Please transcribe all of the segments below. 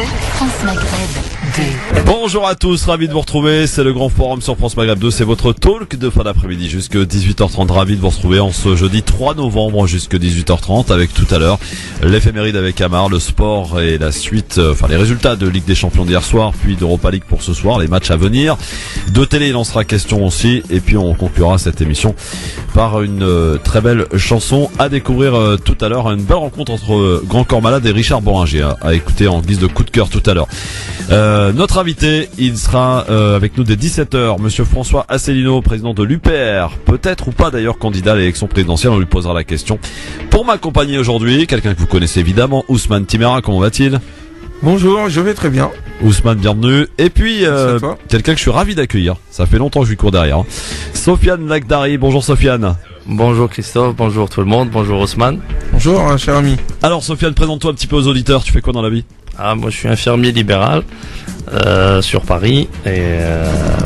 France Maghreb 2. Bonjour à tous, ravi de vous retrouver, c'est le grand forum sur France Maghreb 2, c'est votre talk de fin d'après-midi jusque 18h30, ravi de vous retrouver en ce jeudi 3 novembre jusque 18h30 avec tout à l'heure l'éphéméride avec Amar, le sport et la suite, les résultats de Ligue des Champions d'hier soir, puis d'Europa League pour ce soir, les matchs à venir. De télé, il en sera question aussi, et puis on conclura cette émission par une très belle chanson à découvrir tout à l'heure, une belle rencontre entre Grand Corps Malade et Richard Boringer à écouter en guise de coup de cœur tout à l'heure. Notre invité, il sera avec nous dès 17h, monsieur François Asselineau, président de l'UPR, peut-être ou pas d'ailleurs candidat à l'élection présidentielle, on lui posera la question. Pour m'accompagner aujourd'hui, quelqu'un que vous connaissez évidemment, Ousmane Timera, comment va-t-il ? Bonjour, je vais très bien. Ousmane, bienvenue. Et puis, quelqu'un que je suis ravi d'accueillir, ça fait longtemps que je lui cours derrière. Sofiane Lakhdari, bonjour Sofiane. Bonjour Christophe, bonjour tout le monde, bonjour Ousmane. Bonjour cher ami. Alors Sofiane, présente-toi un petit peu aux auditeurs, tu fais quoi dans la vie ? Moi je suis infirmier libéral sur Paris et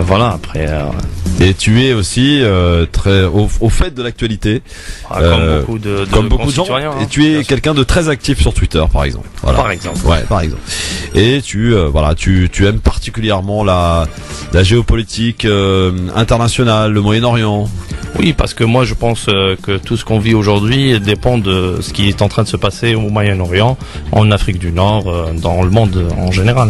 voilà après. Et tu es aussi très au fait de l'actualité, comme beaucoup de gens. Et tu es quelqu'un de très actif sur Twitter, par exemple. Voilà. Par exemple. Ouais, par exemple. Et tu aimes particulièrement la géopolitique internationale, le Moyen-Orient. Oui, parce que moi je pense que tout ce qu'on vit aujourd'hui dépend de ce qui est en train de se passer au Moyen-Orient, en Afrique du Nord, dans le monde en général.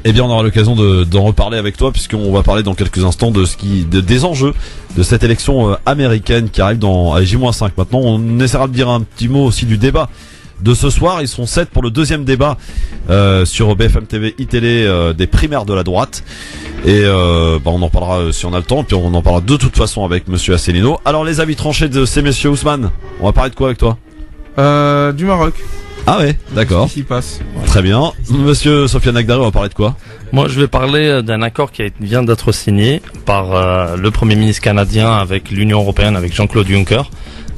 Eh bien, on aura l'occasion d'en reparler avec toi, puisqu'on va parler dans quelques instants des enjeux de cette élection américaine qui arrive à J-5 maintenant. On essaiera de dire un petit mot aussi du débat de ce soir. Ils seront 7 pour le deuxième débat sur BFM TV, iTélé des primaires de la droite. Et on en parlera si on a le temps, puis on en parlera de toute façon avec monsieur Asselineau. Alors les avis tranchés de ces messieurs, Ousmane, on va parler de quoi avec toi ? Du Maroc. Ah ouais, d'accord. Qu'est-ce qui passe ? Très bien. Monsieur Sofiane Lakhdari, on va parler de quoi ? Moi je vais parler d'un accord qui vient d'être signé par le Premier ministre canadien avec l'Union Européenne, avec Jean-Claude Juncker.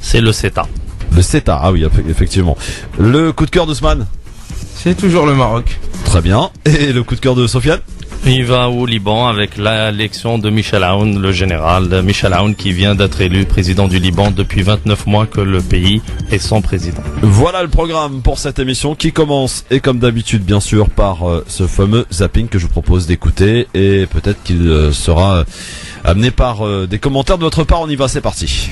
C'est le CETA. Le CETA, ah oui, effectivement. Le coup de cœur d'Ousmane ? C'est toujours le Maroc. Très bien. Et le coup de cœur de Sofiane ? Il va au Liban avec l'élection de Michel Aoun, le général Michel Aoun, qui vient d'être élu président du Liban depuis 29 mois que le pays est sans président. Voilà le programme pour cette émission qui commence, et comme d'habitude bien sûr, par ce fameux zapping que je vous propose d'écouter, et peut-être qu'il sera amené par des commentaires de votre part. On y va, c'est parti.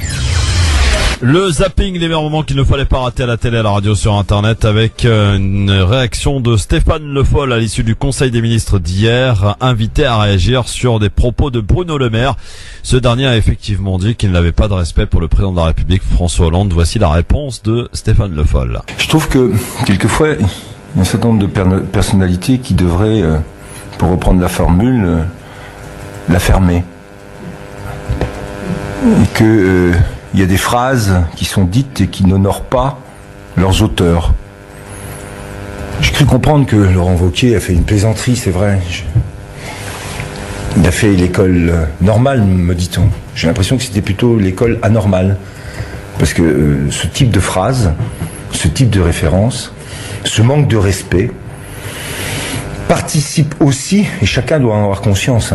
Le zapping, les meilleurs moments qu'il ne fallait pas rater à la télé, à la radio, sur internet, avec une réaction de Stéphane Le Foll à l'issue du Conseil des ministres d'hier, invité à réagir sur des propos de Bruno Le Maire. Ce dernier a effectivement dit qu'il n'avait pas de respect pour le président de la République, François Hollande. Voici la réponse de Stéphane Le Foll. Je trouve que, quelquefois, il y a un certain nombre de personnalités qui devraient, pour reprendre la formule, la fermer. Et que... il y a des phrases qui sont dites et qui n'honorent pas leurs auteurs. J'ai cru comprendre que Laurent Wauquiez a fait une plaisanterie, c'est vrai. Il a fait l'école normale, me dit-on. J'ai l'impression que c'était plutôt l'école anormale. Parce que ce type de phrase, ce type de référence, ce manque de respect, participe aussi, et chacun doit en avoir conscience,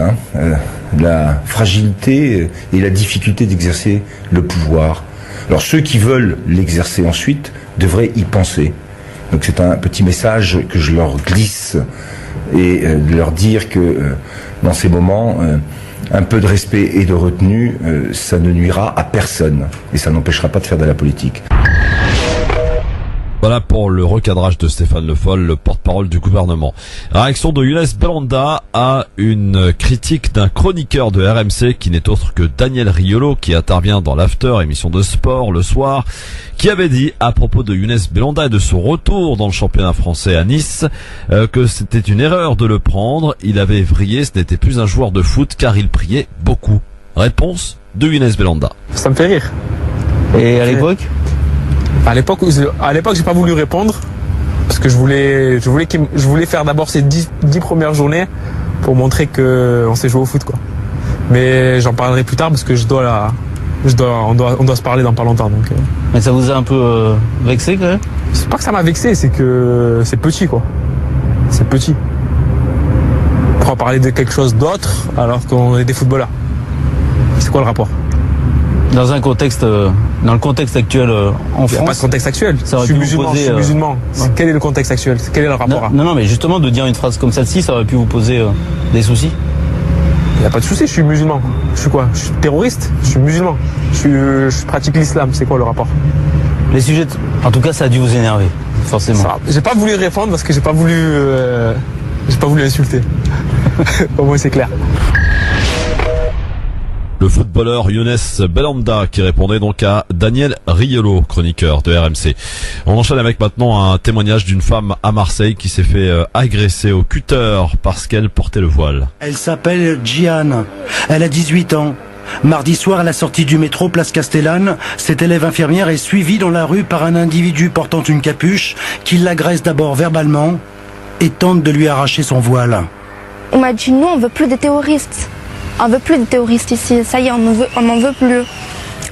de la fragilité et la difficulté d'exercer le pouvoir. Alors ceux qui veulent l'exercer ensuite devraient y penser. Donc c'est un petit message que je leur glisse et de leur dire que dans ces moments, un peu de respect et de retenue, ça ne nuira à personne et ça n'empêchera pas de faire de la politique. Voilà pour le recadrage de Stéphane Le Foll, le porte-parole du gouvernement. Réaction de Younes Belhanda à une critique d'un chroniqueur de RMC qui n'est autre que Daniel Riolo, qui intervient dans l'After, émission de sport le soir, qui avait dit à propos de Younes Belhanda et de son retour dans le championnat français à Nice que c'était une erreur de le prendre. Il avait vrillé, ce n'était plus un joueur de foot car il priait beaucoup. Réponse de Younes Belhanda. Ça me fait rire. Et à l'époque ? À l'époque, j'ai pas voulu répondre parce que je voulais faire d'abord ces 10 premières journées pour montrer que on sait jouer au foot, quoi. Mais j'en parlerai plus tard parce que on doit se parler dans pas longtemps, donc. Mais ça vous a un peu vexé quand même ? C'est pas que ça m'a vexé, c'est que c'est petit, quoi. C'est petit. Pourquoi parler de quelque chose d'autre alors qu'on est des footballeurs ? C'est quoi le rapport ? dans le contexte actuel en Il n'y a France. pas de contexte actuel. Ça Je aurait suis pu vous musulman, poser, je suis musulman. Quel est le contexte actuel? Quel est le rapport? Non, mais justement, de dire une phrase comme celle-ci, ça aurait pu vous poser des soucis. Il n'y a pas de souci, je suis musulman. Je suis quoi? Je suis terroriste? Je suis musulman. Je pratique l'islam. C'est quoi le rapport? Les sujets, en tout cas, ça a dû vous énerver, forcément. Ça, j'ai pas voulu répondre parce que j'ai pas voulu insulter. Au moins c'est clair. Le footballeur Younes Belhanda qui répondait donc à Daniel Riolo, chroniqueur de RMC. On enchaîne avec maintenant un témoignage d'une femme à Marseille qui s'est fait agresser au cutter parce qu'elle portait le voile. Elle s'appelle Gian. Elle a 18 ans. Mardi soir, à la sortie du métro Place Castellane, cette élève infirmière est suivie dans la rue par un individu portant une capuche qui l'agresse d'abord verbalement et tente de lui arracher son voile. On m'a dit non, on veut plus de terroristes. On veut plus de terroristes ici. Ça y est, on n'en veut plus.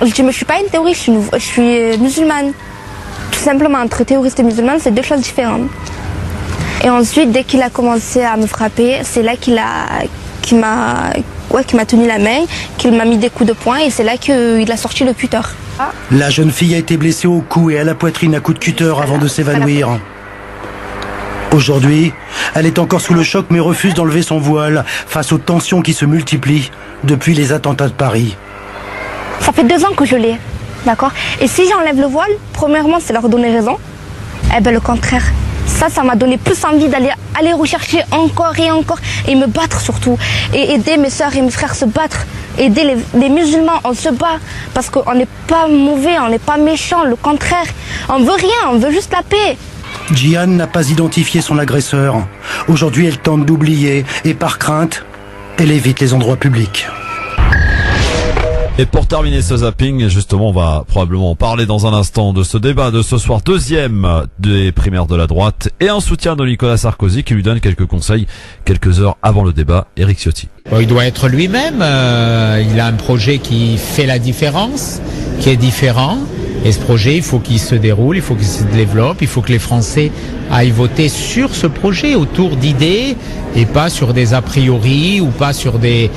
Je dis mais je suis pas une terroriste, je suis musulmane. Tout simplement, entre terroriste et musulmane, c'est deux choses différentes. Et ensuite, dès qu'il a commencé à me frapper, c'est là qu'il m'a tenu la main, qu'il m'a mis des coups de poing et c'est là qu'il a sorti le cutter. La jeune fille a été blessée au cou et à la poitrine à coups de cutter avant de s'évanouir. Aujourd'hui, elle est encore sous le choc mais refuse d'enlever son voile face aux tensions qui se multiplient depuis les attentats de Paris. Ça fait 2 ans que je l'ai, d'accord? Et si j'enlève le voile, premièrement, c'est leur donner raison. Eh ben le contraire. Ça m'a donné plus envie d'aller rechercher encore et me battre surtout. Et aider mes soeurs et mes frères à se battre. Aider les musulmans, on se bat. Parce qu'on n'est pas mauvais, on n'est pas méchants, le contraire. On veut rien, on veut juste la paix. Gian n'a pas identifié son agresseur. Aujourd'hui, elle tente d'oublier et par crainte, elle évite les endroits publics. Et pour terminer ce zapping, justement, on va probablement en parler dans un instant de ce débat de ce soir, deuxième des primaires de la droite, et un soutien de Nicolas Sarkozy qui lui donne quelques conseils quelques heures avant le débat. Éric Ciotti. Bon, il doit être lui-même, il a un projet qui fait la différence, qui est différent. Et ce projet, il faut qu'il se déroule, il faut qu'il se développe, il faut que les Français aillent voter sur ce projet, autour d'idées, et pas sur des a priori ou pas sur des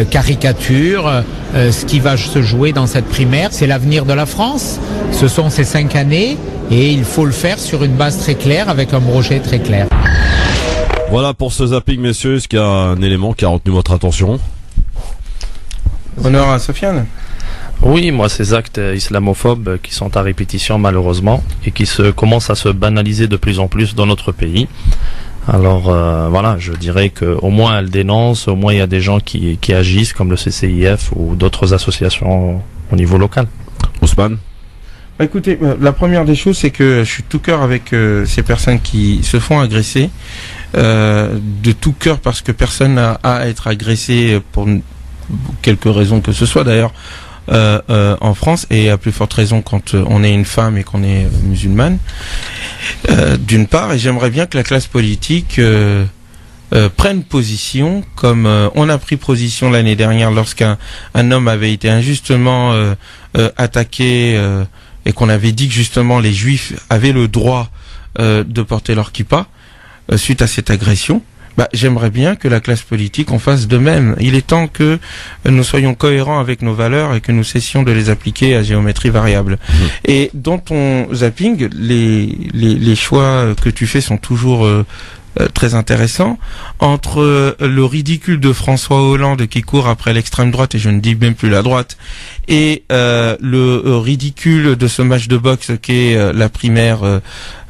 caricatures. Ce qui va se jouer dans cette primaire, c'est l'avenir de la France. Ce sont ces 5 années, et il faut le faire sur une base très claire, avec un projet très clair. Voilà pour ce zapping, messieurs. Est-ce qu'il y a un élément qui a retenu votre attention? Honneur à Sofiane. Oui, moi, ces actes islamophobes qui sont à répétition malheureusement et qui commencent à se banaliser de plus en plus dans notre pays. Alors voilà, je dirais que au moins elle dénonce, au moins il y a des gens qui agissent comme le CCIF ou d'autres associations au niveau local. Ousmane? Écoutez, la première des choses, c'est que je suis tout cœur avec ces personnes qui se font agresser, de tout cœur parce que personne n'a à être agressé pour quelque raison que ce soit d'ailleurs. En France, et à plus forte raison quand on est une femme et qu'on est musulmane, d'une part, et j'aimerais bien que la classe politique prenne position comme on a pris position l'année dernière lorsqu'un homme avait été injustement attaqué et qu'on avait dit que justement les juifs avaient le droit de porter leur kippa suite à cette agression. J'aimerais bien que la classe politique en fasse de même. Il est temps que nous soyons cohérents avec nos valeurs et que nous cessions de les appliquer à géométrie variable. Et dans ton zapping, les choix que tu fais sont toujours très intéressants. Entre le ridicule de François Hollande qui court après l'extrême droite, et je ne dis même plus la droite, et le ridicule de ce match de boxe qui est la primaire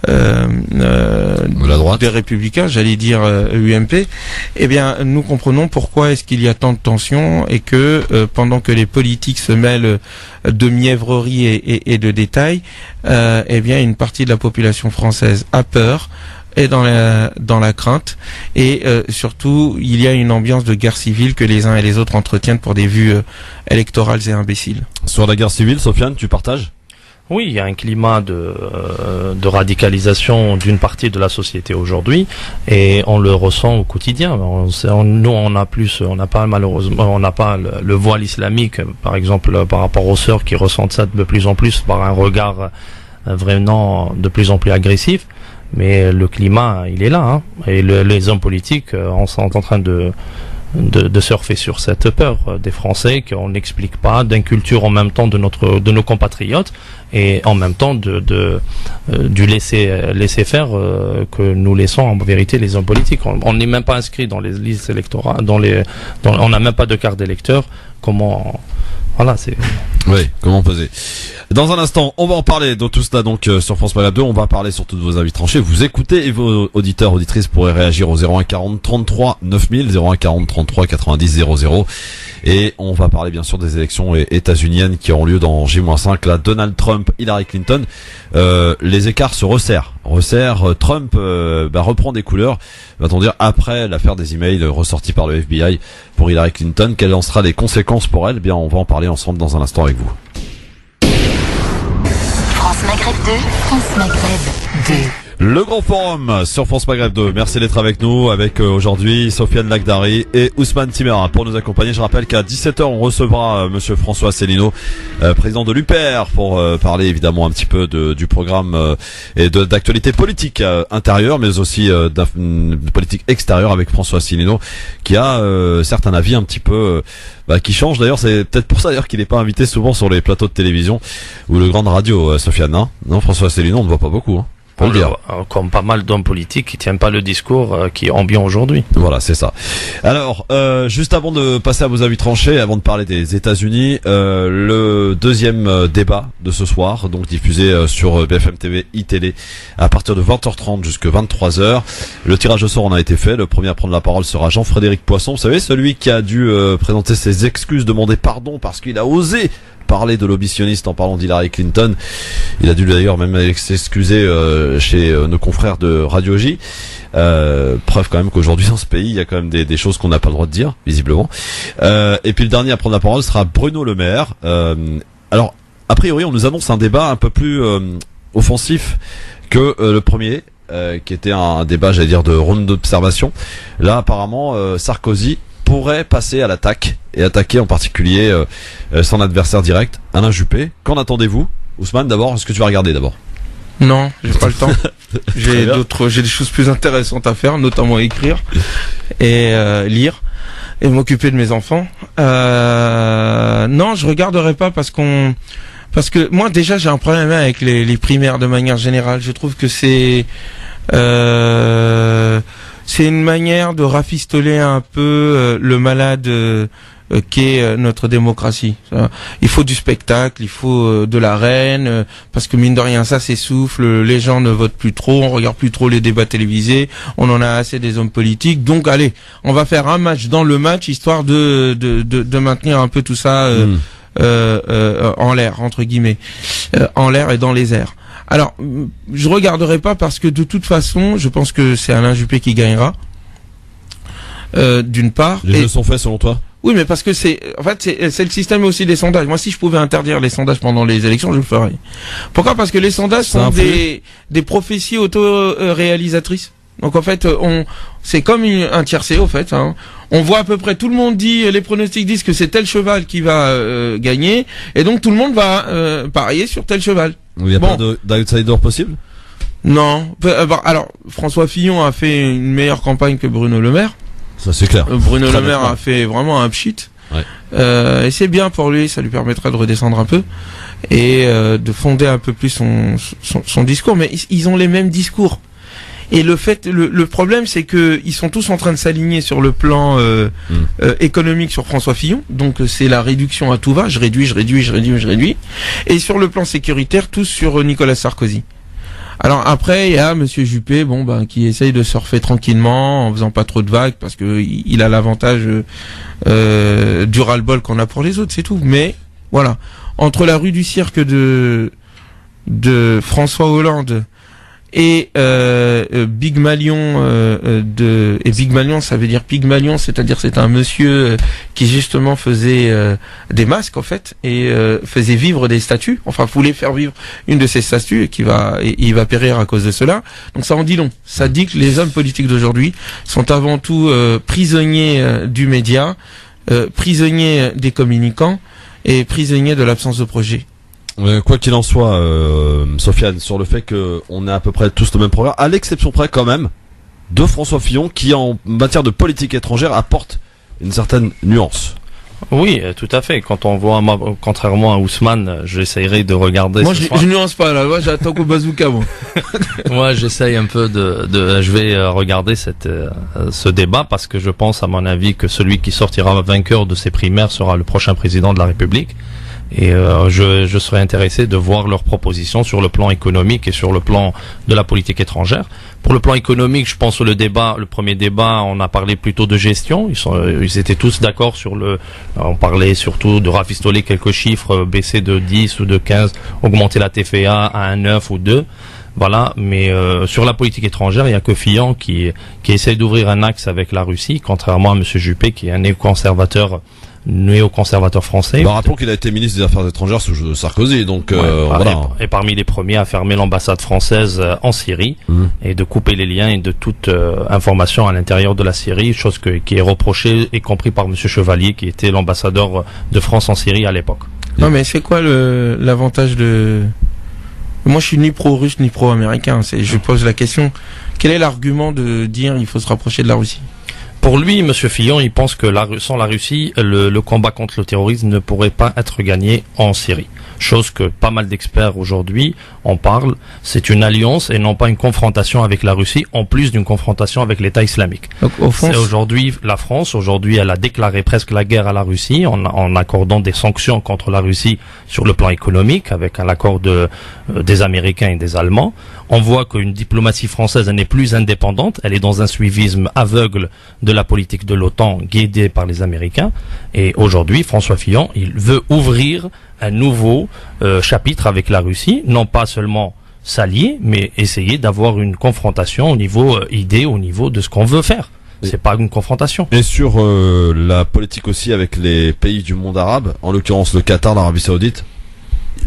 la droite des Républicains, j'allais dire UMP, eh bien nous comprenons pourquoi est-ce qu'il y a tant de tensions et que pendant que les politiques se mêlent de mièvrerie et de détails, eh bien une partie de la population française a peur, est dans la crainte, et surtout il y a une ambiance de guerre civile que les uns et les autres entretiennent pour des vues électorales et imbéciles. Sur la guerre civile, Sofiane, tu partages? Oui, il y a un climat de radicalisation d'une partie de la société aujourd'hui, et on le ressent au quotidien. Nous, on n'a pas malheureusement, on n'a pas le voile islamique, par exemple, par rapport aux sœurs qui ressentent ça de plus en plus par un regard vraiment de plus en plus agressif. Mais le climat, il est là, hein. Et les hommes politiques sont en train de de surfer sur cette peur des Français qu'on n'explique pas, d'inculture en même temps de nos compatriotes et en même temps du laisser faire que nous laissons en vérité les hommes politiques. On n'est même pas inscrit dans les listes électorales, on n'a même pas de carte d'électeur. Comment voilà, c'est. Oui, comment poser. Dans un instant, on va en parler de tout cela donc sur France Maghreb 2. On va parler surtout de vos avis tranchés. Vous écoutez et vos auditeurs, auditrices pourraient réagir au 01 40 33 9000, 01 40 33 90 00. Et on va parler bien sûr des élections états-uniennes qui auront lieu dans J-5. Là, Donald Trump, Hillary Clinton. Les écarts se resserrent. Trump reprend des couleurs, va-t-on dire, après l'affaire des emails ressortis par le FBI pour Hillary Clinton. Quelles en seront les conséquences pour elle? Eh bien, on va en parler ensemble dans un instant avec vous. France Maghreb 2, France Maghreb 2. Le grand forum sur France Maghreb 2. Merci d'être avec nous, avec aujourd'hui Sofiane Lakhdari et Ousmane Timera pour nous accompagner. Je rappelle qu'à 17h on recevra monsieur François Asselineau, président de l'UPR, pour parler évidemment un petit peu du programme et d'actualité politique intérieure, mais aussi de politique extérieure avec François Asselineau, qui a certes un avis un petit peu qui change. D'ailleurs, c'est peut-être pour ça d'ailleurs qu'il n'est pas invité souvent sur les plateaux de télévision ou le grand radio, Sofiane. Non, François Asselineau, on ne voit pas beaucoup. Hein. Comme pas mal d'hommes politiques qui tiennent pas le discours qui est ambiant aujourd'hui. Voilà, c'est ça. Alors, juste avant de passer à vos avis tranchés, avant de parler des États-Unis, le deuxième débat de ce soir, donc diffusé sur BFM TV, iTélé, à partir de 20h30 jusqu'à 23h. Le tirage au sort en a été fait. Le premier à prendre la parole sera Jean-Frédéric Poisson. Vous savez, celui qui a dû présenter ses excuses, demander pardon parce qu'il a osé parler de l'obitionniste en parlant d'Hillary Clinton. Il a dû d'ailleurs même s'excuser chez nos confrères de Radio J. Preuve quand même qu'aujourd'hui dans ce pays il y a quand même des choses qu'on n'a pas le droit de dire, visiblement. Et puis le dernier à prendre la parole sera Bruno Le Maire. Alors a priori on nous annonce un débat un peu plus offensif que le premier, qui était un débat, j'allais dire, de ronde d'observation. Là apparemment Sarkozy pourrait passer à l'attaque et attaquer en particulier son adversaire direct, Alain Juppé. Qu'en attendez-vous, Ousmane? D'abord, est-ce que tu vas regarder d'abord? Non, j'ai pas le temps. J'ai des choses plus intéressantes à faire, notamment écrire et lire et m'occuper de mes enfants. Non, je regarderai pas parce que moi déjà j'ai un problème avec les primaires de manière générale. Je trouve que c'est une manière de rafistoler un peu le malade qu'est notre démocratie. Il faut du spectacle, il faut de l'arène, parce que mine de rien ça s'essouffle, les gens ne votent plus trop, on regarde plus trop les débats télévisés, on en a assez des hommes politiques, donc allez, on va faire un match dans le match, histoire de maintenir un peu tout ça en l'air, entre guillemets, en l'air et dans les airs. Alors, je regarderai pas parce que de toute façon, je pense que c'est Alain Juppé qui gagnera. D'une part. Les jeux sont faits selon toi? Oui, mais parce que c'est le système aussi des sondages. Moi, si je pouvais interdire les sondages pendant les élections, je le ferais. Pourquoi? Parce que les sondages sont des prophéties auto-réalisatrices. Donc en fait, c'est comme un tiercé au fait. Hein. On voit à peu près, tout le monde dit, les pronostics disent que c'est tel cheval qui va gagner, et donc tout le monde va parier sur tel cheval. Il n'y a pas d'outsider possible? Non. Alors, François Fillon a fait une meilleure campagne que Bruno Le Maire. Ça c'est clair. Bruno Le Maire a fait vraiment un pchit. Ouais. Et c'est bien pour lui, ça lui permettra de redescendre un peu et de fonder un peu plus son discours. Mais ils ont les mêmes discours. Et le problème, c'est que ils sont tous en train de s'aligner sur le plan économique sur François Fillon. Donc c'est la réduction à tout va. Je réduis. Et sur le plan sécuritaire, tous sur Nicolas Sarkozy. Alors après, il y a Monsieur Juppé, qui essaye de surfer tranquillement, en faisant pas trop de vagues, parce que il a l'avantage du ras-le-bol qu'on a pour les autres, c'est tout. Mais voilà, entre la rue du Cirque de François Hollande et Big Malion et Big Malion, ça veut dire Pygmalion, c'est-à-dire c'est un monsieur qui justement faisait des masques en fait et faisait vivre des statues, enfin voulait faire vivre une de ces statues et il va périr à cause de cela. Donc ça en dit long. Ça dit que les hommes politiques d'aujourd'hui sont avant tout prisonniers du média, prisonniers des communicants et prisonniers de l'absence de projet. Quoi qu'il en soit, Sofiane, sur le fait qu'on a à peu près tous le même programme, à l'exception près quand même de François Fillon, qui en matière de politique étrangère apporte une certaine nuance. Oui, tout à fait. Quand on voit, contrairement à Ousmane, j'essayerai de regarder. Moi, je nuance pas là. Moi, j'attends qu'au bazooka, moi. Moi, j'essaye un peu je vais regarder ce débat parce que je pense, à mon avis, que celui qui sortira vainqueur de ces primaires sera le prochain président de la République. Et je serais intéressé de voir leurs propositions sur le plan économique et sur le plan de la politique étrangère. Pour le plan économique, je pense que le premier débat, on a parlé plutôt de gestion. Ils étaient tous d'accord on parlait surtout de rafistoler quelques chiffres, baisser de 10 ou de 15, augmenter la TFA à 1,9 ou 2. Voilà, mais sur la politique étrangère, il y a que Fillon qui essaie d'ouvrir un axe avec la Russie, contrairement à monsieur Juppé qui est un néoconservateur français. Rappelons qu'il a été ministre des Affaires étrangères sous Sarkozy, donc voilà. Et parmi les premiers à fermer l'ambassade française en Syrie et de couper les liens et de toute information à l'intérieur de la Syrie, chose qui est reprochée, y compris par monsieur Chevalier, qui était l'ambassadeur de France en Syrie à l'époque. Non, mais c'est quoi l'avantage de... Moi, je suis ni pro-russe ni pro-américain. Je pose la question, quel est l'argument de dire il faut se rapprocher de la Russie? Pour lui, monsieur Fillon, il pense que sans la Russie, le combat contre le terrorisme ne pourrait pas être gagné en Syrie. Chose que pas mal d'experts aujourd'hui en parlent. C'est une alliance et non pas une confrontation avec la Russie, en plus d'une confrontation avec l'État islamique. Donc, au fond, la France, elle a déclaré presque la guerre à la Russie en accordant des sanctions contre la Russie sur le plan économique, avec un accord des Américains et des Allemands. On voit qu'une diplomatie française n'est plus indépendante, elle est dans un suivisme aveugle de la politique de l'OTAN guidée par les Américains. Et aujourd'hui, François Fillon, il veut ouvrir un nouveau chapitre avec la Russie, non pas seulement s'allier, mais essayer d'avoir une confrontation au niveau idée, au niveau de ce qu'on veut faire. C'est pas une confrontation. Et sur la politique aussi avec les pays du monde arabe, en l'occurrence le Qatar, l'Arabie Saoudite,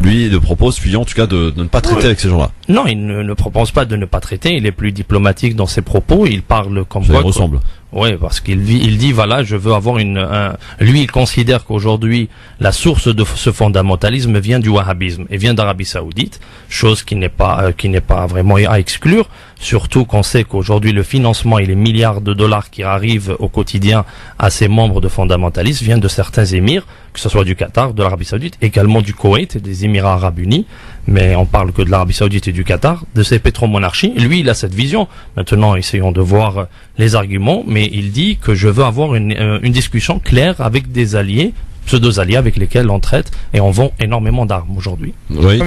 lui, il propose, Fillon, en tout cas, de ne pas traiter avec ces gens-là. Non, il ne propose pas de ne pas traiter. Il est plus diplomatique dans ses propos. Il parle comme ça. Ça ressemble. Oui, parce qu'il dit, voilà, je veux avoir lui, il considère qu'aujourd'hui, la source de ce fondamentalisme vient du wahhabisme et vient d'Arabie Saoudite, chose qui n'est pas vraiment à exclure. Surtout qu'on sait qu'aujourd'hui, le financement et les milliards de dollars qui arrivent au quotidien à ces membres de fondamentalistes viennent de certains émirs, que ce soit du Qatar, de l'Arabie Saoudite, également du Koweït et des Émirats Arabes Unis. Mais on parle que de l'Arabie Saoudite et du Qatar, de ces pétromonarchies. Lui, il a cette vision. Maintenant, essayons de voir les arguments, mais il dit que je veux avoir une discussion claire avec des alliés, pseudo-alliés avec lesquels on traite et on vend énormément d'armes aujourd'hui. Oui,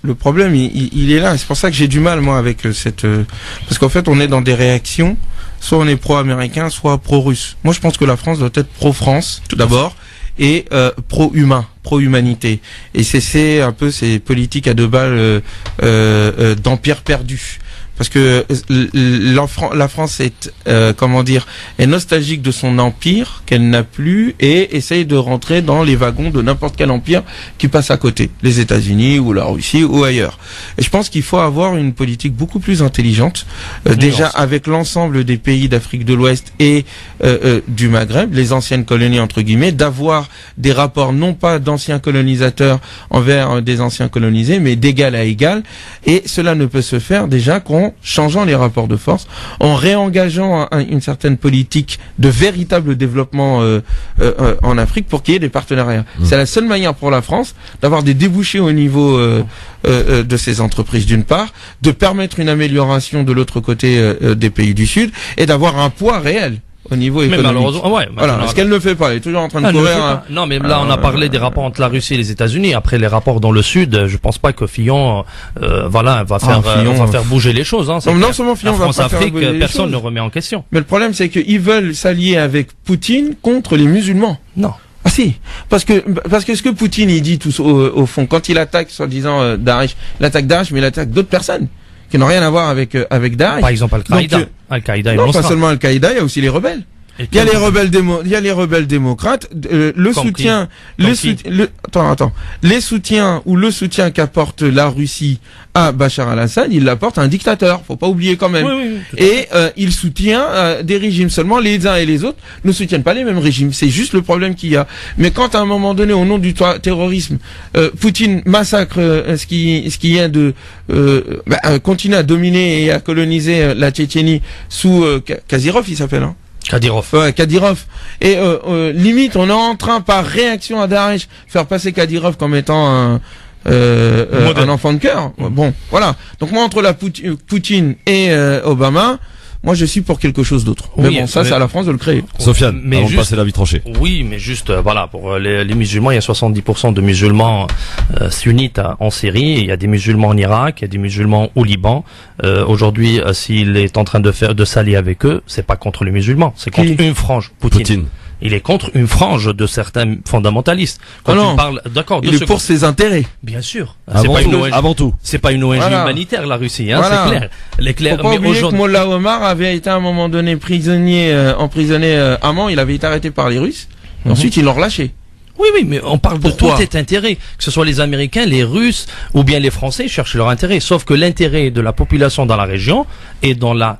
le problème, il est là. C'est pour ça que j'ai du mal, moi, avec parce qu'en fait, on est dans des réactions. Soit on est pro-américain, soit pro-russe. Moi, je pense que la France doit être pro-France, tout d'abord, et pro-humain, pro-humanité. Et c'est un peu ces politiques à deux balles d'empire perdu. Parce que la France est, est nostalgique de son empire qu'elle n'a plus et essaye de rentrer dans les wagons de n'importe quel empire qui passe à côté, les États-Unis ou la Russie ou ailleurs. Et je pense qu'il faut avoir une politique beaucoup plus intelligente, déjà avec l'ensemble des pays d'Afrique de l'Ouest et du Maghreb, les anciennes colonies entre guillemets, d'avoir des rapports non pas d'anciens colonisateurs envers des anciens colonisés, mais d'égal à égal. Et cela ne peut se faire déjà qu'en changeant les rapports de force, en réengageant une certaine politique de véritable développement en Afrique pour qu'il y ait des partenariats. C'est la seule manière pour la France d'avoir des débouchés au niveau de ces entreprises d'une part, de permettre une amélioration de l'autre côté des pays du Sud et d'avoir un poids réel au niveau économique. Mais malheureusement, voilà. Ce qu'elle ne fait pas, elle est toujours en train de courir. Non, mais là, on a parlé des rapports entre la Russie et les États-Unis. Après, les rapports dans le Sud, je pense pas que Fillon, va faire bouger les choses. Hein. Non seulement Fillon va pas faire bouger les choses. Personne ne remet en question. Mais le problème, c'est qu'ils veulent s'allier avec Poutine contre les musulmans. Non. Ah si, parce que ce que Poutine il dit tout au fond, quand il attaque, soi-disant Daesh, il attaque Daesh, mais il attaque d'autres personnes qui n'ont rien à voir avec Daesh. Par exemple, Al-Qaïda. Non, pas seulement Al-Qaïda, il y a aussi les rebelles. Il y a les rebelles démocrates, le soutien ou le soutien qu'apporte la Russie à Bachar al-Assad, il l'apporte à un dictateur, faut pas oublier quand même. Et il soutient des régimes seulement, les uns et les autres ne soutiennent pas les mêmes régimes, c'est juste le problème qu'il y a. Mais quand à un moment donné, au nom du terrorisme, Poutine massacre ce qui est de continue à dominer et à coloniser la Tchétchénie sous Kadyrov, il s'appelle, hein. Kadyrov. Ouais, Kadyrov. Et limite, on est en train, par réaction à Daesh, faire passer Kadyrov comme étant un enfant de cœur. Bon, voilà. Donc moi, entre la Poutine et Obama, moi je suis pour quelque chose d'autre. Mais bon, ça c'est à la France de le créer. Sofiane, mais avant juste, de passer la vie tranchée. Oui, mais juste, voilà, pour les musulmans, il y a 70% de musulmans sunnites en Syrie, il y a des musulmans en Irak, il y a des musulmans au Liban. Aujourd'hui, s'il est en train de s'allier avec eux, c'est pas contre les musulmans, c'est contre une frange, Poutine. Il est contre une frange de certains fondamentalistes. Quand tu parles, d'accord, il est pour ses intérêts. Bien sûr. Avant tout. C'est pas une ONG humanitaire, la Russie, hein, c'est clair. Les clairs. Faut pas oublier que Mollah Omar avait été à un moment donné emprisonné à Mans, il avait été arrêté par les Russes. Ensuite, ils l'ont relâché. Oui, mais on parle de tout cet intérêt, que ce soit les Américains, les Russes ou bien les Français cherchent leur intérêt. Sauf que l'intérêt de la population dans la région est dans la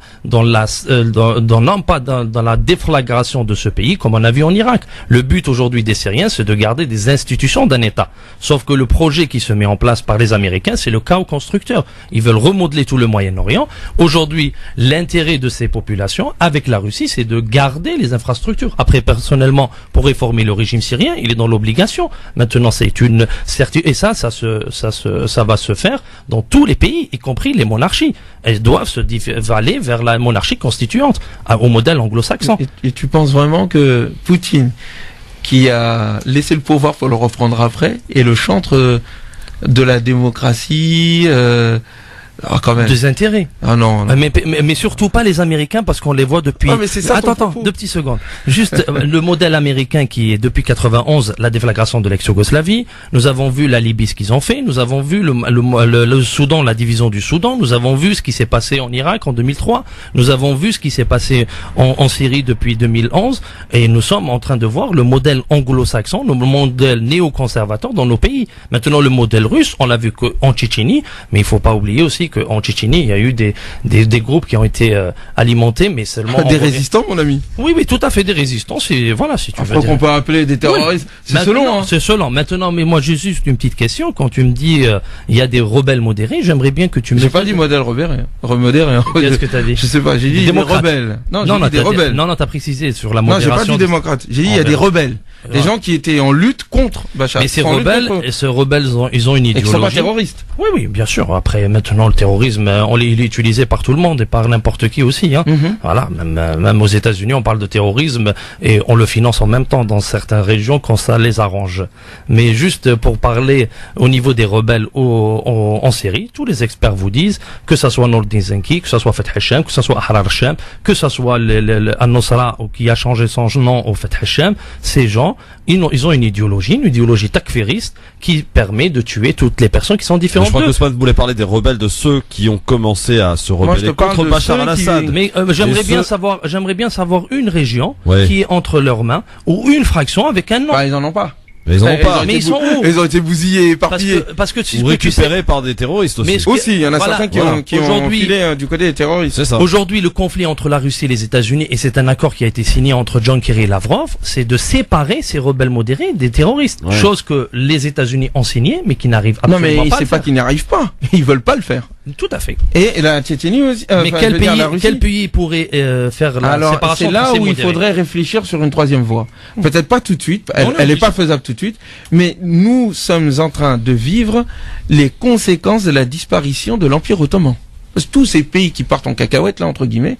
déflagration de ce pays, comme on a vu en Irak. Le but aujourd'hui des Syriens, c'est de garder des institutions d'un État. Sauf que le projet qui se met en place par les Américains, c'est le chaos constructeur. Ils veulent remodeler tout le Moyen-Orient. Aujourd'hui, l'intérêt de ces populations avec la Russie, c'est de garder les infrastructures. Après, personnellement, pour réformer le régime syrien, il est dans l'obligation. Maintenant, c'est une certitude. Et ça va se faire dans tous les pays, y compris les monarchies. Elles doivent aller vers la monarchie constituante, au modèle anglo-saxon. Et tu penses vraiment que Poutine, qui a laissé le pouvoir pour le reprendre après, est le chantre de la démocratie, quand même. Des intérêts. Ah non. Mais surtout pas les Américains, parce qu'on les voit depuis. mais c'est ça. Attends, 2 petites secondes. Juste le modèle américain qui est depuis 91 la déflagration de l'ex-Yougoslavie. Nous avons vu la Libye, ce qu'ils ont fait. Nous avons vu le Soudan, la division du Soudan. Nous avons vu ce qui s'est passé en Irak en 2003. Nous avons vu ce qui s'est passé en Syrie depuis 2011. Et nous sommes en train de voir le modèle anglo-saxon, le modèle néoconservateur dans nos pays. Maintenant, le modèle russe, on l'a vu qu'en Tchétchénie, mais il faut pas oublier aussi qu'en Tchétchénie, il y a eu des groupes qui ont été alimentés, mais seulement... Des résistants, mon ami. Oui, tout à fait, des résistants. Voilà, si tu veux dire. Qu'on peut appeler des terroristes. Oui. C'est selon. C'est selon. Maintenant, mais moi, j'ai juste une petite question. Quand tu me dis, il y a des rebelles modérés, j'aimerais bien que tu me... J'ai pas dit modèle modéré. Qu'est-ce que t'as dit? Je sais pas, j'ai dit des rebelles. Non, j'ai dit des rebelles. Non, t'as précisé sur la modération. Non, j'ai pas dit démocrate. J'ai dit, il y a des rebelles. Des gens qui étaient en lutte contre Bachar. Mais ces rebelles, ils ont une idéologie. Et qui sont pas terroristes. Oui, bien sûr. Après, maintenant, le terrorisme, il est utilisé par tout le monde et par n'importe qui aussi. Hein. Voilà, même aux États-Unis, on parle de terrorisme et on le finance en même temps dans certaines régions quand ça les arrange. Mais juste pour parler au niveau des rebelles en Syrie, tous les experts vous disent que ça soit Nordin Zenki, que ça soit Fath Hacham, que ça soit Ahrar Hacham, que ça soit Al-Nusra qui a changé son nom au Fath Hacham, ces gens, ils ont une idéologie takfiriste qui permet de tuer toutes les personnes qui sont différentes. Je crois que Ousmane voulait parler des rebelles, de ceux qui ont commencé à se rebeller contre Bachar al-Assad. Mais j'aimerais bien savoir une région qui est entre leurs mains ou une fraction avec un nom. Ils en ont pas. Mais ils en ont pas. Mais ils sont où? Ils ont été bousillés, éparpillés. Parce que ou récupérés par des terroristes aussi. Aussi, il y en a certains qui ont filé du côté des terroristes. C'est ça. Aujourd'hui, le conflit entre la Russie et les États-Unis, et c'est un accord qui a été signé entre John Kerry et Lavrov, c'est de séparer ces rebelles modérés des terroristes. Chose que les États-Unis ont signé, mais qui n'arrivent absolument pas à faire. Non, mais c'est pas qu'ils n'y arrivent pas. Ils veulent pas le faire. Tout à fait. Et la Tchétchénie aussi. Mais quel pays pourrait faire la séparation? C'est là où il faudrait réfléchir sur une troisième voie. Peut-être pas tout de suite. Elle n'est pas faisable tout de suite. Mais nous sommes en train de vivre les conséquences de la disparition de l'Empire ottoman. Parce que tous ces pays qui partent en cacahuète, là, entre guillemets,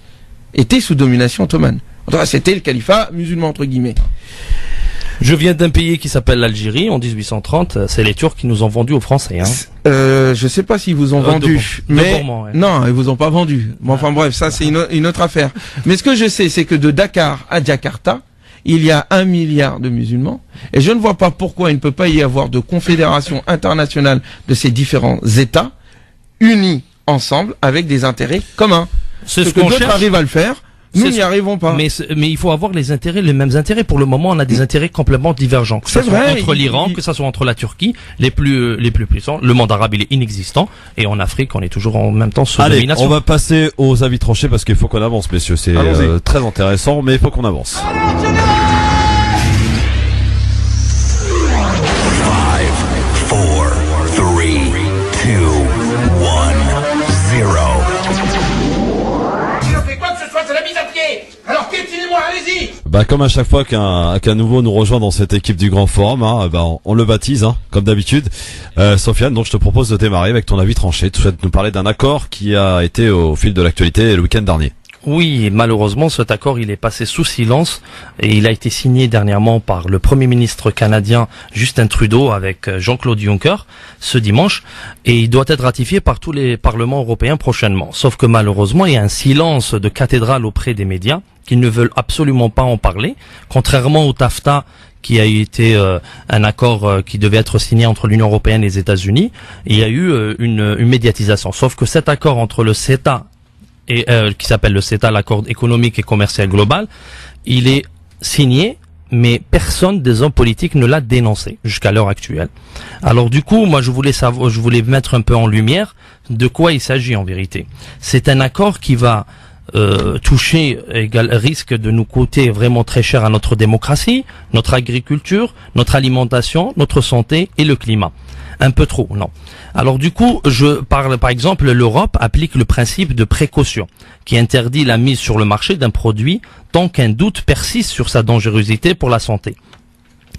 étaient sous domination ottomane. C'était le califat musulman, entre guillemets. Je viens d'un pays qui s'appelle l'Algérie. En 1830, c'est les Turcs qui nous ont vendu aux Français. Hein. Je sais pas s'ils vous ont vendu, mais non, ils vous ont pas vendu. Bon, enfin bref, ça c'est une autre affaire. Mais ce que je sais, c'est que de Dakar à Jakarta, il y a 1 milliard de musulmans, et je ne vois pas pourquoi il ne peut pas y avoir de confédération internationale de ces différents États unis ensemble avec des intérêts communs. C'est ce que d'autres arrivent à le faire. Nous n'y arrivons pas. Mais il faut avoir les mêmes intérêts. Pour le moment, on a des intérêts complètement divergents. Que ce soit entre l'Iran, que ce soit entre la Turquie, les plus puissants. Le monde arabe, il est inexistant. Et en Afrique, on est toujours en même temps sous domination. On va passer aux avis tranchés parce qu'il faut qu'on avance, messieurs. C'est très intéressant, mais il faut qu'on avance. Alors piétinez-moi, allez-y! Bah comme à chaque fois qu'un nouveau nous rejoint dans cette équipe du Grand Forum, on le baptise, comme d'habitude. Sofiane, donc je te propose de démarrer avec ton avis tranché. Tu souhaites nous parler d'un accord qui a été au fil de l'actualité le week-end dernier. Oui, malheureusement, cet accord, il est passé sous silence et il a été signé dernièrement par le Premier ministre canadien Justin Trudeau avec Jean-Claude Juncker ce dimanche et il doit être ratifié par tous les parlements européens prochainement. Sauf que malheureusement, il y a un silence de cathédrale auprès des médias qui ne veulent absolument pas en parler, contrairement au TAFTA qui a été un accord qui devait être signé entre l'Union européenne et les États-Unis. Il y a eu une médiatisation. Sauf que cet accord entre le CETA et qui s'appelle le CETA, l'accord économique et commercial global, il est signé, mais personne des hommes politiques ne l'a dénoncé jusqu'à l'heure actuelle. Alors du coup, moi je voulais mettre un peu en lumière de quoi il s'agit en vérité. C'est un accord qui va toucher, risque de nous coûter vraiment très cher à notre démocratie, notre agriculture, notre alimentation, notre santé et le climat. Un peu trop, non. Alors du coup, je parle par exemple, l'Europe applique le principe de précaution, qui interdit la mise sur le marché d'un produit tant qu'un doute persiste sur sa dangerosité pour la santé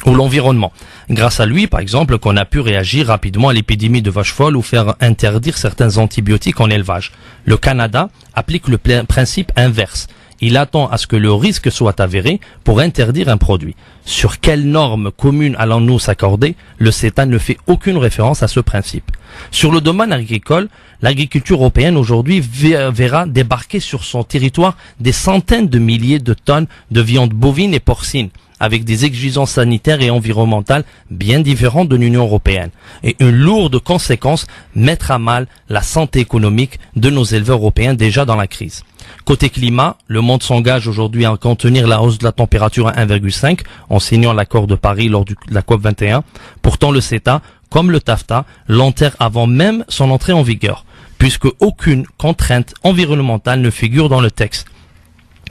ou l'environnement. Grâce à lui, par exemple, qu'on a pu réagir rapidement à l'épidémie de vache folle ou faire interdire certains antibiotiques en élevage. Le Canada applique le principe inverse. Il attend à ce que le risque soit avéré pour interdire un produit. Sur quelles normes communes allons-nous s'accorder? Le CETA ne fait aucune référence à ce principe. Sur le domaine agricole, l'agriculture européenne aujourd'hui verra débarquer sur son territoire des centaines de milliers de tonnes de viande bovine et porcine, avec des exigences sanitaires et environnementales bien différentes de l'Union européenne. Et une lourde conséquence, mettre à mal la santé économique de nos éleveurs européens déjà dans la crise. Côté climat, le monde s'engage aujourd'hui à contenir la hausse de la température à 1,5 en signant l'accord de Paris lors de la COP 21. Pourtant, le CETA, comme le TAFTA, l'enterre avant même son entrée en vigueur, puisque aucune contrainte environnementale ne figure dans le texte.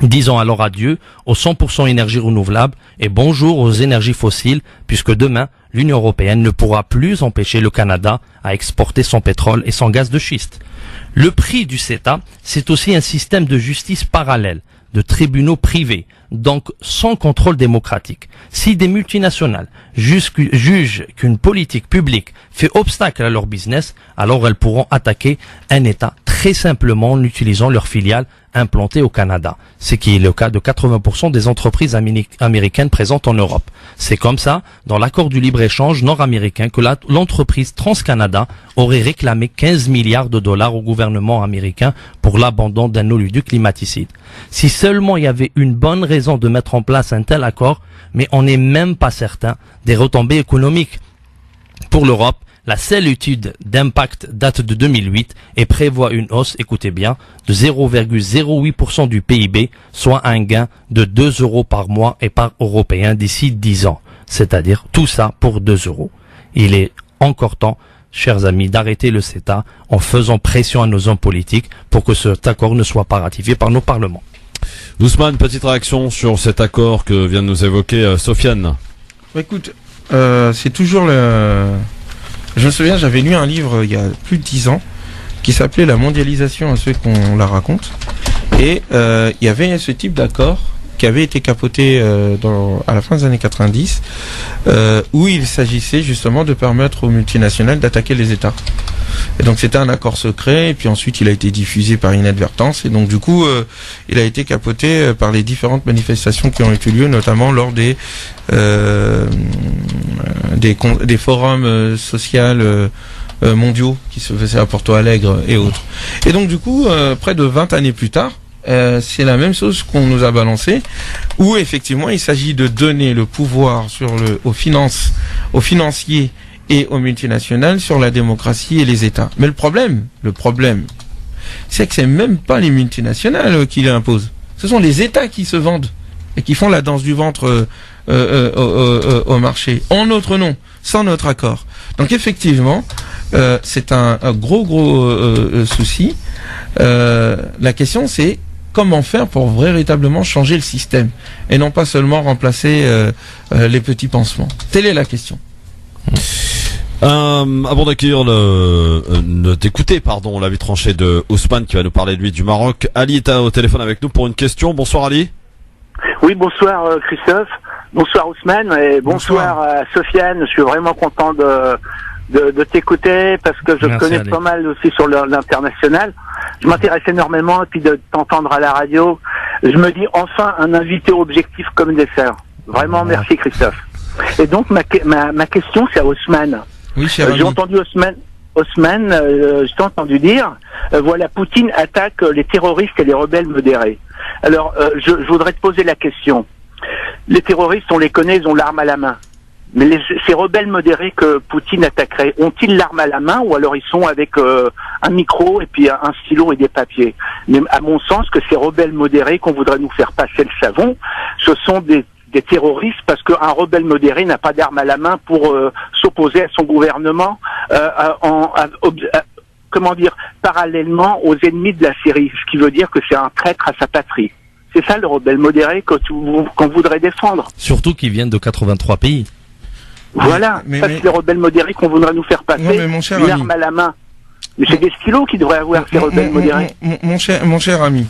Disons alors adieu aux 100% énergie renouvelable et bonjour aux énergies fossiles, puisque demain, l'Union européenne ne pourra plus empêcher le Canada à exporter son pétrole et son gaz de schiste. Le prix du CETA, c'est aussi un système de justice parallèle, de tribunaux privés, donc sans contrôle démocratique. Si des multinationales jugent qu'une politique publique fait obstacle à leur business, alors elles pourront attaquer un État très simplement en utilisant leurs filiales implantées au Canada, ce qui est le cas de 80% des entreprises américaines présentes en Europe. C'est comme ça, dans l'accord du libre-échange nord-américain, que l'entreprise TransCanada aurait réclamé 15 milliards de dollars au gouvernement américain pour l'abandon d'un oléoduc climaticide. Si seulement il y avait une bonne raison de mettre en place un tel accord, mais on n'est même pas certain des retombées économiques. Pour l'Europe, la seule étude d'impact date de 2008 et prévoit une hausse, écoutez bien, de 0,08% du PIB, soit un gain de 2 euros par mois et par Européen d'ici 10 ans. C'est-à-dire tout ça pour 2 euros. Il est encore temps, chers amis, d'arrêter le CETA en faisant pression à nos hommes politiques pour que cet accord ne soit pas ratifié par nos parlements. Ousmane, petite réaction sur cet accord que vient de nous évoquer Sofiane. Écoute, c'est toujours le... Je me souviens, j'avais lu un livre il y a plus de 10 ans qui s'appelait La mondialisation à ceux qu'on la raconte. Et il y avait ce type d'accord qui avait été capoté à la fin des années 90, où il s'agissait justement de permettre aux multinationales d'attaquer les États. Et donc c'était un accord secret, et puis ensuite il a été diffusé par inadvertance, et donc du coup il a été capoté par les différentes manifestations qui ont eu lieu, notamment lors des forums sociaux mondiaux qui se faisaient à Porto Alegre et autres. Et donc du coup, près de 20 années plus tard, c'est la même chose qu'on nous a balancé, où effectivement il s'agit de donner le pouvoir aux financiers et aux multinationales sur la démocratie et les États. Mais le problème, c'est que c'est même pas les multinationales qui l'imposent. Ce sont les États qui se vendent et qui font la danse du ventre au marché, en notre nom, sans notre accord. Donc effectivement, c'est un gros souci. La question c'est comment faire pour véritablement changer le système et non pas seulement remplacer les petits pansements. Telle est la question. Avant d'accueillir d'écouter l'avis tranché de Ousmane qui va nous parler lui du Maroc, Ali est au téléphone avec nous pour une question. Bonsoir Ali. Oui, bonsoir Christophe, bonsoir Ousmane et bonsoir à Sofiane. Je suis vraiment content de t'écouter parce que je connais pas mal aussi sur l'international. Je m'intéresse énormément et puis de t'entendre à la radio. Je me dis enfin un invité objectif comme dessert. Vraiment merci Christophe. Et donc ma question c'est à Ousmane. Oui, cher ami. J'ai entendu Ousmane, je t'ai entendu dire, voilà, Poutine attaque les terroristes et les rebelles modérés. Alors, je voudrais te poser la question. Les terroristes, on les connaît, ils ont l'arme à la main. Mais ces rebelles modérés que Poutine attaquerait, ont-ils l'arme à la main ou alors ils sont avec un micro et puis un stylo et des papiers? Mais à mon sens, que ces rebelles modérés qu'on voudrait nous faire passer le savon, ce sont des terroristes parce qu'un rebelle modéré n'a pas d'arme à la main pour s'opposer à son gouvernement comment dire, parallèlement aux ennemis de la Syrie, ce qui veut dire que c'est un traître à sa patrie. C'est ça le rebelle modéré qu'on voudrait défendre. Surtout qu'ils viennent de 83 pays. Voilà, c'est les rebelles modérés qu'on voudrait nous faire passer, une arme à la main. Mais c'est des stylos qui devraient avoir ces rebelles modérés. Mon cher ami,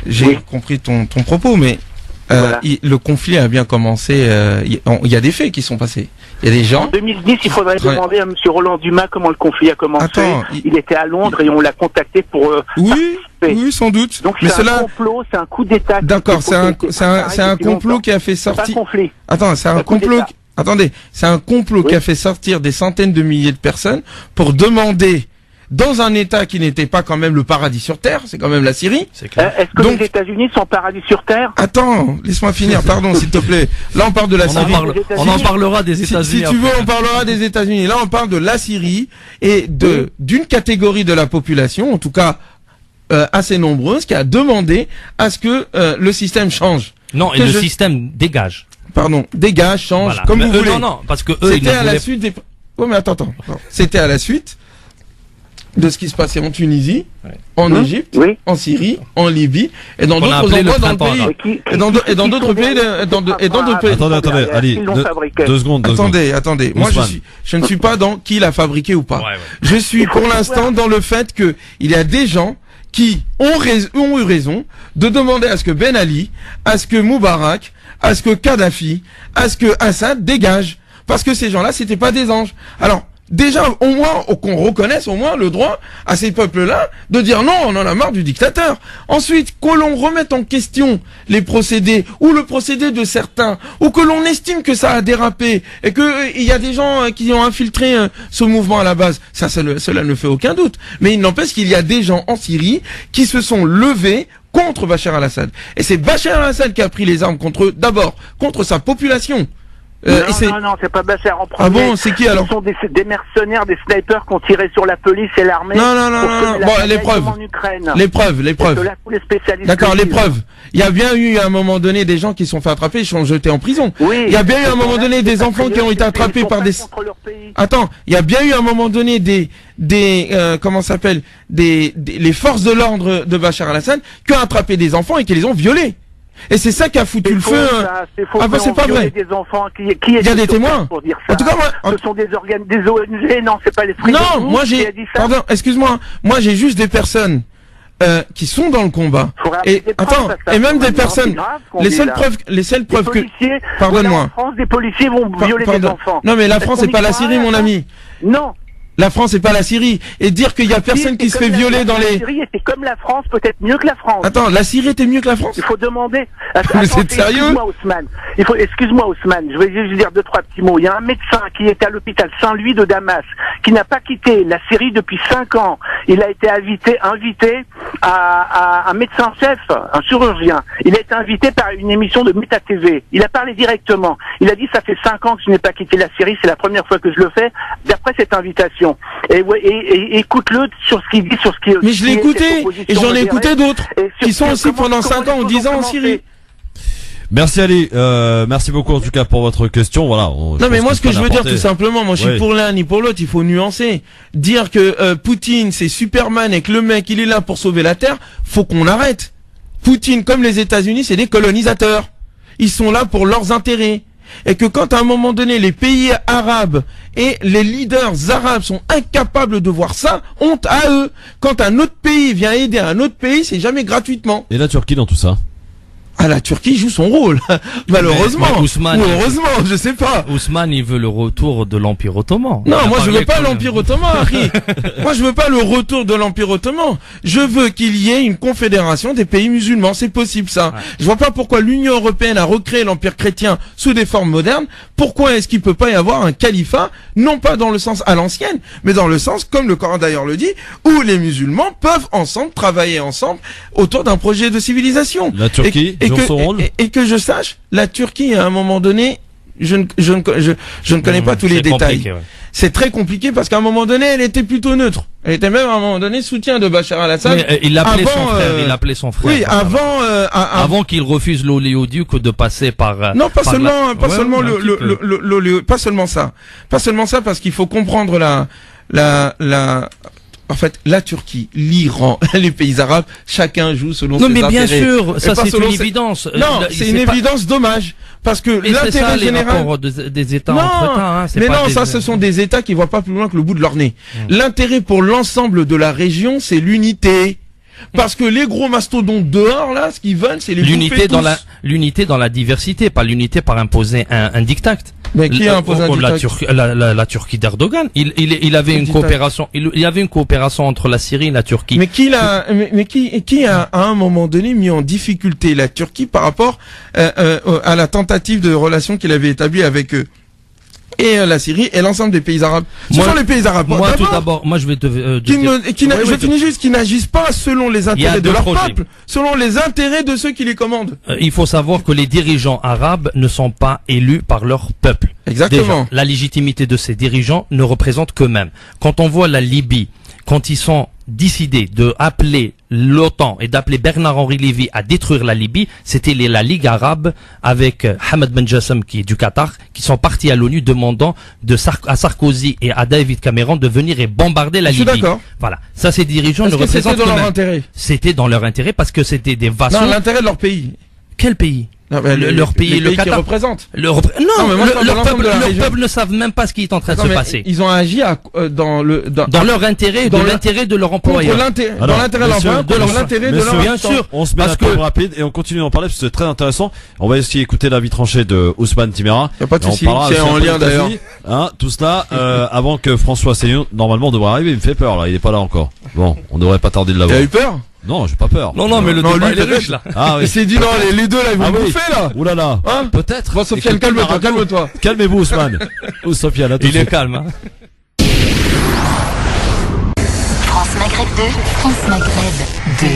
j'ai compris ton propos, mais voilà. Le conflit a bien commencé. Il y a des faits qui sont passés. Il y a des gens. En 2010, il faudrait demander à M. Roland Dumas comment le conflit a commencé. Il était à Londres et on l'a contacté pour. Oui, sans doute. Donc mais c'est un complot, c'est un coup d'État. D'accord, c'est un complot qui a fait sortir. C'est pas un conflit. Attends, c'est un complot. Attendez, c'est un complot qui a fait sortir des centaines de milliers de personnes pour demander, dans un État qui n'était pas quand même le paradis sur Terre, c'est quand même la Syrie. Est-ce que les États-Unis sont paradis sur Terre? Attends, laisse-moi finir, pardon, s'il te plaît. Là, on parle de la Syrie. On en parlera des États-Unis. Si tu veux, on parlera des États-Unis. Là, on parle de la Syrie et d'une catégorie de la population, en tout cas assez nombreuse, qui a demandé à ce que le système change. Non, et le système dégage. Pardon, dégage, change, comme vous voulez. Non, parce que c'était à la suite des. Oh mais attends. C'était à la suite de ce qui se passait en Tunisie, en Égypte, en Syrie, en Libye et dans d'autres endroits dans le pays. Et dans d'autres pays, et dans d'autres pays. Attendez, allez, 2 secondes. Attendez. Moi, je ne suis pas dans qui l'a fabriqué ou pas. Je suis pour l'instant dans le fait que il y a des gens qui ont eu raison de demander à ce que Ben Ali, à ce que Moubarak, à ce que Kadhafi, à ce que Assad dégagent. Parce que ces gens-là, c'était pas des anges. Alors, déjà, au moins, qu'on reconnaisse au moins le droit à ces peuples-là de dire non, on en a marre du dictateur. Ensuite, que l'on remette en question les procédés, ou le procédé de certains, ou que l'on estime que ça a dérapé, et que il y a des gens qui ont infiltré ce mouvement à la base. Cela ne fait aucun doute. Mais il n'empêche qu'il y a des gens en Syrie qui se sont levés contre Bachar al-Assad. Et c'est Bachar al-Assad qui a pris les armes d'abord, contre sa population. Non, c'est pas Bachar en premier. Ah bon, c'est qui alors? Ce sont des mercenaires, des snipers qui ont tiré sur la police et l'armée. Non. Bon, les preuves. Les preuves. D'accord, les preuves. Il y a bien eu à un moment donné des gens qui se sont fait attraper, ils sont jetés en prison. Oui. Il y a bien eu à un moment donné des enfants qui ont été attrapés par des. Attends, il y a bien eu à un moment donné comment ça s'appelle, les forces de l'ordre de Bachar al-Assad qui ont attrapé des enfants et qui les ont violés. Et c'est ça qui a foutu le feu. C'est pas vrai. Des enfants qui il y a des témoins. Pour dire ça. En tout cas, ce sont des ONG. Non, c'est pas les frics. Non, moi j'ai. Pardon, excuse-moi. Moi j'ai juste des personnes qui sont dans le combat. Et attends, et même des personnes. Les seules preuves que. Pardonne-moi. En France, des policiers vont violer des enfants. Non, mais la France c'est pas la Syrie, mon ami. Non. La France c'est pas la Syrie. Et dire qu'il y a personne qui se fait violer dans les. La Syrie était comme la France, peut-être mieux que la France. Attends, la Syrie était mieux que la France? Il faut demander. Mais c'est sérieux? Excuse-moi Ousmane, je vais juste dire 2-3 petits mots. Il y a un médecin qui était à l'hôpital Saint-Louis de Damas, qui n'a pas quitté la Syrie depuis 5 ans. Il a été invité à un médecin-chef, un chirurgien. Il a été invité par une émission de Meta TV. Il a parlé directement. Il a dit ça fait 5 ans que je n'ai pas quitté la Syrie, c'est la première fois que je le fais, d'après cette invitation. Et écoute-le sur ce qu'il dit, sur ce qui. Mais je l'ai écouté, et j'en ai écouté d'autres, qui sont aussi pendant 5 ans ou 10 ans en Syrie. Merci Ali, merci beaucoup en tout cas pour votre question. Voilà. Non mais moi ce que je veux dire tout simplement, moi je suis pour l'un ni pour l'autre, il faut nuancer. Dire que Poutine c'est Superman et que le mec il est là pour sauver la Terre, faut qu'on arrête. Poutine comme les États-Unis c'est des colonisateurs. Ils sont là pour leurs intérêts. Et que quand à un moment donné les pays arabes et les leaders arabes sont incapables de voir ça, honte à eux. Quand un autre pays vient aider un autre pays, c'est jamais gratuitement. Et la Turquie dans tout ça? la Turquie joue son rôle, malheureusement. Mais Ousmane, ou heureusement, je sais pas. Ousmane, il veut le retour de l'Empire ottoman. Non, moi je veux pas l'Empire ottoman, Harry. Moi je veux pas le retour de l'Empire ottoman. Je veux qu'il y ait une confédération des pays musulmans. C'est possible ça. Ouais. Je vois pas pourquoi l'Union européenne a recréé l'Empire chrétien sous des formes modernes. Pourquoi est-ce qu'il peut pas y avoir un califat, non pas dans le sens à l'ancienne, mais dans le sens, comme le Coran d'ailleurs le dit, où les musulmans peuvent ensemble travailler ensemble autour d'un projet de civilisation. La Turquie joue son rôle. Et que je sache, la Turquie à un moment donné, je ne connais pas tous les détails. Ouais. C'est très compliqué parce qu'à un moment donné, elle était plutôt neutre. Elle était même à un moment donné soutien de Bachar al-Assad. Il l'appelait son frère. Il l'appelait son frère. Oui, avant qu'il refuse l'oléoduc de passer par. Non, pas seulement ça. Pas seulement ça parce qu'il faut comprendre en fait, la Turquie, l'Iran, les pays arabes, chacun joue selon ses intérêts. Non, mais bien sûr, ça c'est une évidence. Non, c'est une évidence dommage. Parce que l'intérêt général des États entre-temps, hein, mais non, ça ce sont des États qui voient pas plus loin que le bout de leur nez. L'intérêt pour l'ensemble de la région, c'est l'unité. Parce que les gros mastodontes dehors, là, ce qu'ils veulent, c'est les l'unité dans la diversité, pas l'unité par imposer un dictat. Mais qui a imposé un dictat? La Turquie d'Erdogan. Il avait une coopération. Il y avait une coopération entre la Syrie et la Turquie. Mais qui a à un moment donné mis en difficulté la Turquie par rapport à la tentative de relation qu'il avait établie avec eux? Et la Syrie et l'ensemble des pays arabes. Ce sont les pays arabes. Moi, tout d'abord, je vais te je finis juste, qui n'agissent pas selon les intérêts de leur peuple, selon les intérêts de ceux qui les commandent. Il faut savoir que les dirigeants arabes ne sont pas élus par leur peuple. Exactement. Déjà, la légitimité de ces dirigeants ne représente qu'eux-mêmes. Quand on voit la Libye, quand ils sont décidés de appeler l'OTAN et d'appeler Bernard-Henri Lévy à détruire la Libye, c'était la Ligue arabe avec Hamad Ben Jassem qui est du Qatar, qui sont partis à l'ONU demandant à Sarkozy et à David Cameron de venir et bombarder la Libye. Je suis d'accord. Voilà. Ça, ces dirigeants ne représentent c'était dans leur intérêt. C'était dans leur intérêt parce que c'était des vassaux. Non, l'intérêt de leur pays. Quel pays? Non, leur pays, le Qatar. Qui représente. Leur peuple ne savent même pas ce qui est en train de se passer. Ils ont agi dans leur intérêt, dans l'intérêt de leur employeur. Dans l'intérêt de l'employeur, dans l'intérêt de leur bien sûr. On se met à la rapide et on continue d'en parler parce que c'est très intéressant. On va aussi écouter l'avis tranché de Ousmane Timera. Y a pas de souci, c'est en lien d'ailleurs. Hein, tout cela avant que François Asselineau normalement devrait arriver. Il me fait peur là, il est pas là encore. Bon, on devrait pas tarder de l'avoir. Tu as eu peur? Non, j'ai pas peur. Non, mais le débat il est riche là. Ah oui. Il s'est dit non, les deux là ils vont bouffer là. Ouh là là. Hein? Peut-être. Bon, Sofiane, calme-toi. Calmez-vous, Ousmane. Sofiane, il est calme. Hein. France Maghreb 2, France Maghreb 2.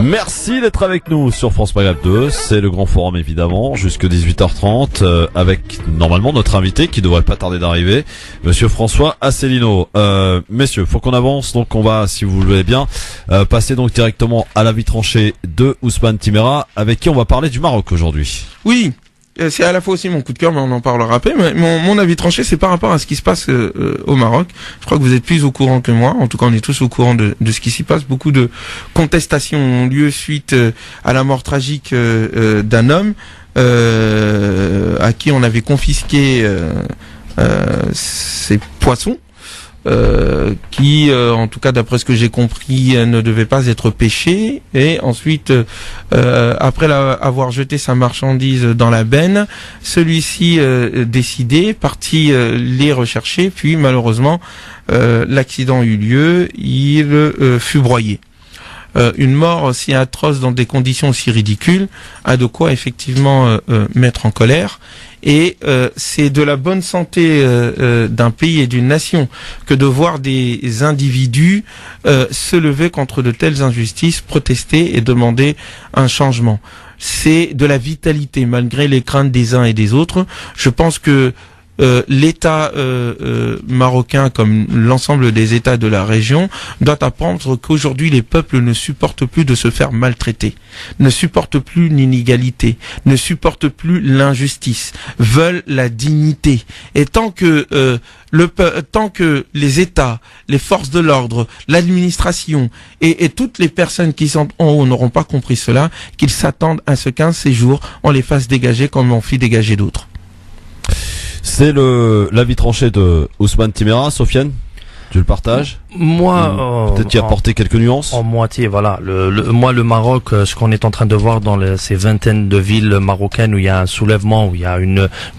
Merci d'être avec nous sur France Maghreb 2. C'est le grand forum évidemment, jusque 18h30, avec normalement notre invité qui devrait pas tarder d'arriver, Monsieur François Asselineau. Messieurs, faut qu'on avance, donc on va, si vous le voulez bien, passer donc directement à l'avis tranché de Ousmane Timera, avec qui on va parler du Maroc aujourd'hui. Oui. C'est à la fois aussi mon coup de cœur, mais on en parlera après. Mais mon avis tranché, c'est par rapport à ce qui se passe au Maroc. Je crois que vous êtes plus au courant que moi. En tout cas, on est tous au courant de ce qui s'y passe. Beaucoup de contestations ont lieu suite à la mort tragique d'un homme à qui on avait confisqué ses poissons. Qui, en tout cas d'après ce que j'ai compris, ne devait pas être pêché. Et ensuite, après avoir jeté sa marchandise dans la benne, celui-ci décidé, parti les rechercher, puis malheureusement, l'accident eut lieu, il fut broyé. Une mort aussi atroce dans des conditions aussi ridicules a de quoi effectivement mettre en colère. Et c'est de la bonne santé d'un pays et d'une nation que de voir des individus se lever contre de telles injustices, protester et demander un changement. C'est de la vitalité malgré les craintes des uns et des autres. Je pense que l'État marocain, comme l'ensemble des États de la région, doit apprendre qu'aujourd'hui les peuples ne supportent plus de se faire maltraiter, ne supportent plus l'inégalité, ne supportent plus l'injustice, veulent la dignité. Et tant que les États, les forces de l'ordre, l'administration et toutes les personnes qui sont en haut n'auront pas compris cela, qu'ils s'attendent à ce qu'un séjour on les fasse dégager comme on fit dégager d'autres. C'est l'avis tranché de Ousmane Timera. Sofiane? Tu le partages? Moi, peut-être y apporter quelques nuances. En moitié, voilà. Moi, le Maroc, ce qu'on est en train de voir dans ces vingtaines de villes marocaines où il y a un soulèvement, où il y a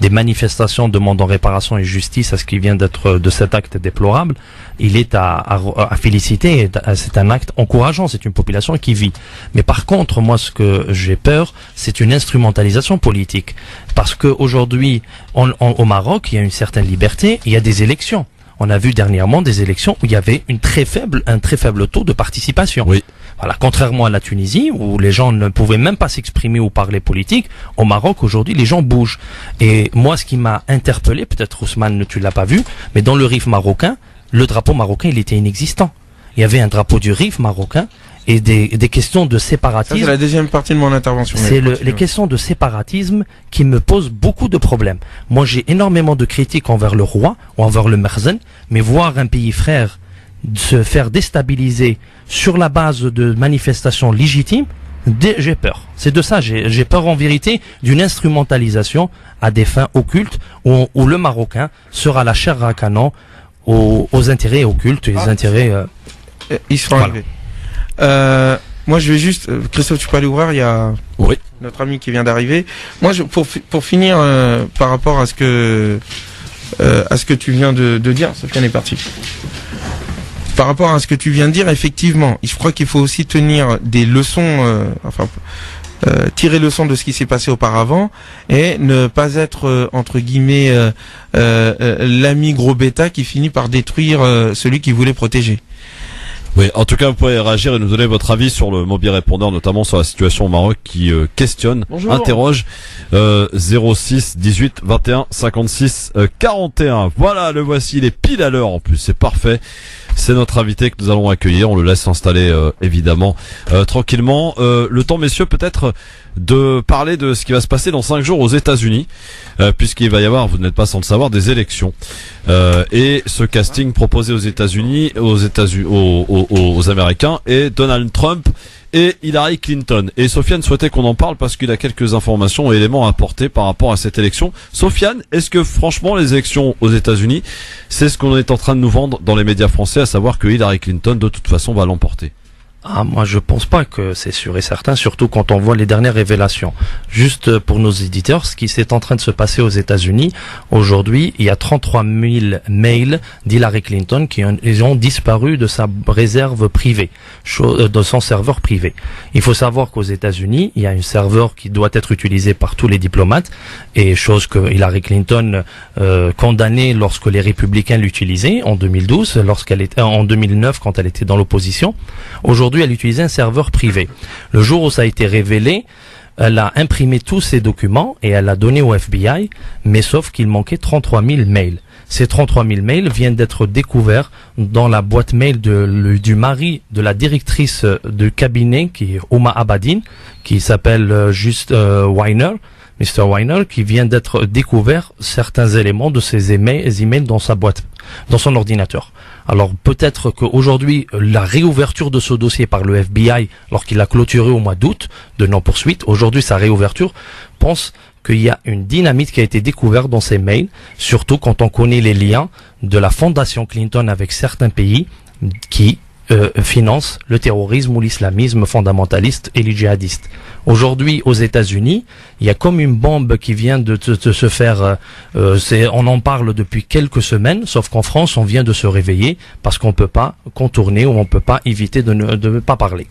des manifestations demandant réparation et justice à ce qui vient d'être de cet acte déplorable, il est à féliciter. C'est un acte encourageant. C'est une population qui vit. Mais par contre, moi, ce que j'ai peur, c'est une instrumentalisation politique, parce que aujourd'hui, au Maroc, il y a une certaine liberté. Il y a des élections. On a vu dernièrement des élections où il y avait un très faible taux de participation. Oui. Voilà, contrairement à la Tunisie où les gens ne pouvaient même pas s'exprimer ou parler politique, au Maroc aujourd'hui les gens bougent. Et moi, ce qui m'a interpellé, peut-être Ousmane tu l'as pas vu, mais dans le RIF marocain, le drapeau marocain il était inexistant. Il y avait un drapeau du RIF marocain et des questions de séparatisme. Ça, c'est la deuxième partie de mon intervention. C'est les questions de séparatisme qui me posent beaucoup de problèmes. Moi, j'ai énormément de critiques envers le roi ou envers le Merzen, mais voir un pays frère se faire déstabiliser sur la base de manifestations légitimes, j'ai peur. C'est de ça, j'ai peur en vérité d'une instrumentalisation à des fins occultes où le Marocain sera la chair à canon aux intérêts occultes et les intérêts... Ils seront arrivés. Moi, je vais juste, Christophe, tu peux aller ouvrir. Il y a notre ami qui vient d'arriver. Moi, pour finir, par rapport à ce que tu viens de dire, Sofiane est parti. Par rapport à ce que tu viens de dire, effectivement, je crois qu'il faut aussi tenir des leçons, tirer leçon de ce qui s'est passé auparavant et ne pas être entre guillemets l'ami gros bêta qui finit par détruire celui qui voulait protéger. Oui, en tout cas, vous pouvez réagir et nous donner votre avis sur le mobile répondeur, notamment sur la situation au Maroc qui questionne, interroge 06 18 21 56 41. Voilà, le voici, il est pile à l'heure en plus, c'est parfait. C'est notre invité que nous allons accueillir, on le laisse s'installer évidemment tranquillement. Le temps, messieurs, peut-être de parler de ce qui va se passer dans 5 jours aux États-Unis, puisqu'il va y avoir, vous n'êtes pas sans le savoir, des élections. Et ce casting proposé aux États-Unis, aux Américains, est Donald Trump et Hillary Clinton. Et Sofiane souhaitait qu'on en parle parce qu'il a quelques informations et éléments à apporter par rapport à cette élection. Sofiane, est-ce que franchement les élections aux États-Unis, c'est ce qu'on est en train de nous vendre dans les médias français, à savoir que Hillary Clinton de toute façon va l'emporter? Moi je pense pas que c'est sûr et certain, surtout quand on voit les dernières révélations. Juste pour nos éditeurs, ce qui s'est en train de se passer aux États-Unis, aujourd'hui, il y a 33 000 mails d'Hillary Clinton qui ont disparu de sa réserve privée, de son serveur privé. Il faut savoir qu'aux États-Unis, il y a un serveur qui doit être utilisé par tous les diplomates, et chose que Hillary Clinton condamnait lorsque les républicains l'utilisaient en 2012, en 2009 quand elle était dans l'opposition. Aujourd'hui, elle utilisait un serveur privé. Le jour où ça a été révélé, elle a imprimé tous ces documents et elle a donné au FBI, mais sauf qu'il manquait 33 000 mails. Ces 33 000 mails viennent d'être découverts dans la boîte mail du mari de la directrice de cabinet, qui est Oma Abadine, qui s'appelle Weiner, Mr. Weiner, qui vient d'être découvert certains éléments de ces emails dans sa boîte, dans son ordinateur. Alors peut-être qu'aujourd'hui, la réouverture de ce dossier par le FBI, lorsqu'il a clôturé au mois d'août de non-poursuite, aujourd'hui sa réouverture, pense qu'il y a une dynamite qui a été découverte dans ces mails, surtout quand on connaît les liens de la fondation Clinton avec certains pays qui finance le terrorisme ou l'islamisme fondamentaliste et les djihadistes. Aujourd'hui, aux États-Unis, il y a comme une bombe qui vient de se faire. On en parle depuis quelques semaines, sauf qu'en France, on vient de se réveiller parce qu'on peut pas contourner ou on peut pas éviter de ne pas parler.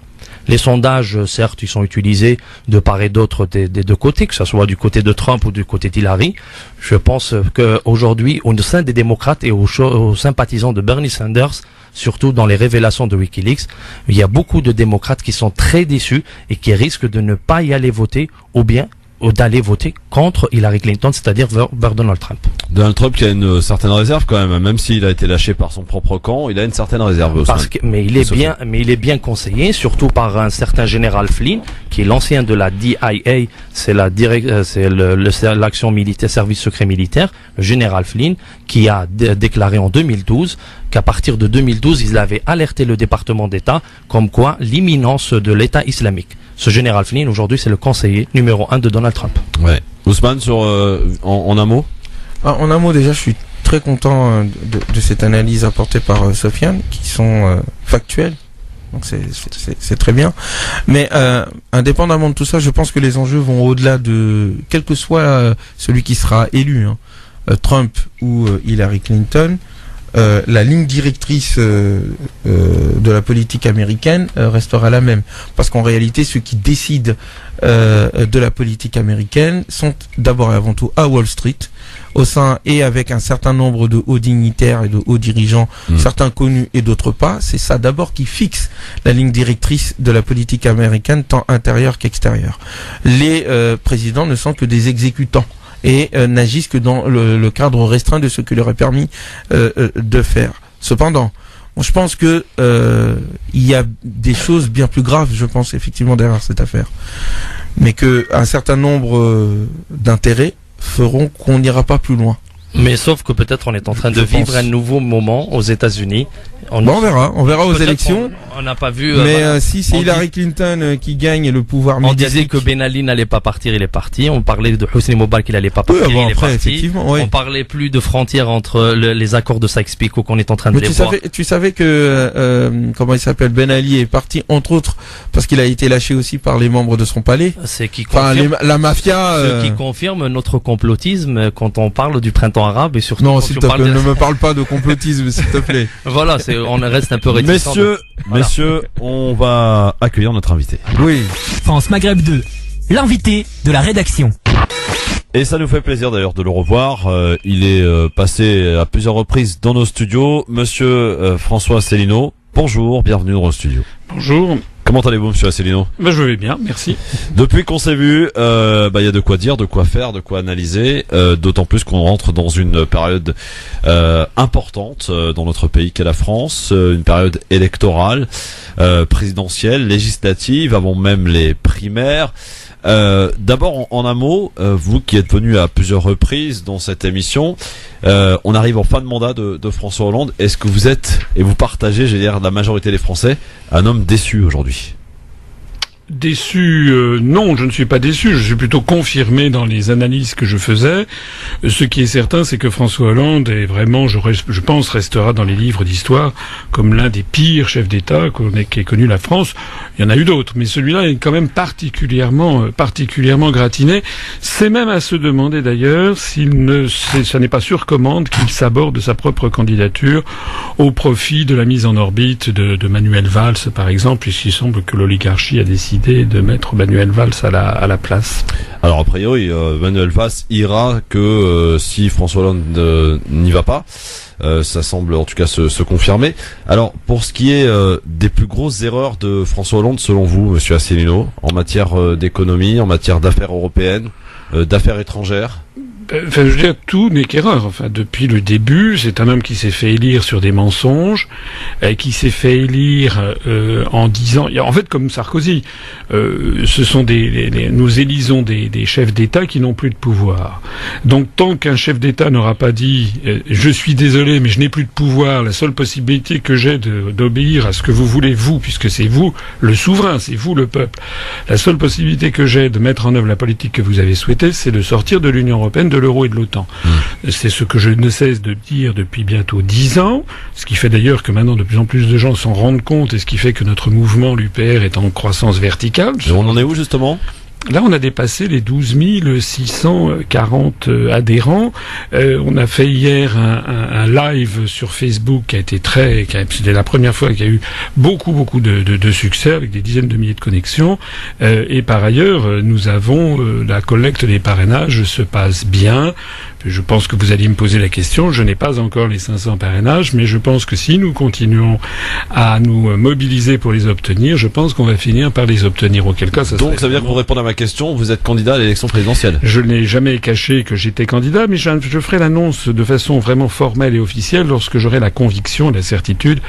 Les sondages, certes, ils sont utilisés de part et d'autre des deux côtés, que ce soit du côté de Trump ou du côté d'Hillary. Je pense qu'aujourd'hui, au sein des démocrates et aux sympathisants de Bernie Sanders, surtout dans les révélations de Wikileaks, il y a beaucoup de démocrates qui sont très déçus et qui risquent de ne pas y aller voter ou bien d'aller voter contre Hillary Clinton, c'est-à-dire vers Donald Trump. Donald Trump qui a une certaine réserve quand même s'il a été lâché par son propre camp, il a une certaine réserve aussi. Mais il est bien conseillé, surtout par un certain général Flynn, qui est l'ancien de la DIA, c'est l'action militaire, service secret militaire, le général Flynn, qui a déclaré en 2012 qu'à partir de 2012, il avait alerté le département d'État comme quoi l'imminence de l'État islamique. Ce général Flynn, aujourd'hui, c'est le conseiller numéro 1 de Donald Trump. Ouais. Ousmane, en un mot? En un mot, déjà, je suis très content de cette analyse apportée par Sofiane, qui sont factuelles. Donc c'est très bien. Mais indépendamment de tout ça, je pense que les enjeux vont au-delà de quel que soit celui qui sera élu, hein, Trump ou Hillary Clinton. La ligne directrice de la politique américaine restera la même, parce qu'en réalité ceux qui décident de la politique américaine sont d'abord et avant tout à Wall Street, au sein et avec un certain nombre de hauts dignitaires et de hauts dirigeants, certains connus et d'autres pas. C'est ça d'abord qui fixe la ligne directrice de la politique américaine, tant intérieure qu'extérieure. Les présidents ne sont que des exécutants et n'agissent que dans le cadre restreint de ce que leur est permis de faire. Cependant, je pense que il y a des choses bien plus graves, je pense, effectivement, derrière cette affaire. Mais que un certain nombre d'intérêts feront qu'on n'ira pas plus loin. Mais sauf que peut-être on est en train de vivre un nouveau moment aux États-Unis. On verra aux élections. On n'a pas vu. Mais si c'est Hillary Clinton qui gagne le pouvoir médiatique. On disait que Ben Ali n'allait pas partir, il est parti. On parlait de Hosni Moubarak qu'il n'allait pas partir, il est parti. On parlait plus de frontières entre les accords de Sykes-Picot qu'on est en train de voir. Tu savais que comment il s'appelle, Ben Ali est parti entre autres parce qu'il a été lâché aussi par les membres de son palais. C'est qui confirme, la mafia. Ce qui confirme notre complotisme quand on parle du printemps arabe et surtout. Non, s'il te plaît, ne me parle pas de complotisme, s'il te plaît. Voilà, on reste un peu réticent. Messieurs, on va accueillir notre invité. Oui. France Maghreb 2, l'invité de la rédaction. Et ça nous fait plaisir d'ailleurs de le revoir. Il est passé à plusieurs reprises dans nos studios. Monsieur François Asselineau, bonjour, bienvenue dans nos studios. Bonjour. Comment allez-vous, monsieur Asselineau? Je vais bien, merci. Depuis qu'on s'est vu, y a de quoi dire, de quoi faire, de quoi analyser, d'autant plus qu'on rentre dans une période importante dans notre pays qu'est la France, une période électorale, présidentielle, législative, avant même les primaires. D'abord, en un mot, vous qui êtes venu à plusieurs reprises dans cette émission, on arrive en fin de mandat de François Hollande. Est-ce que vous êtes, et vous partagez, j'ai dire, la majorité des Français, un homme déçu aujourd'hui? Déçu, non, je ne suis pas déçu, je suis plutôt confirmé dans les analyses que je faisais. Ce qui est certain, c'est que François Hollande est vraiment, je pense, restera dans les livres d'histoire comme l'un des pires chefs d'État qu'ait connu la France. Il y en a eu d'autres, mais celui-là est quand même particulièrement gratiné. C'est même à se demander d'ailleurs ça n'est pas sur commande qu'il s'aborde de sa propre candidature au profit de la mise en orbite de Manuel Valls, par exemple, puisqu'il semble que l'oligarchie a décidé de mettre Manuel Valls à la place. Alors a priori, Manuel Valls ira que si François Hollande n'y va pas. Ça semble en tout cas se confirmer. Alors pour ce qui est des plus grosses erreurs de François Hollande selon vous, monsieur Asselineau, en matière d'économie, en matière d'affaires européennes, d'affaires étrangères? Enfin, je veux dire, tout n'est qu'erreur. Enfin, depuis le début, c'est un homme qui s'est fait élire sur des mensonges, qui s'est fait élire en disant, en fait, comme Sarkozy, ce sont nous élisons des chefs d'État qui n'ont plus de pouvoir. Donc, tant qu'un chef d'État n'aura pas dit, je suis désolé, mais je n'ai plus de pouvoir, la seule possibilité que j'ai d'obéir à ce que vous voulez, vous, puisque c'est vous le souverain, c'est vous le peuple, la seule possibilité que j'ai de mettre en œuvre la politique que vous avez souhaitée, c'est de sortir de l'Union européenne, de l'euro et de l'OTAN. C'est ce que je ne cesse de dire depuis bientôt 10 ans, ce qui fait d'ailleurs que maintenant de plus en plus de gens s'en rendent compte et ce qui fait que notre mouvement, l'UPR, est en croissance verticale. Et on en est où justement ? Là, on a dépassé les 12 640 adhérents. On a fait hier un live sur Facebook qui a été c'était la première fois qu'il y a eu beaucoup de succès avec des dizaines de milliers de connexions. Et par ailleurs, nous avons la collecte des parrainages se passe bien. Je pense que vous alliez me poser la question. Je n'ai pas encore les 500 parrainages, mais je pense que si nous continuons à nous mobiliser pour les obtenir, je pense qu'on va finir par les obtenir. Auquel cas, ça donc ça veut dire que pour répondre à ma question, vous êtes candidat à l'élection présidentielle? Je n'ai jamais caché que j'étais candidat, mais je ferai l'annonce de façon vraiment formelle et officielle lorsque j'aurai la conviction et la certitude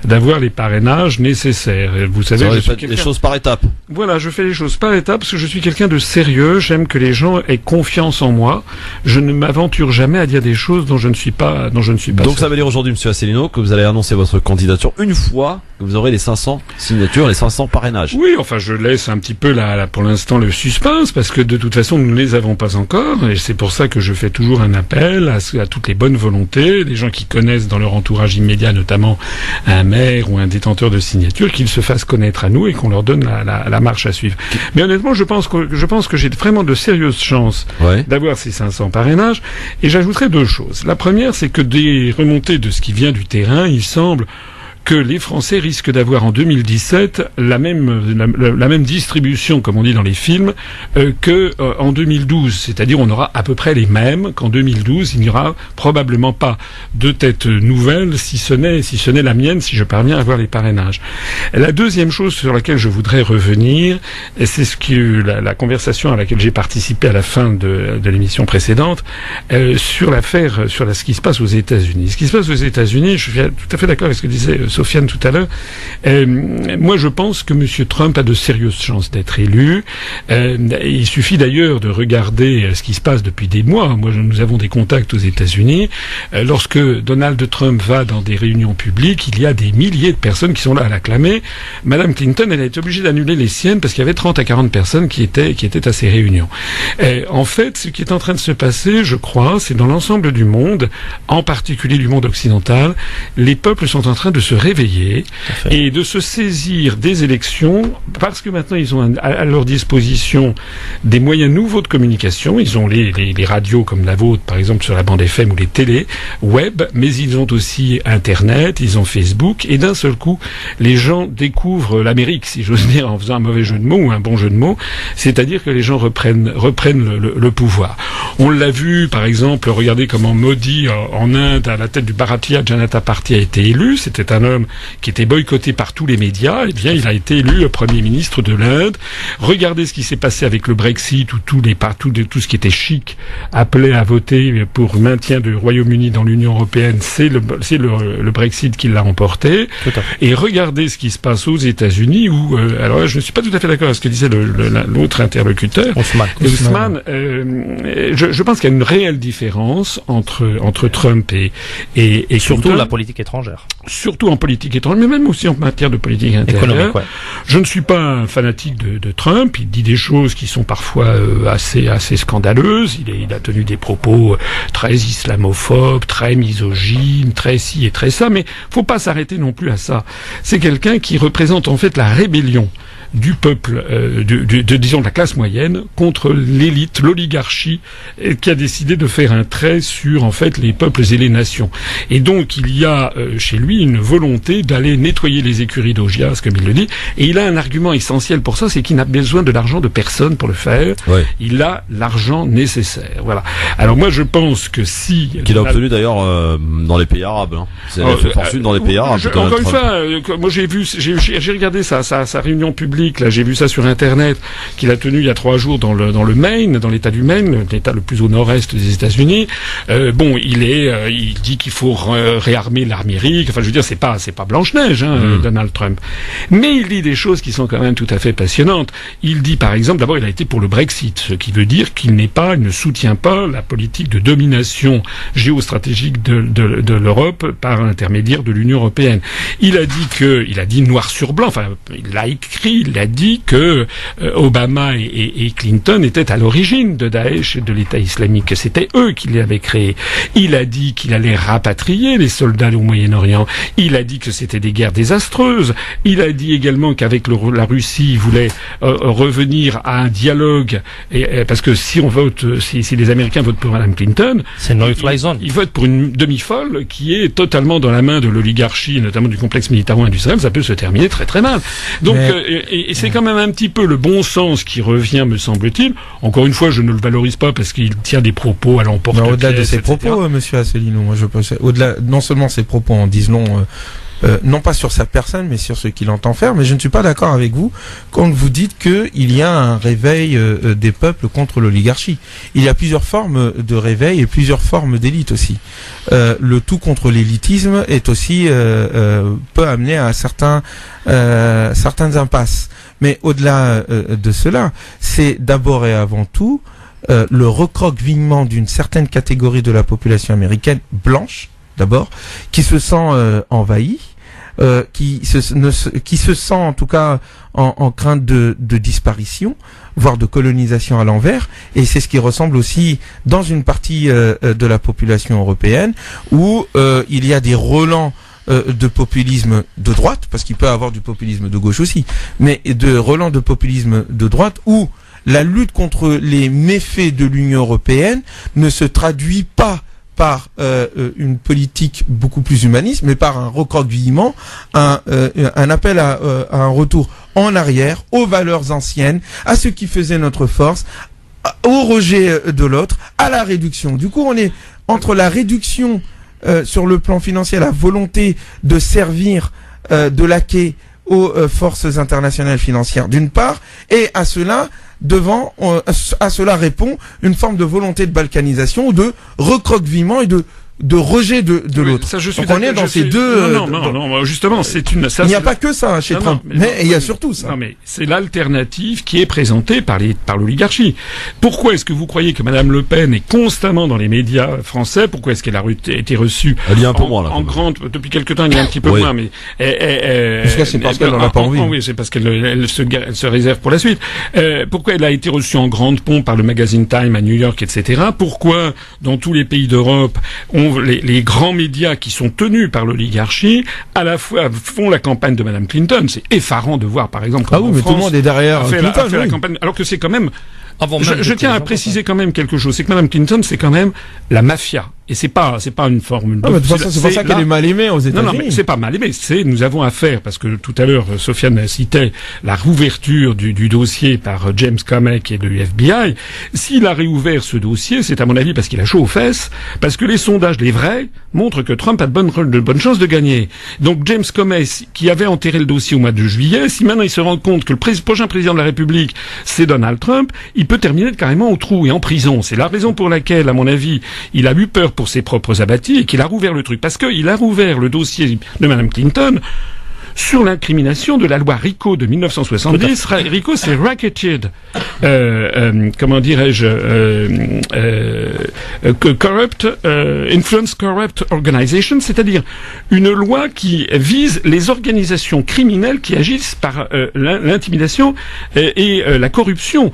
d'avoir les parrainages nécessaires. Vous savez, je fais les choses par étapes. Voilà, je fais les choses par étapes parce que je suis quelqu'un de sérieux. J'aime que les gens aient confiance en moi. Je ne m'avance m'aventure jamais à dire des choses dont je ne suis pas Donc sûr. ça veut dire aujourd'hui, monsieur Asselineau, que vous allez annoncer votre candidature une fois que vous aurez les 500 signatures, les 500 parrainages. Oui, enfin, je laisse un petit peu pour l'instant le suspense, parce que de toute façon, nous ne les avons pas encore, et c'est pour ça que je fais toujours un appel à toutes les bonnes volontés, des gens qui connaissent dans leur entourage immédiat, notamment un maire ou un détenteur de signature, qu'ils se fassent connaître à nous et qu'on leur donne la marche à suivre. Mais honnêtement, je pense que j'ai vraiment de sérieuses chances d'avoir ces 500 parrainages, et j'ajouterai deux choses. La première, c'est que des remontées de ce qui vient du terrain, il semble que les Français risquent d'avoir en 2017 la même distribution, comme on dit dans les films, que en 2012. C'est-à-dire on aura à peu près les mêmes qu'en 2012. Il n'y aura probablement pas de tête nouvelle, si ce n'est la mienne, si je parviens à avoir les parrainages. La deuxième chose sur laquelle je voudrais revenir, c'est ce que la conversation à laquelle j'ai participé à la fin de l'émission précédente, sur ce qui se passe aux États-Unis. Ce qui se passe aux États-Unis, je suis tout à fait d'accord avec ce que disait Sofiane tout à l'heure. Moi, je pense que M. Trump a de sérieuses chances d'être élu. Il suffit d'ailleurs de regarder ce qui se passe depuis des mois. Nous avons des contacts aux États-Unis. Lorsque Donald Trump va dans des réunions publiques, il y a des milliers de personnes qui sont là à l'acclamer. Madame Clinton, elle a été obligée d'annuler les siennes parce qu'il y avait 30 à 40 personnes qui étaient à ces réunions. En fait, ce qui est en train de se passer, je crois, c'est dans l'ensemble du monde, en particulier du monde occidental, les peuples sont en train de se réveiller et de se saisir des élections parce que maintenant ils ont à leur disposition des moyens nouveaux de communication. Ils ont les radios comme la vôtre, par exemple sur la bande FM, ou les télés web, mais ils ont aussi Internet, ils ont Facebook, et d'un seul coup, les gens découvrent l'Amérique, si j'ose dire, en faisant un mauvais jeu de mots ou un bon jeu de mots, c'est-à-dire que les gens reprennent le pouvoir. On l'a vu, par exemple, regardez comment Modi en Inde, à la tête du Bharatiya Janata Party, a été élu. C'était un homme qui était boycotté par tous les médias. Eh bien, il a été élu Premier ministre de l'Inde. Regardez ce qui s'est passé avec le Brexit, où tout ce qui était chic appelait à voter pour le maintien du Royaume-Uni dans l'Union européenne. C'est le Brexit qui l'a emporté. Et regardez ce qui se passe aux États-Unis, où alors là, je ne suis pas tout à fait d'accord avec ce que disait l'autre interlocuteur, Ousmane. Je pense qu'il y a une réelle différence entre Trump et surtout Clinton. la politique étrangère. Surtout en politique étrangère, mais même aussi en matière de politique intérieure. Je ne suis pas un fanatique de Trump. Il dit des choses qui sont parfois assez scandaleuses. Il a tenu des propos très islamophobes, très misogynes, très ci et très ça. Mais faut pas s'arrêter non plus à ça. C'est quelqu'un qui représente en fait la rébellion du peuple, disons de la classe moyenne, contre l'élite, l'oligarchie, qui a décidé de faire un trait sur en fait les peuples et les nations. Et donc il y a chez lui une volonté d'aller nettoyer les écuries d'Augias, comme il le dit. Et il a un argument essentiel pour ça, c'est qu'il n'a besoin de l'argent de personne pour le faire. Il a l'argent nécessaire. Voilà. Alors moi je pense que qu'il a obtenu d'ailleurs dans les pays arabes. C'est fait fortune dans les pays arabes. Encore une fois, moi j'ai regardé sa réunion publique. Là, j'ai vu ça sur Internet, qu'il a tenu il y a 3 jours dans le Maine, dans l'État du Maine, l'État le plus au nord-est des États-Unis. Il dit qu'il faut réarmer l'Amérique. Enfin, je veux dire, c'est pas Blanche-Neige, Donald Trump. Mais il dit des choses qui sont quand même tout à fait passionnantes. Il dit, par exemple, d'abord, il a été pour le Brexit, ce qui veut dire qu'il ne soutient pas la politique de domination géostratégique de l'Europe par l'intermédiaire de l'Union européenne. Il a dit noir sur blanc. Enfin, il l'a écrit. Il a dit que Obama et Clinton étaient à l'origine de Daesh et de l'État islamique, que c'était eux qui l'avaient créé. Il a dit qu'il allait rapatrier les soldats au Moyen-Orient. Il a dit que c'était des guerres désastreuses. Il a dit également qu'avec la Russie, il voulait revenir à un dialogue, parce que si les Américains votent pour Mme Clinton, c'est no-fly zone. Ils votent pour une demi-folle qui est totalement dans la main de l'oligarchie, et notamment du complexe militaro-industriel. Ça peut se terminer très très mal. Donc et c'est quand même un petit peu le bon sens qui revient, me semble-t-il. Encore une fois, je ne le valorise pas parce qu'il tient des propos à l'emporte-pièce. Au-delà de ses propos, monsieur Asselineau, moi je pense, au-delà, non seulement ses propos en disent long, non pas sur sa personne, mais sur ce qu'il entend faire. Mais je ne suis pas d'accord avec vous quand vous dites qu'il y a un réveil des peuples contre l'oligarchie. Il y a plusieurs formes de réveil et plusieurs formes d'élite aussi. Le tout contre l'élitisme est aussi peut amener à certaines impasses. Mais au-delà de cela, c'est d'abord et avant tout le recroquevillement d'une certaine catégorie de la population américaine blanche, d'abord, qui se sent envahie, qui se sent en tout cas en crainte de disparition, voire de colonisation à l'envers, et c'est ce qui ressemble aussi dans une partie de la population européenne où il y a des relents de populisme de droite, parce qu'il peut y avoir du populisme de gauche aussi, mais de relents de populisme de droite où la lutte contre les méfaits de l'Union européenne ne se traduit pas par une politique beaucoup plus humaniste, mais par un recroquevillement, un appel à un retour en arrière, aux valeurs anciennes, à ce qui faisait notre force, au rejet de l'autre, à la réduction. Du coup, on est entre la réduction sur le plan financier, la volonté de servir de laquais aux forces internationales financières d'une part, et à cela répond une forme de volonté de balkanisation ou de recroquevillement et de rejet de l'autre. Ça, je suis donc on est dans ces deux... Non, justement, c'est une... Ça, il n'y a pas que ça chez Trump, mais il y a surtout ça. Non, mais c'est l'alternative qui est présentée par l'oligarchie. Pourquoi est-ce que vous croyez que Madame Le Pen est constamment dans les médias français? Pourquoi est-ce qu'elle a été reçue en grande... Depuis quelque temps, il y a un petit peu moins, mais... c'est parce qu'elle n'en a pas envie. Oui, c'est parce qu'elle se réserve pour la suite. Pourquoi elle a été reçue en grande pompe par le magazine Time à New York, etc. Pourquoi, dans tous les pays d'Europe, les grands médias qui sont tenus par l'oligarchie, à la fois font la campagne de Madame Clinton. C'est effarant de voir, par exemple, comment mais tout le monde est derrière Clinton, la campagne, alors que c'est quand même... Je tiens à préciser quand même quelque chose, c'est que Madame Clinton, c'est quand même la mafia. Et c'est pas une formule. Non, mais de toute façon, c'est pour ça qu'elle est mal aimée aux États-Unis. Non, mais c'est pas mal aimé. Nous avons affaire, parce que tout à l'heure, Sofiane citait la rouverture du dossier par James Comey, qui est de l'FBI. S'il a réouvert ce dossier, c'est à mon avis parce qu'il a chaud aux fesses, parce que les sondages, les vrais, montrent que Trump a de bonnes chances de gagner. Donc James Comey, qui avait enterré le dossier au mois de juillet, si maintenant il se rend compte que le prochain président de la République, c'est Donald Trump, il peut terminer carrément au trou et en prison. C'est la raison pour laquelle, à mon avis, il a eu peur pour ses propres abattis et qu'il a rouvert le truc. Parce qu'il a rouvert le dossier de Madame Clinton sur l'incrimination de la loi RICO de 1970. RICO, c'est Racketed, Influence Corrupt Organization, c'est-à-dire une loi qui vise les organisations criminelles qui agissent par l'intimidation et la corruption.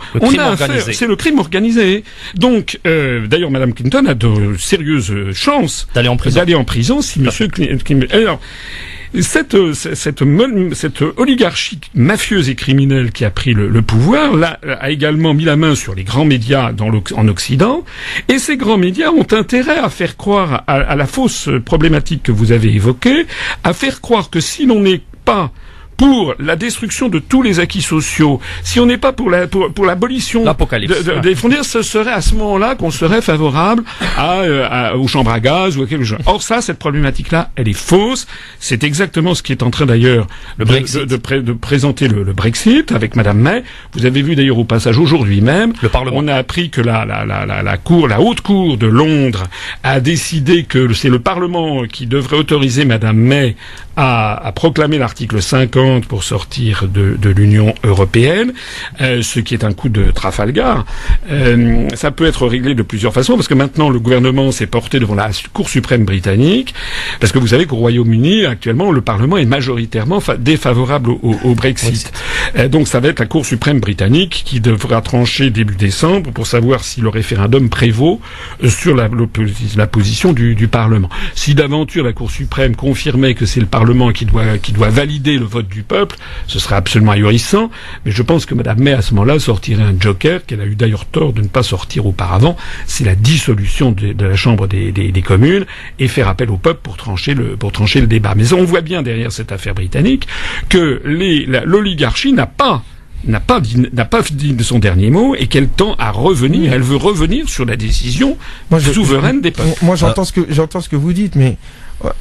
C'est le crime organisé. Donc, d'ailleurs, Madame Clinton a de sérieuses chances d'aller en prison si Monsieur Clinton... Alors, cette oligarchie mafieuse et criminelle qui a pris le pouvoir, là, a également mis la main sur les grands médias en Occident, et ces grands médias ont intérêt à faire croire à la fausse problématique que vous avez évoquée, à faire croire que si l'on n'est pas pour la destruction de tous les acquis sociaux, si on n'est pas pour l'abolition des frontières, ce serait à ce moment-là qu'on serait favorable aux chambres à gaz ou à quelque chose. Or cette problématique-là, elle est fausse. C'est exactement ce qui est en train d'ailleurs de présenter le Brexit avec Madame May. Vous avez vu d'ailleurs au passage aujourd'hui même, le Parlement. On a appris que la haute cour de Londres a décidé que c'est le Parlement qui devrait autoriser Madame May à proclamer l'article 50 pour sortir de l'Union européenne, ce qui est un coup de Trafalgar. Ça peut être réglé de plusieurs façons, parce que maintenant le gouvernement s'est porté devant la Cour suprême britannique, parce que vous savez qu'au Royaume-Uni, actuellement, le Parlement est majoritairement défavorable au Brexit. Donc ça va être la Cour suprême britannique qui devra trancher début décembre pour savoir si le référendum prévaut sur la position du Parlement. Si d'aventure la Cour suprême confirmait que c'est le Parlement qui doit valider le vote du peuple, ce serait absolument ahurissant, mais je pense que Madame May à ce moment-là sortirait un joker qu'elle a eu d'ailleurs tort de ne pas sortir auparavant, c'est la dissolution de la Chambre des communes et faire appel au peuple pour trancher le débat. Mais on voit bien derrière cette affaire britannique que l'oligarchie n'a pas dit de son dernier mot et qu'elle tend à revenir. Elle veut revenir sur la décision souveraine des peuples. Moi, j'entends ce que vous dites, mais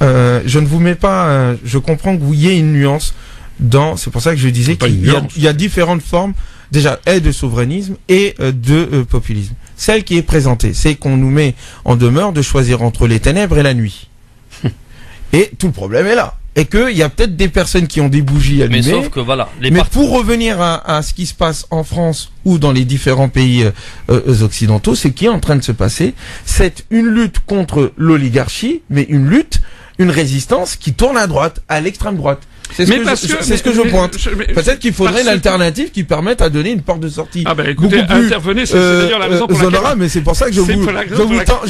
je ne vous mets pas. Je comprends que vous y ait une nuance c'est pour ça que je disais qu'il y a différentes formes. Déjà, de souverainisme et de populisme. Celle qui est présentée, c'est qu'on nous met en demeure de choisir entre les ténèbres et la nuit. Et tout le problème est là. et qu'il y a peut-être des personnes qui ont des bougies allumées. Mais sauf que voilà, mais pour revenir à ce qui se passe en France ou dans les différents pays occidentaux, c'est qui est en train de se passer. C'est une lutte contre l'oligarchie, mais une résistance qui tourne à droite, à l'extrême droite. C'est ce que je pointe. Peut-être qu'il faudrait une alternative qui permette à donner une porte de sortie. Ah ben écoutez, intervenez, c'est d'ailleurs la raison pour laquelle... mais c'est pour ça que je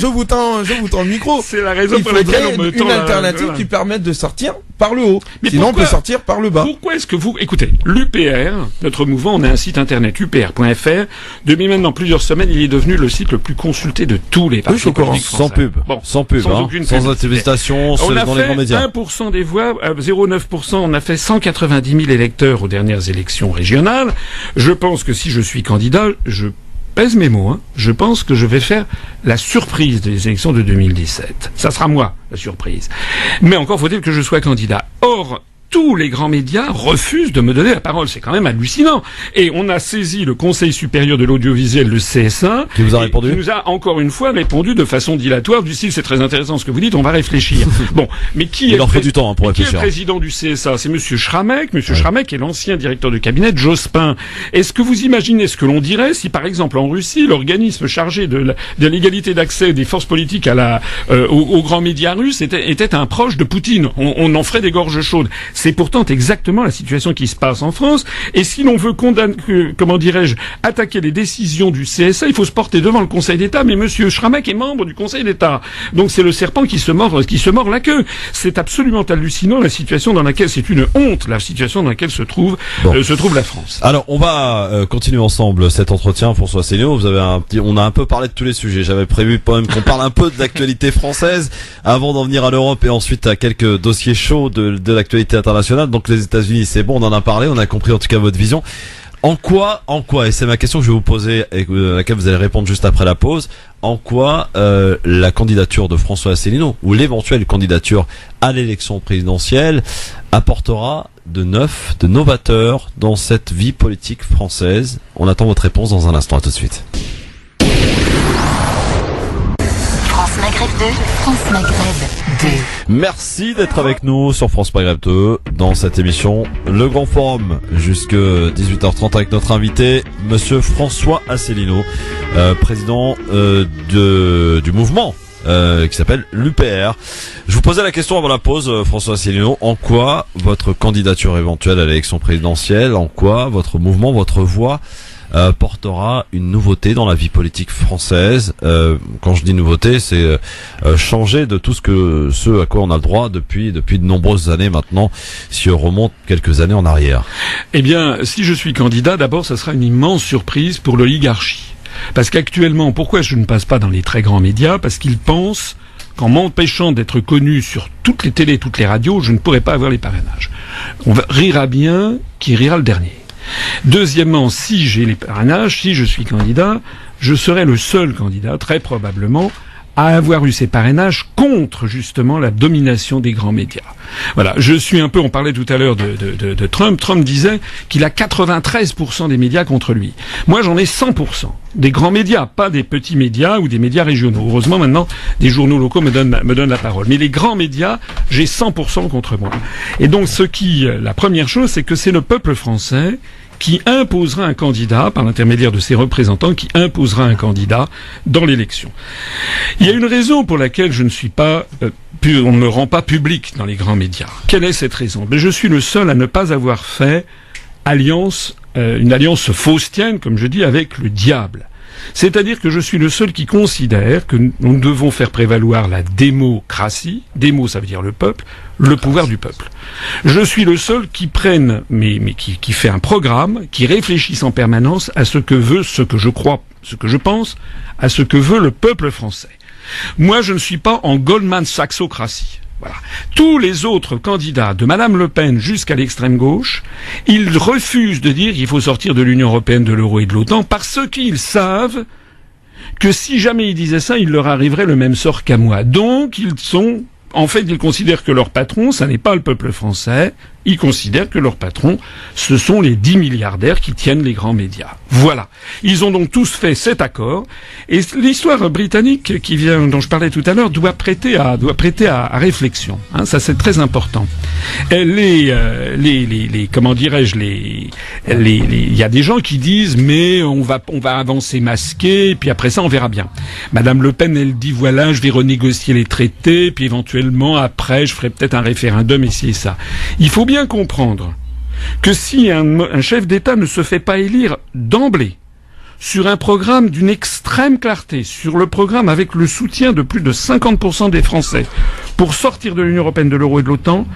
vous tends le micro. C'est la raison pour laquelle on me tend une alternative qui permette de sortir par le haut. Mais sinon, on peut sortir par le bas. Pourquoi est-ce que écoutez, l'UPR, notre mouvement, on a un site internet, upr.fr. Depuis maintenant plusieurs semaines, il est devenu le site le plus consulté de tous les partis politiques français. Sans pub. Bon, sans pub, sans intimidation, dans les grands médias. On a fait 1% des voix, 0,9%, on a fait 190 000 électeurs aux dernières élections régionales. Je pense que si je suis candidat, je pèse mes mots, je pense que je vais faire la surprise des élections de 2017. Ça sera moi, la surprise. Mais encore faut-il que je sois candidat. Or, tous les grands médias refusent de me donner la parole. C'est quand même hallucinant. Et on a saisi le Conseil supérieur de l'audiovisuel, le CSA, qui vous a répondu, qui nous a encore une fois répondu de façon dilatoire, du style c'est très intéressant ce que vous dites, on va réfléchir. Bon, mais qui est le président du CSA? C'est Monsieur Schramek. Monsieur Schramek est l'ancien directeur de cabinet de Jospin. Est-ce que vous imaginez ce que l'on dirait si, par exemple, en Russie, l'organisme chargé de l'égalité d'accès des forces politiques aux grands médias russes était un proche de Poutine? On en ferait des gorges chaudes. C'est pourtant exactement la situation qui se passe en France. Et si l'on veut attaquer les décisions du CSA, il faut se porter devant le Conseil d'État. Mais Monsieur Schramek est membre du Conseil d'État. Donc c'est le serpent qui se mord la queue. C'est absolument hallucinant la situation dans laquelle, c'est une honte, la situation dans laquelle se trouve la France. Alors on va continuer ensemble cet entretien. François Asselineau, on a un peu parlé de tous les sujets. J'avais prévu quand même qu'on parle un peu de l'actualité française avant d'en venir à l'Europe et ensuite à quelques dossiers chauds de l'actualité internationale. Donc les États-Unis, c'est bon, on en a parlé, on a compris en tout cas votre vision. En quoi, et c'est ma question que je vais vous poser et à laquelle vous allez répondre juste après la pause, en quoi la candidature de François Asselineau ou l'éventuelle candidature à l'élection présidentielle apportera de neuf, de novateur dans cette vie politique française? On attend votre réponse dans un instant, à tout de suite. France Maghreb 2, France Maghreb 2. Merci d'être avec nous sur France Maghreb 2 dans cette émission Le Grand Forum jusque 18h30 avec notre invité Monsieur François Asselineau, président du mouvement qui s'appelle l'UPR. Je vous posais la question avant la pause, François Asselineau, en quoi votre candidature éventuelle à l'élection présidentielle, en quoi votre mouvement, votre voix portera une nouveauté dans la vie politique française. Quand je dis nouveauté, c'est changer de tout ce à quoi on a le droit depuis de nombreuses années maintenant, si on remonte quelques années en arrière. Eh bien, si je suis candidat, d'abord, ça sera une immense surprise pour l'oligarchie. Parce qu'actuellement, pourquoi je ne passe pas dans les très grands médias? Parce qu'ils pensent qu'en m'empêchant d'être connu sur toutes les télés, toutes les radios, je ne pourrai pas avoir les parrainages. On rira bien qui rira le dernier. Deuxièmement, si j'ai les parrainages, si je suis candidat, je serai le seul candidat, très probablement, à avoir eu ces parrainages contre justement la domination des grands médias. Voilà, je suis un peu, on parlait tout à l'heure de Trump. Trump disait qu'il a 93% des médias contre lui. Moi, j'en ai 100%. Des grands médias, pas des petits médias ou des médias régionaux. Heureusement, maintenant, des journaux locaux me donnent la parole. Mais les grands médias, j'ai 100% contre moi. Et donc, la première chose, c'est que c'est le peuple français qui imposera un candidat, par l'intermédiaire de ses représentants, qui imposera un candidat dans l'élection. Il y a une raison pour laquelle je ne suis pas, on ne me rend pas public dans les grands médias. Quelle est cette raison? Je suis le seul à ne pas avoir fait une alliance faustienne, comme je dis, avec le diable. C'est-à-dire que je suis le seul qui considère que nous devons faire prévaloir la démocratie, démo ça veut dire le peuple, le pouvoir du peuple. Je suis le seul qui prenne, qui fait un programme, qui réfléchisse en permanence à ce que veut, ce que je crois, ce que je pense, à ce que veut le peuple français. Moi, je ne suis pas en Goldman Sachsocratie. Voilà. Tous les autres candidats, de Madame Le Pen jusqu'à l'extrême gauche, ils refusent de dire qu'il faut sortir de l'Union européenne, de l'euro et de l'OTAN parce qu'ils savent que si jamais ils disaient ça, il leur arriverait le même sort qu'à moi. Donc, ils considèrent que leur patron, ça n'est pas le peuple français, Ils considèrent que leurs patrons, ce sont les 10 milliardaires qui tiennent les grands médias. Voilà. Ils ont donc tous fait cet accord. Et l'histoire britannique dont je parlais tout à l'heure doit prêter à réflexion. Hein, ça c'est très important. Comment dirais-je, il y a des gens qui disent mais on va avancer masqué, et puis après ça on verra bien. Madame Le Pen, elle dit voilà, je vais renégocier les traités, puis éventuellement après je ferai peut-être un référendum ici et ça. Il faut bien comprendre que si un chef d'État ne se fait pas élire d'emblée sur un programme d'une extrême clarté, sur le programme avec le soutien de plus de 50% des Français pour sortir de l'Union européenne, de l'euro et de l'OTAN,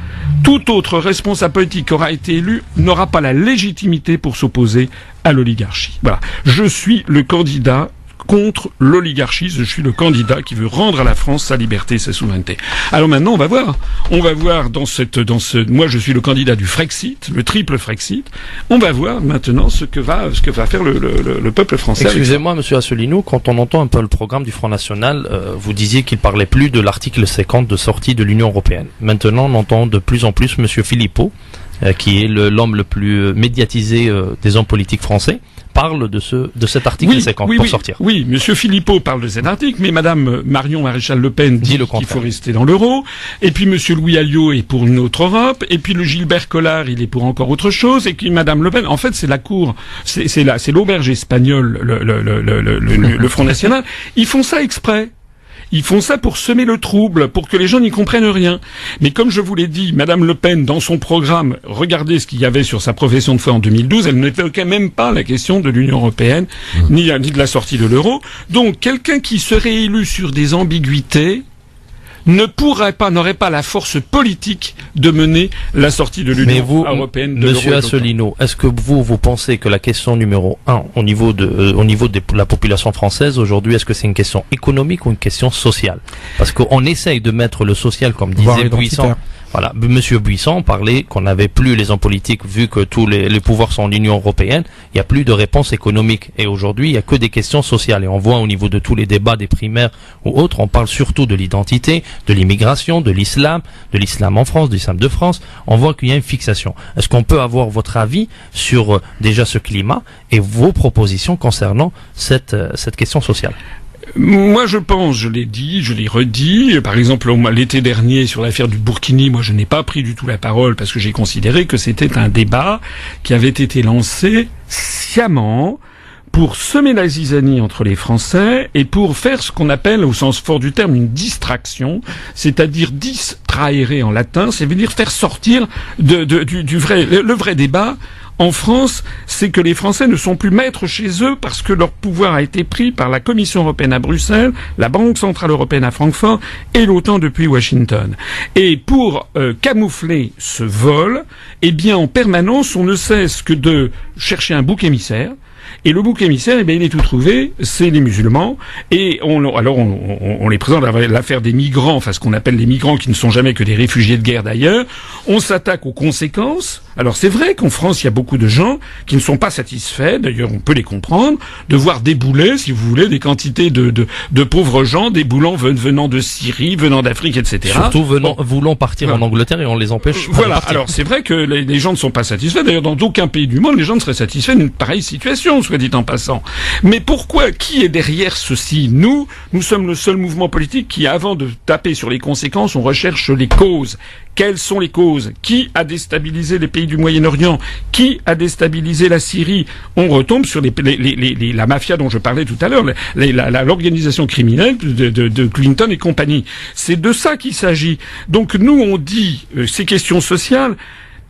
tout autre responsable politique qui aura été élu n'aura pas la légitimité pour s'opposer à l'oligarchie. Voilà. Je suis le candidat contre l'oligarchie, je suis le candidat qui veut rendre à la France sa liberté et sa souveraineté. Alors maintenant, on va voir moi je suis le candidat du Frexit, le triple Frexit. On va voir maintenant ce que va faire le peuple français. Excusez-moi, monsieur Asselineau, quand on entend un peu le programme du Front National, vous disiez qu'il parlait plus de l'article 50 de sortie de l'Union européenne. Maintenant, on entend de plus en plus monsieur Philippot, qui est l'homme le plus médiatisé des hommes politiques français, parle de cet article 50 pour sortir. Oui, monsieur Philippot parle de cet article, mais madame Marion Maréchal Le Pen dit qu'il faut rester dans l'euro, et puis monsieur Louis Alliot est pour une autre Europe, et puis le Gilbert Collard, il est pour encore autre chose, et puis madame Le Pen, en fait, c'est la cour, c'est l'auberge espagnole, le Front National. Ils font ça exprès. Ils font ça pour semer le trouble, pour que les gens n'y comprennent rien. Mais comme je vous l'ai dit, madame Le Pen, dans son programme, regardez ce qu'il y avait sur sa profession de foi en 2012, elle n'évoquait même pas la question de l'Union européenne, ni de la sortie de l'euro. Donc, quelqu'un qui serait élu sur des ambiguïtés n'aurait pas la force politique de mener la sortie de l'Union européenne de l'euro. Monsieur Asselineau, est-ce que vous pensez que la question numéro 1 au niveau de la population française aujourd'hui, est-ce que c'est une question économique ou une question sociale? Parce qu'on essaye de mettre le social, comme disait Buisson. Voilà, monsieur Buisson parlait qu'on n'avait plus les hommes politiques, vu que tous les pouvoirs sont en Union européenne, il n'y a plus de réponse économique. Et aujourd'hui, il n'y a que des questions sociales. Et on voit au niveau de tous les débats des primaires ou autres, on parle surtout de l'identité, de l'immigration, de l'islam en France, de l'islam de France. On voit qu'il y a une fixation. Est-ce qu'on peut avoir votre avis sur déjà ce climat et vos propositions concernant cette question sociale? Moi, je pense, je l'ai dit, je l'ai redit. Par exemple, l'été dernier, sur l'affaire du Burkini, moi, je n'ai pas pris du tout la parole parce que j'ai considéré que c'était un débat qui avait été lancé sciemment pour semer la zizanie entre les Français et pour faire ce qu'on appelle, au sens fort du terme, une distraction, c'est-à-dire distraere en latin, c'est-à-dire faire sortir du vrai, le vrai débat. En France, c'est que les Français ne sont plus maîtres chez eux parce que leur pouvoir a été pris par la Commission européenne à Bruxelles, la Banque centrale européenne à Francfort et l'OTAN depuis Washington. Et pour camoufler ce vol, eh bien, en permanence, on ne cesse que de chercher un bouc émissaire. Et le bouc émissaire, eh bien, il est tout trouvé, c'est les musulmans. Et on les présente à l'affaire des migrants, enfin ce qu'on appelle les migrants qui ne sont jamais que des réfugiés de guerre d'ailleurs. On s'attaque aux conséquences. Alors c'est vrai qu'en France, il y a beaucoup de gens qui ne sont pas satisfaits, d'ailleurs on peut les comprendre, de voir débouler, si vous voulez, des quantités de pauvres gens déboulant venant de Syrie, venant d'Afrique, etc. Surtout voulant partir en Angleterre et on les empêche. Voilà, alors c'est vrai que les gens ne sont pas satisfaits. D'ailleurs, dans aucun pays du monde, les gens ne seraient satisfaits d'une pareille situation, soit dit en passant. Mais pourquoi, qui est derrière ceci? Nous sommes le seul mouvement politique qui, avant de taper sur les conséquences, on recherche les causes. Quelles sont les causes? Qui a déstabilisé les pays du Moyen-Orient? Qui a déstabilisé la Syrie? On retombe sur la mafia dont je parlais tout à l'heure, l'organisation criminelle de Clinton et compagnie. C'est de ça qu'il s'agit. Donc nous, on dit ces questions sociales.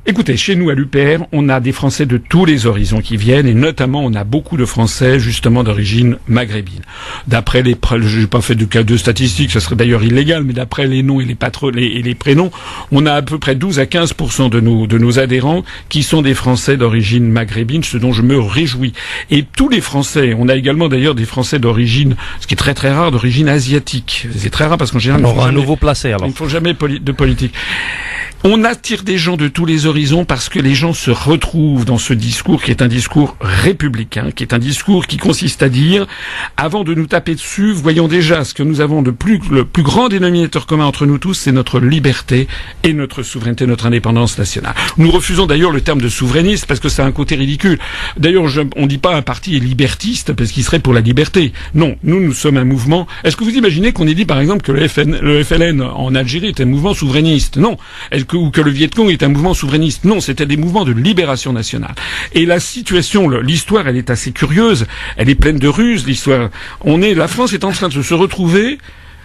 Écoutez, chez nous à l'UPR, on a des Français de tous les horizons qui viennent, et notamment on a beaucoup de Français justement d'origine maghrébine. D'après j'ai pas fait de statistiques, ça serait d'ailleurs illégal, mais d'après les noms et les prénoms, on a à peu près 12 à 15% de nos adhérents qui sont des Français d'origine maghrébine, ce dont je me réjouis. Et tous les Français, on a également d'ailleurs des Français d'origine, ce qui est très très rare, d'origine asiatique. C'est très rare parce qu'en général, on aura un nouveau placé alors. Ils ne font jamais de politique. On attire des gens de tous les horizons parce que les gens se retrouvent dans ce discours qui est un discours républicain, qui est un discours qui consiste à dire, avant de nous taper dessus, voyons déjà ce que nous avons le plus grand dénominateur commun entre nous tous, c'est notre liberté et notre souveraineté, notre indépendance nationale. Nous refusons d'ailleurs le terme de souverainiste parce que ça a un côté ridicule. D'ailleurs, on dit pas un parti est libertiste parce qu'il serait pour la liberté. Non, nous sommes un mouvement. Est-ce que vous imaginez qu'on ait dit par exemple que le FLN en Algérie était un mouvement souverainiste? Non. Ou que le Viet Cong est un mouvement souverainiste. Non, c'était des mouvements de libération nationale. Et la situation, l'histoire, elle est assez curieuse. Elle est pleine de ruses, l'histoire. La France est en train de se retrouver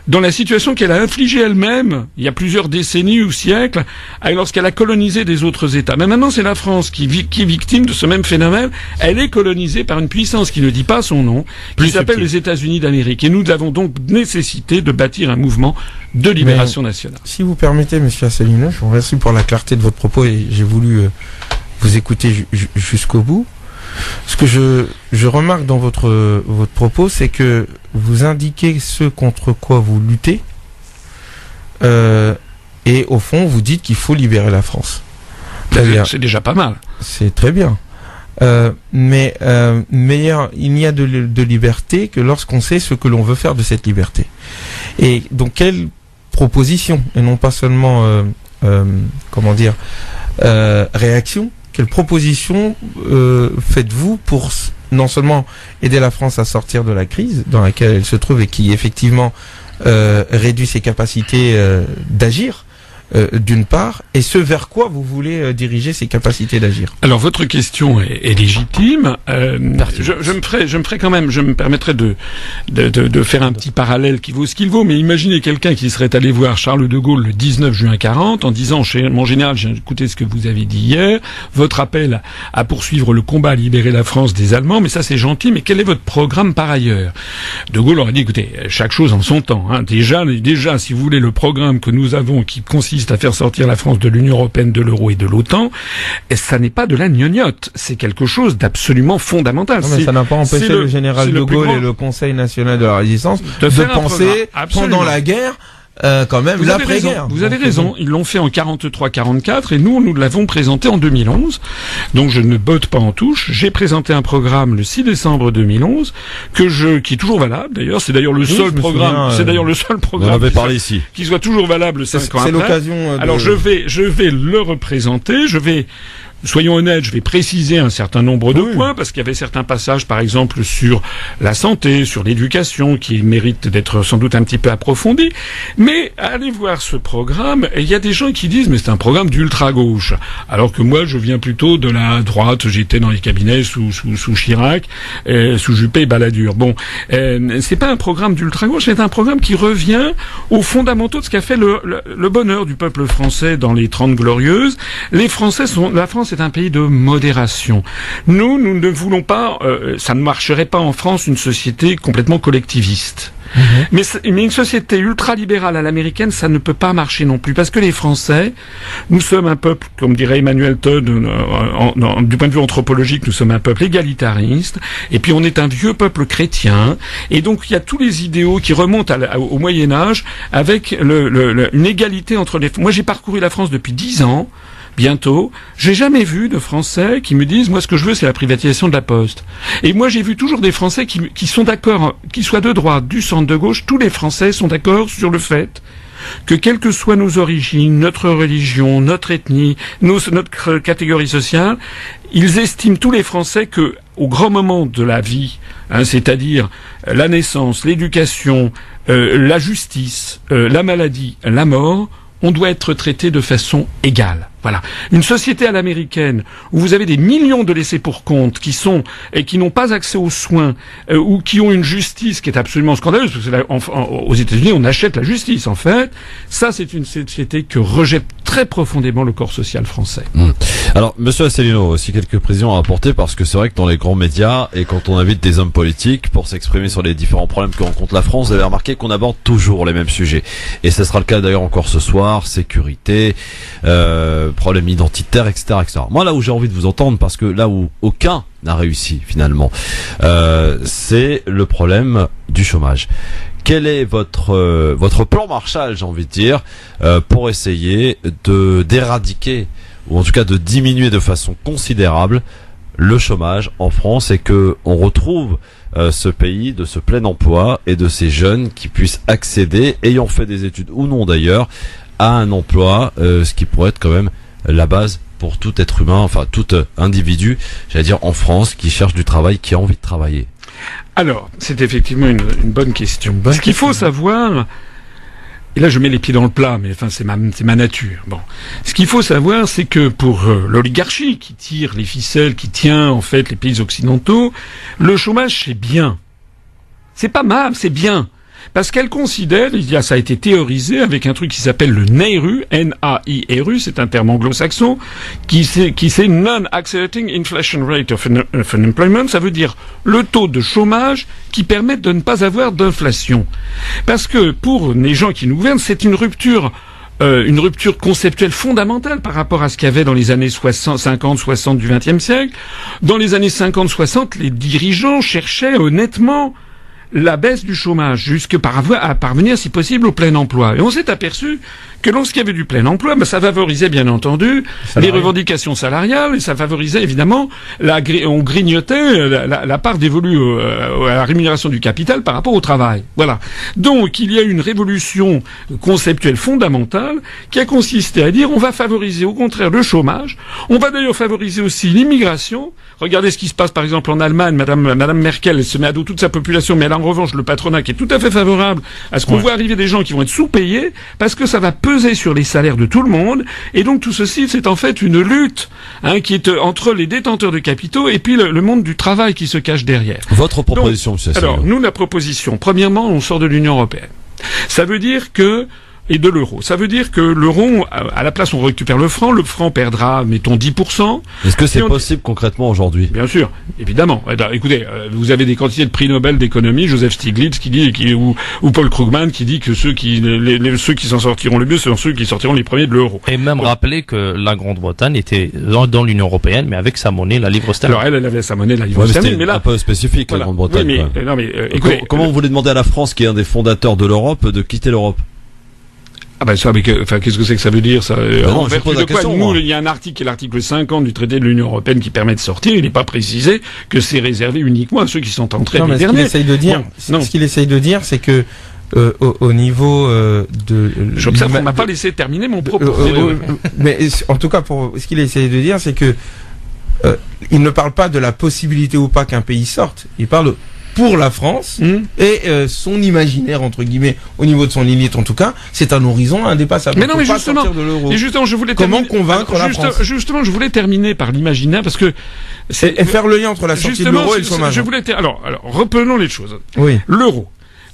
dans la situation qu'elle a infligée elle-même, il y a plusieurs décennies ou siècles, lorsqu'elle a colonisé des autres États. Mais maintenant, c'est la France qui est victime de ce même phénomène. Elle est colonisée par une puissance qui ne dit pas son nom, qui s'appelle les États-Unis d'Amérique. Et nous avons donc nécessité de bâtir un mouvement de libération nationale. Si vous permettez, Monsieur Asselineau, je vous remercie pour la clarté de votre propos et j'ai voulu vous écouter jusqu'au bout. Ce que je remarque dans votre propos, c'est que vous indiquez ce contre quoi vous luttez, et au fond, vous dites qu'il faut libérer la France. C'est déjà pas mal. C'est très bien. Mais il n'y a de liberté que lorsqu'on sait ce que l'on veut faire de cette liberté. Et donc, quelle proposition, et non pas seulement, réaction, quelle proposition faites-vous pour non seulement aider la France à sortir de la crise dans laquelle elle se trouve et qui effectivement réduit ses capacités d'agir, d'une part, et ce vers quoi vous voulez diriger ces capacités d'agir? Alors votre question est légitime. Je me permettrai de faire un petit parallèle qui vaut ce qu'il vaut, mais imaginez quelqu'un qui serait allé voir Charles de Gaulle le 19 juin 40 en disant, mon général, j'ai écouté ce que vous avez dit hier, votre appel à poursuivre le combat à libérer la France des Allemands, mais ça c'est gentil, mais quel est votre programme par ailleurs? De Gaulle aurait dit, écoutez, chaque chose en son temps, hein. Déjà, si vous voulez, le programme que nous avons qui consiste à faire sortir la France de l'Union européenne, de l'euro et de l'OTAN, et ça n'est pas de la gnognotte, c'est quelque chose d'absolument fondamental. Non, mais ça n'a pas empêché le général de Gaulle et le Conseil national de la Résistance de penser pendant la guerre quand même l'après-guerre. Vous avez raison, ils l'ont fait en 43-44 et nous l'avons présenté en 2011. Donc je ne botte pas en touche. J'ai présenté un programme le 6 décembre 2011 qui est toujours valable d'ailleurs. C'est d'ailleurs le seul programme. C'est d'ailleurs le seul programme. On avait parlé ici. Qui soit toujours valable 5 ans après. C'est l'occasion. Alors je vais le représenter. Soyons honnêtes, je vais préciser un certain nombre de points, parce qu'il y avait certains passages, par exemple, sur la santé, sur l'éducation, qui méritent d'être sans doute un petit peu approfondis. Mais allez voir ce programme, et il y a des gens qui disent, mais c'est un programme d'ultra-gauche. Alors que moi, je viens plutôt de la droite, j'étais dans les cabinets sous Chirac, sous Juppé et Balladur. Bon, c'est pas un programme d'ultra-gauche, c'est un programme qui revient aux fondamentaux de ce qu'a fait le bonheur du peuple français dans les 30 Glorieuses. La France est un pays de modération. Nous ne voulons pas, ça ne marcherait pas en France, une société complètement collectiviste. Mais une société ultralibérale à l'américaine, ça ne peut pas marcher non plus, parce que les Français, nous sommes un peuple, comme dirait Emmanuel Todd, du point de vue anthropologique, nous sommes un peuple égalitariste, et puis on est un vieux peuple chrétien, et donc il y a tous les idéaux qui remontent au Moyen-Âge, avec une égalité entre les... Moi j'ai parcouru la France depuis 10 ans, bientôt, j'ai jamais vu de Français qui me disent, moi ce que je veux c'est la privatisation de la Poste. Et moi j'ai vu toujours des Français qui sont d'accord, qu'ils soient de droite, du centre, de gauche, tous les Français sont d'accord sur le fait que quelles que soient nos origines, notre religion, notre ethnie, notre catégorie sociale, ils estiment tous les Français que au grand moment de la vie, c'est-à-dire la naissance, l'éducation, la justice, la maladie, la mort, on doit être traité de façon égale. Voilà. Une société à l'américaine où vous avez des millions de laissés pour compte qui n'ont pas accès aux soins ou qui ont une justice qui est absolument scandaleuse, parce que aux États-Unis on achète la justice en fait. Ça c'est une société que rejette très profondément le corps social français. Alors Monsieur Asselineau, aussi quelques précisions à apporter, parce que c'est vrai que dans les grands médias et quand on invite des hommes politiques pour s'exprimer sur les différents problèmes que rencontre la France, vous avez remarqué qu'on aborde toujours les mêmes sujets. Et ce sera le cas d'ailleurs encore ce soir, sécurité, problèmes identitaires, etc., etc. Moi, là où j'ai envie de vous entendre, parce que là où aucun n'a réussi finalement, c'est le problème du chômage. Quel est votre plan Marshall, j'ai envie de dire, pour essayer d'éradiquer, ou en tout cas de diminuer de façon considérable le chômage en France, et que on retrouve ce pays de ce plein emploi et de ces jeunes qui puissent accéder, ayant fait des études ou non d'ailleurs, à un emploi, ce qui pourrait être quand même la base pour tout être humain, enfin tout individu, j'allais dire en France, qui cherche du travail, qui a envie de travailler. Alors, c'est effectivement une bonne question. Ce qu'il faut savoir, et là je mets les pieds dans le plat, mais enfin c'est ma nature. Bon, ce qu'il faut savoir, c'est que pour l'oligarchie qui tire les ficelles, qui tient en fait les pays occidentaux, le chômage c'est bien. C'est pas mal, c'est bien. Parce qu'elle considère, ça a été théorisé avec un truc qui s'appelle le NAIRU, N-A-I-R-U, c'est un terme anglo-saxon, qui c'est Non-Accelerating Inflation Rate of Unemployment, ça veut dire le taux de chômage qui permet de ne pas avoir d'inflation. Parce que pour les gens qui nous gouvernent, c'est une rupture conceptuelle fondamentale par rapport à ce qu'il y avait dans les années 50, 60 du XXe siècle. Dans les années 50, 60, les dirigeants cherchaient honnêtement la baisse du chômage, jusque à parvenir, si possible, au plein emploi. Et on s'est aperçu que lorsqu'il y avait du plein emploi, ça favorisait bien entendu les revendications salariales, et ça favorisait évidemment on grignotait la part dévolue à la rémunération du capital par rapport au travail. Voilà. Donc il y a eu une révolution conceptuelle fondamentale qui a consisté à dire on va favoriser au contraire le chômage, on va d'ailleurs favoriser aussi l'immigration. Regardez ce qui se passe par exemple en Allemagne, Madame Merkel, elle se met à dos toute sa population, mais elle a en revanche le patronat qui est tout à fait favorable à ce qu'on voit arriver des gens qui vont être sous-payés, parce que ça va peser sur les salaires de tout le monde, et donc tout ceci c'est en fait une lutte qui est entre les détenteurs de capitaux et puis le monde du travail qui se cache derrière. Votre proposition, monsieur Asselineau. Alors nous, la proposition, premièrement, on sort de l'Union européenne. Ça veut dire que et de l'euro. Ça veut dire que l'euro, à la place on récupère le franc perdra, mettons, 10%. Est-ce que c'est possible concrètement aujourd'hui? Bien sûr, évidemment. Écoutez, vous avez des quantités de prix Nobel d'économie, Joseph Stiglitz qui dit, ou Paul Krugman qui dit que ceux qui s'en sortiront le mieux sont ceux qui sortiront les premiers de l'euro. Et même rappeler que la Grande-Bretagne était dans l'Union européenne, mais avec sa monnaie, la livre sterling. Alors elle avait sa monnaie, la livre sterling, mais là un peu spécifique, voilà. La Grande-Bretagne. Oui, écoutez, comment vous voulez demander à la France, qui est un des fondateurs de l'Europe, de quitter l'Europe? Ah ben ça, mais qu'est-ce que c'est que ça veut dire ça? En vertu de quoi, nous, il y a un article, qui est l'article 50 du traité de l'Union européenne qui permet de sortir. Il n'est pas précisé que c'est réservé uniquement à ceux qui sont entrés les derniers. Ce qu'il essaye de dire, c'est que au niveau de... J'observe qu'on m'a pas laissé terminer mon propos. Mais en tout cas, ce qu'il essaye de dire, c'est que il ne parle pas de la possibilité ou pas qu'un pays sorte. Il parle pour la France et son imaginaire, entre guillemets, au niveau de son élite en tout cas, c'est un horizon indépassable. Mais non, mais justement, je voulais comment convaincre la France? Justement, je voulais terminer par l'imaginaire parce que et faire le lien entre la sortie de l'euro et le chômage. Alors, reprenons les choses. Oui.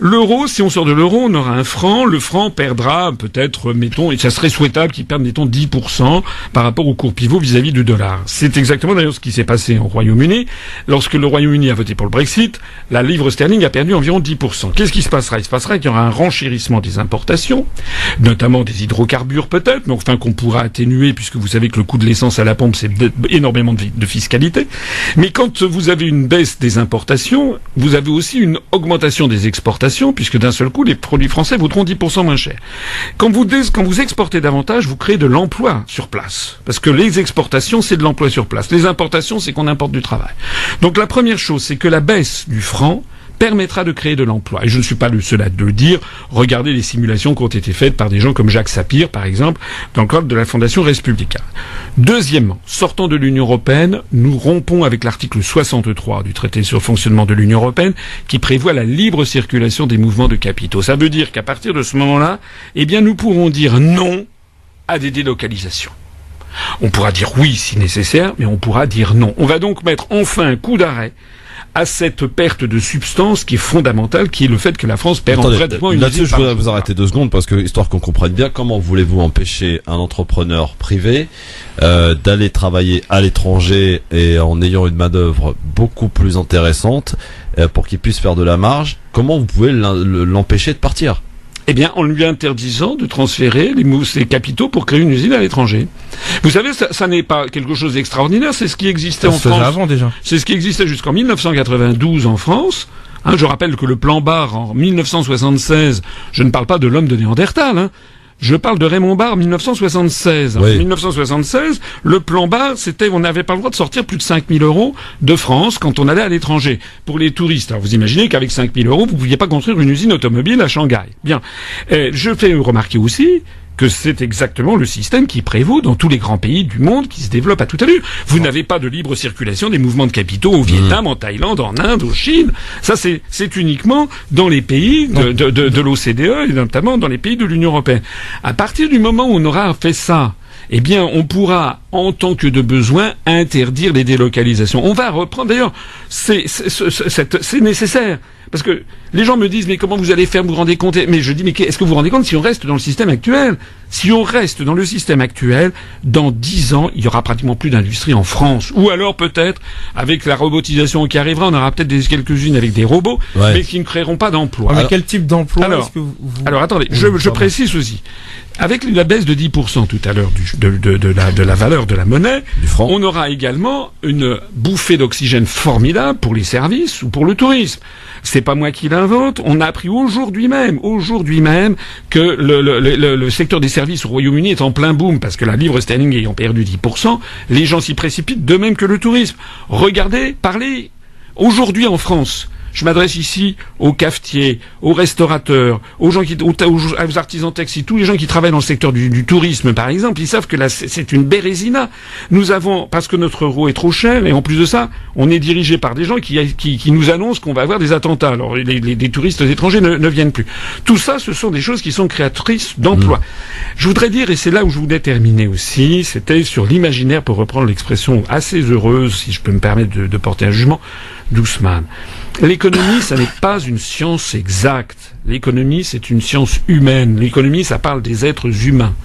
L'euro, si on sort de l'euro, on aura un franc. Le franc perdra peut-être, mettons, et ça serait souhaitable qu'il perde, mettons, 10% par rapport au cours pivot vis-à-vis du dollar. C'est exactement d'ailleurs ce qui s'est passé au Royaume-Uni. Lorsque le Royaume-Uni a voté pour le Brexit, la livre sterling a perdu environ 10%. Qu'est-ce qui se passera? Il se passera qu'il y aura un renchérissement des importations, notamment des hydrocarbures peut-être, mais enfin qu'on pourra atténuer puisque vous savez que le coût de l'essence à la pompe, c'est énormément de fiscalité. Mais quand vous avez une baisse des importations, vous avez aussi une augmentation des exportations, puisque d'un seul coup, les produits français vaudront 10% moins cher. Quand vous exportez davantage, vous créez de l'emploi sur place. Parce que les exportations, c'est de l'emploi sur place. Les importations, c'est qu'on importe du travail. Donc la première chose, c'est que la baisse du franc permettra de créer de l'emploi. Et je ne suis pas le seul à le dire. Regardez les simulations qui ont été faites par des gens comme Jacques Sapir, par exemple, dans le cadre de la Fondation Respublica. Deuxièmement, sortant de l'Union européenne, nous rompons avec l'article 63 du traité sur le fonctionnement de l'Union européenne, qui prévoit la libre circulation des mouvements de capitaux. Ça veut dire qu'à partir de ce moment-là, nous pourrons dire non à des délocalisations. On pourra dire oui si nécessaire, mais on pourra dire non. On va donc mettre enfin un coup d'arrêt à cette perte de substance qui est fondamentale, qui est le fait que la France perd pratiquement une... Là-dessus, je voudrais vous arrêter 2 secondes, parce que, histoire qu'on comprenne bien, comment voulez-vous empêcher un entrepreneur privé d'aller travailler à l'étranger et en ayant une main-d'œuvre beaucoup plus intéressante pour qu'il puisse faire de la marge? Comment vous pouvez l'empêcher de partir? eh bien, en lui interdisant de transférer ses capitaux pour créer une usine à l'étranger. Vous savez, ça n'est pas quelque chose d'extraordinaire, c'est ce qui existait en France. Avant déjà. C'est ce qui existait jusqu'en 1992 en France. Je rappelle que le plan Barre en 1976, je ne parle pas de l'homme de Néandertal, je parle de Raymond Barre 1976. Oui. En 1976, le plan Barre, on n'avait pas le droit de sortir plus de 5 000 € de France quand on allait à l'étranger. Pour les touristes. Alors vous imaginez qu'avec 5 000 €, vous pouviez pas construire une usine automobile à Shanghai. Bien. Je fais remarquer aussi que c'est exactement le système qui prévaut dans tous les grands pays du monde qui se développent à toute allure. Vous n'avez pas de libre circulation des mouvements de capitaux au Vietnam, en Thaïlande, en Inde, en Chine. Ça, c'est uniquement dans les pays de l'OCDE et notamment dans les pays de l'Union européenne. À partir du moment où on aura fait ça, eh bien, on pourra, en tant que de besoin, interdire les délocalisations. On va reprendre, d'ailleurs, c'est nécessaire. Parce que les gens me disent, mais comment vous allez faire, vous vous rendez compte? Mais je dis, mais est-ce que vous vous rendez compte si on reste dans le système actuel? Si on reste dans le système actuel, dans 10 ans, il y aura pratiquement plus d'industrie en France. Ou alors peut-être, avec la robotisation qui arrivera, on aura peut-être quelques-unes avec des robots, mais qui ne créeront pas d'emploi. Mais quel type d'emploi est-ce que vous... Alors attendez, je précise aussi. Avec la baisse de 10% tout à l'heure de la valeur de la monnaie, on aura également une bouffée d'oxygène formidable pour les services ou pour le tourisme. C'est pas moi qui l'invente. On a appris aujourd'hui même, que le secteur des services au Royaume-Uni est en plein boom parce que la livre sterling ayant perdu 10%, les gens s'y précipitent de même que le tourisme. Regardez, parlez aujourd'hui en France. Je m'adresse ici aux cafetiers, aux restaurateurs, aux artisans taxis, tous les gens qui travaillent dans le secteur du tourisme, par exemple, ils savent que là, c'est une bérésina. Nous avons, parce que notre euro est trop cher, et en plus de ça, on est dirigé par des gens qui nous annoncent qu'on va avoir des attentats. Alors, les touristes étrangers ne viennent plus. Tout ça, ce sont des choses qui sont créatrices d'emplois. Je voudrais dire, et c'est là où je voulais terminer aussi, c'était sur l'imaginaire, pour reprendre l'expression assez heureuse, si je peux me permettre de porter un jugement, d'Ousmane. L'économie, ça n'est pas une science exacte. L'économie, c'est une science humaine. L'économie, ça parle des êtres humains.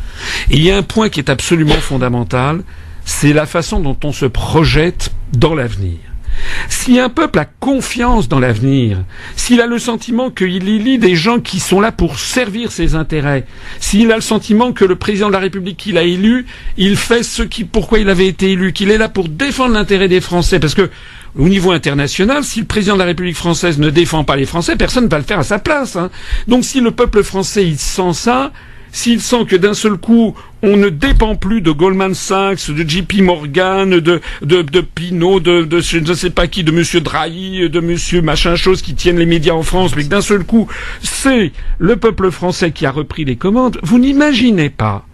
Et il y a un point qui est absolument fondamental, c'est la façon dont on se projette dans l'avenir. Si un peuple a confiance dans l'avenir, s'il a le sentiment qu'il élit des gens qui sont là pour servir ses intérêts, s'il a le sentiment que le président de la République qu'il a élu, il fait pourquoi il avait été élu, qu'il est là pour défendre l'intérêt des Français, parce que au niveau international, si le président de la République française ne défend pas les Français, personne ne va le faire à sa place. Donc si le peuple français, il sent ça, s'il sent que d'un seul coup, on ne dépend plus de Goldman Sachs, de JP Morgan, de Pinault, de je ne sais pas qui, de monsieur Drahi, de monsieur machin chose qui tiennent les médias en France, mais que d'un seul coup, c'est le peuple français qui a repris les commandes, vous n'imaginez pas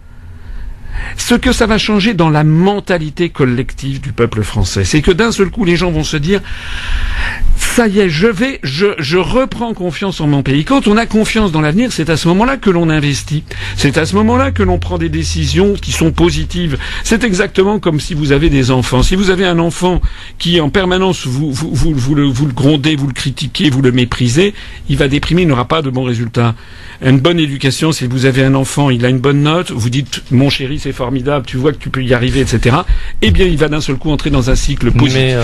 ce que ça va changer dans la mentalité collective du peuple français. C'est que d'un seul coup, les gens vont se dire, ça y est, je reprends confiance en mon pays. Quand on a confiance dans l'avenir, c'est à ce moment-là que l'on investit. C'est à ce moment-là que l'on prend des décisions qui sont positives. C'est exactement comme si vous avez des enfants. Si vous avez un enfant qui, en permanence, vous le grondez, vous le critiquez, vous le méprisez, il va déprimer, il n'aura pas de bons résultats. Une bonne éducation, si vous avez un enfant, il a une bonne note, vous dites, mon chéri, c'est formidable, tu vois que tu peux y arriver, etc. Eh bien, il va d'un seul coup entrer dans un cycle positif.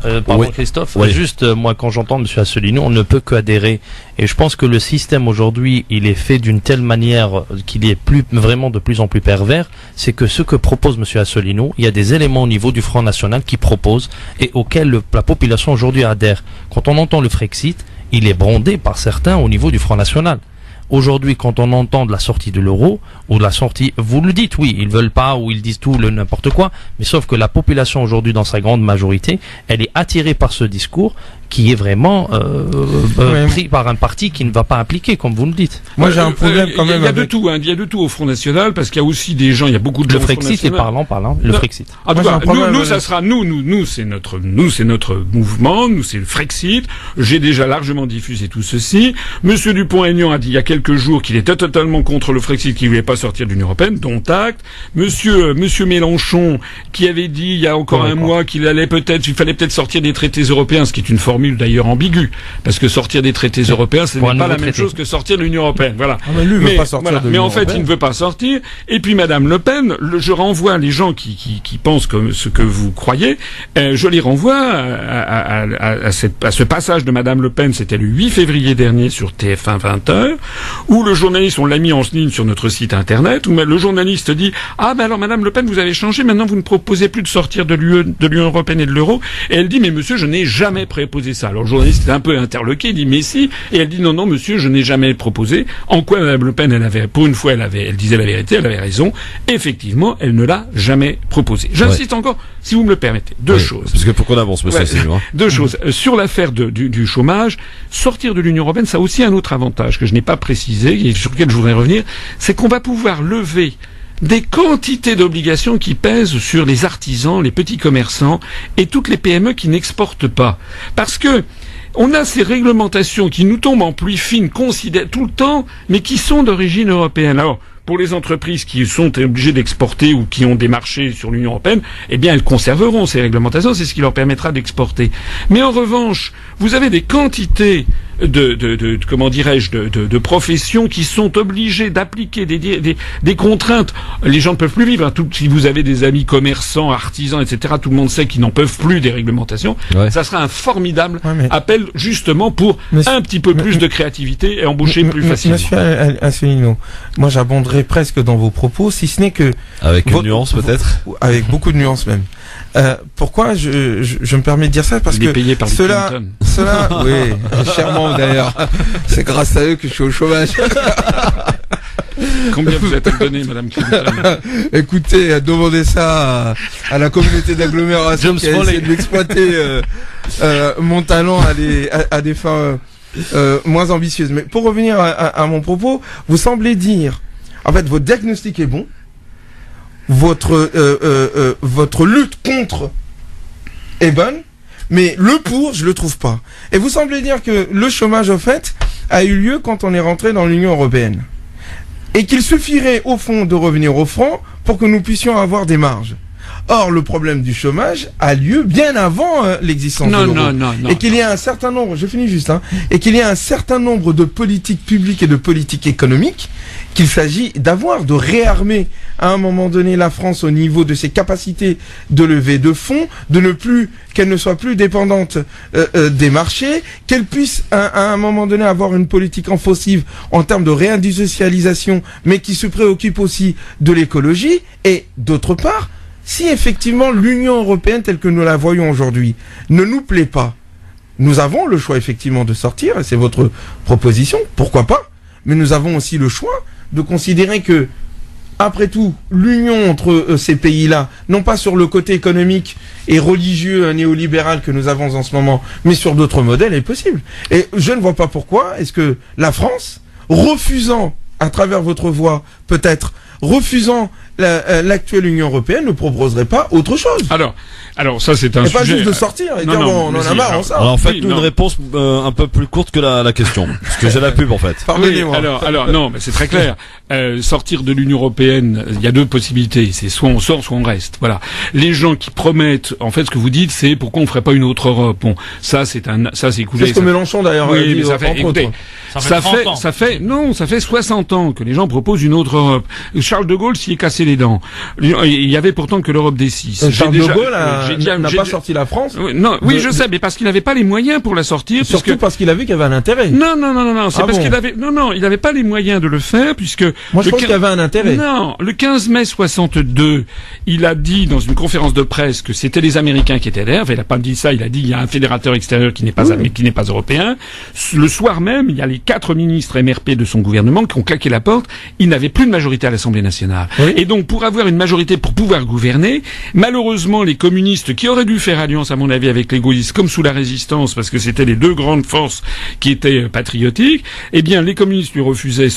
Mais, pardon, Christophe, juste, moi, quand j'entends M. Asselineau, on ne peut qu'adhérer. Et je pense que le système aujourd'hui, il est fait d'une telle manière qu'il est vraiment de plus en plus pervers. C'est que ce que propose M. Asselineau, il y a des éléments au niveau du Front National qui proposent et auxquels la population aujourd'hui adhère. Quand on entend le Frexit, il est brandé par certains au niveau du Front National. Aujourd'hui, quand on entend de la sortie de l'euro, ou de la sortie, vous le dites, oui, ils veulent pas, ou ils disent tout, n'importe quoi, mais sauf que la population aujourd'hui, dans sa grande majorité, elle est attirée par ce discours qui est vraiment pris par un parti qui ne va pas appliquer, comme vous le dites. Moi, j'ai un problème quand même. Il y a de tout, il y a de tout au Front National, parce qu'il y a aussi des gens, il y a beaucoup de gens au Front National. Le Frexit est parlant, le Frexit. En tout cas, nous, ça sera, nous, c'est notre mouvement, nous, c'est le Frexit. J'ai déjà largement diffusé tout ceci. Monsieur Dupont-Aignan a dit il y a quelques jours qu'il était totalement contre le Frexit, qu'il voulait pas sortir de l'Union européenne, dont acte. Monsieur Mélenchon, qui avait dit il y a encore un mois qu'il fallait peut-être sortir des traités européens, ce qui est une formule formule d'ailleurs ambiguë, parce que sortir des traités européens, ce n'est pas la même chose que sortir de l'Union européenne. Voilà. Ah, mais lui, il veut pas sortir de mais l'Union en fait, européenne. il ne veut pas sortir. Et puis, Madame Le Pen, je renvoie les gens qui pensent comme ce que vous croyez, je les renvoie à ce passage de Madame Le Pen, c'était le 8 février dernier sur TF1 20h, où le journaliste, on l'a mis en ligne sur notre site internet, où le journaliste dit « Ah, ben alors Madame Le Pen, vous avez changé, maintenant vous ne proposez plus de sortir de l'Union européenne et de l'euro. » Et elle dit « Mais monsieur, je n'ai jamais proposé ça. » Alors le journaliste est un peu interloqué, il dit « Mais si !» Et elle dit « Non, non, monsieur, je n'ai jamais proposé. » En quoi Madame Le Pen, pour une fois, elle disait la vérité, elle avait raison. Effectivement, elle ne l'a jamais proposé. J'insiste encore, si vous me le permettez. Deux choses. Parce que pour qu'on avance, monsieur Asselineau. Deux choses. Sur l'affaire du chômage, sortir de l'Union européenne, ça a aussi un autre avantage que je n'ai pas précisé et sur lequel je voudrais revenir, c'est qu'on va pouvoir lever des quantités d'obligations qui pèsent sur les artisans, les petits commerçants et toutes les PME qui n'exportent pas. Parce que on a ces réglementations qui nous tombent en pluie fine, tout le temps, mais qui sont d'origine européenne. Alors, pour les entreprises qui sont obligées d'exporter ou qui ont des marchés sur l'Union européenne, eh bien, elles conserveront ces réglementations, c'est ce qui leur permettra d'exporter. Mais en revanche, vous avez des quantités de professions qui sont obligées d'appliquer des contraintes. Les gens ne peuvent plus vivre. Si vous avez des amis commerçants, artisans, etc., tout le monde sait qu'ils n'en peuvent plus des réglementations. Ouais. Ça sera un formidable appel justement pour un petit peu plus de créativité et embaucher plus facilement. Monsieur Asselineau, moi j'abonderai presque dans vos propos, si ce n'est que... Avec une nuance peut-être. Avec beaucoup de nuances même. Pourquoi je me permets de dire ça? Parce que cela, oui, chèrement d'ailleurs, c'est grâce à eux que je suis au chômage. Combien vous êtes donné, Madame Clinton? Écoutez, demandez ça à la communauté d'agglomération qui a essayé de m'exploiter mon talent à des fins moins ambitieuses. Mais pour revenir à mon propos, vous semblez dire, en fait, votre diagnostic est bon, votre lutte contre est bonne, mais le pour, je le trouve pas. Et vous semblez dire que le chômage, au fait, a eu lieu quand on est rentré dans l'Union européenne. Et qu'il suffirait, au fond, de revenir au franc pour que nous puissions avoir des marges. Or, le problème du chômage a lieu bien avant l'existence de l'euro. Non. Et qu'il y a un certain nombre, je finis juste, et qu'il y a un certain nombre de politiques publiques et de politiques économiques qu'il s'agit d'avoir, de réarmer à un moment donné la France au niveau de ses capacités de levée de fonds, qu'elle ne soit plus dépendante des marchés, qu'elle puisse à un moment donné avoir une politique offensive en termes de réindustrialisation, mais qui se préoccupe aussi de l'écologie, et d'autre part, si effectivement l'Union européenne telle que nous la voyons aujourd'hui ne nous plaît pas, nous avons le choix effectivement de sortir, et c'est votre proposition, pourquoi pas, mais nous avons aussi le choix de considérer que, après tout, l'union entre ces pays-là, non pas sur le côté économique et religieux néolibéral que nous avons en ce moment, mais sur d'autres modèles, est possible. Et je ne vois pas pourquoi est-ce que la France, refusant, à travers votre voix, peut-être, refusant l'actuelle Union européenne, ne proposerait pas autre chose. Alors ça c'est un sujet. Et pas juste de sortir et dire bon, on en a marre, ça. Alors en fait, une réponse un peu plus courte que la question, parce que j'ai la pub en fait. Pardonnez-moi. Alors non, mais c'est très clair. Sortir de l'Union européenne, il y a deux possibilités. C'est soit on sort, soit on reste. Voilà. Les gens qui promettent, en fait, ce que vous dites, c'est pourquoi on ferait pas une autre Europe. Bon, ça c'est écoulé. C'est ce que Mélenchon d'ailleurs a dit. Mais ça fait, écoutez, ça fait 60 ans que les gens proposent une autre Europe. Charles de Gaulle s'y est cassé les dents. Il y avait pourtant que l'Europe des 6. Charles de Gaulle n'a pas sorti la France. Oui, je sais, mais parce qu'il n'avait pas les moyens pour la sortir. Surtout parce qu'il a vu qu'il y avait un intérêt. Non, c'est parce qu'il avait, il n'avait pas les moyens de le faire, puisque. Moi, je pense qu'il y avait un intérêt. Non, le 15 mai 62, il a dit dans une conférence de presse que c'était les Américains qui étaient derrière. Il n'a pas dit ça, il a dit il y a un fédérateur extérieur qui n'est pas européen. Le soir même, il y a les 4 ministres MRP de son gouvernement qui ont claqué la porte. Il n'avait plus de majorité à l'Assemblée nationale. Oui. Et donc, pour avoir une majorité pour pouvoir gouverner, malheureusement, les communistes qui auraient dû faire alliance, à mon avis, avec les gaullistes, comme sous la Résistance, parce que c'était les deux grandes forces qui étaient patriotiques, eh bien, les communistes lui refusaient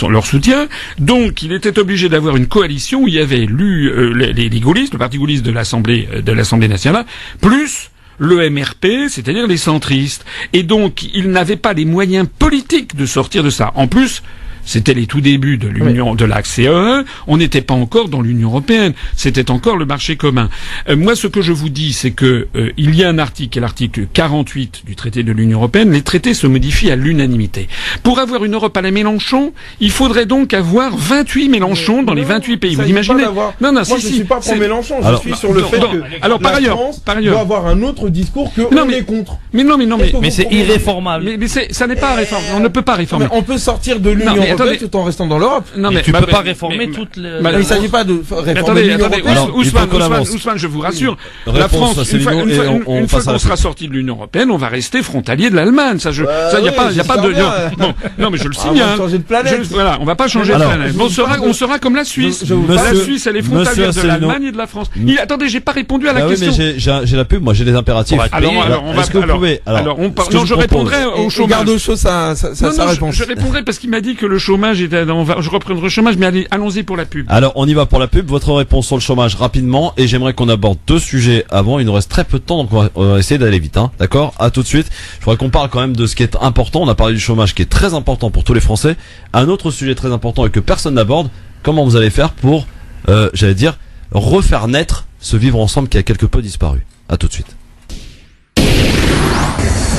leur soutien. Donc, il était obligé d'avoir une coalition où il y avait les gaullistes, le parti gaulliste de l'Assemblée nationale, plus le MRP, c'est-à-dire les centristes. Et donc, il n'avait pas les moyens politiques de sortir de ça. En plus, c'était les tout débuts de l'Union, de la CEE, on n'était pas encore dans l'Union européenne, c'était encore le marché commun. Moi, ce que je vous dis, c'est que il y a un article, qui est l'article 48 du traité de l'Union européenne. Les traités se modifient à l'unanimité. Pour avoir une Europe à la Mélenchon, il faudrait donc avoir 28 Mélenchon dans les 28 pays. Vous imaginez? Non, moi, je suis pas pour Mélenchon. Je suis sur le fait que par ailleurs, doit avoir un autre discours que on est contre. Mais c'est irréformable. Mais ça n'est pas réformable. On ne peut pas réformer. On peut sortir de l'Union européenne tout en restant dans l'Europe. Non, mais tu peux pas réformer toutes les... Il ne s'agit pas de réformer l'Union européenne. Ousmane, je vous rassure, la France, une fois qu'on sera sorti de l'Union européenne, on va rester frontalier de l'Allemagne. Ça, y a pas de... Non, mais je le signale. On va changer de planète. Voilà, on va pas changer de planète. On sera comme la Suisse. La Suisse, elle est frontalière de l'Allemagne et de la France. Attendez, j'ai pas répondu à la question. Mais j'ai la pub, moi j'ai des impératifs. Je répondrai au chômage. Garde aux choses sa réponse. Je répondrai parce qu'il m'a dit que le chômage était... Je reprendrai le chômage, mais allons-y pour la pub. Alors, on y va pour la pub. Votre réponse sur le chômage rapidement. Et j'aimerais qu'on aborde deux sujets avant. Il nous reste très peu de temps, donc on va essayer d'aller vite. D'accord ? À tout de suite. Je voudrais qu'on parle quand même de ce qui est important. On a parlé du chômage qui est très important pour tous les Français. Un autre sujet très important et que personne n'aborde. Comment vous allez faire pour, refaire naître ce vivre ensemble qui a quelque peu disparu. À tout de suite.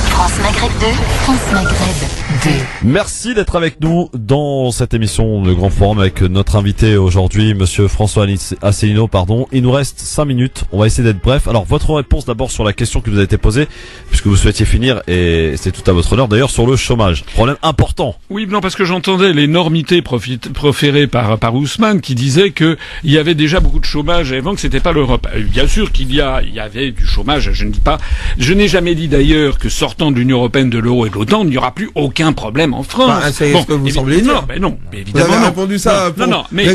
France Maghreb 2, France Maghreb 2. Merci d'être avec nous dans cette émission de Grand Forum avec notre invité aujourd'hui, monsieur François Asselineau, Il nous reste 5 minutes. On va essayer d'être bref. Alors, votre réponse d'abord sur la question qui vous a été posée, puisque vous souhaitiez finir, et c'est tout à votre honneur d'ailleurs, sur le chômage. Problème important. Oui, non, parce que j'entendais l'énormité proférée par Ousmane qui disait que il y avait déjà beaucoup de chômage avant, que c'était pas l'Europe. Bien sûr qu'il y avait du chômage, je n'ai jamais dit d'ailleurs que sortant de l'Union européenne, de l'euro et de l'OTAN, il n'y aura plus aucun problème en France. C'est ce que vous semblez dire. Non, mais évidemment. Vous avez répondu ça mais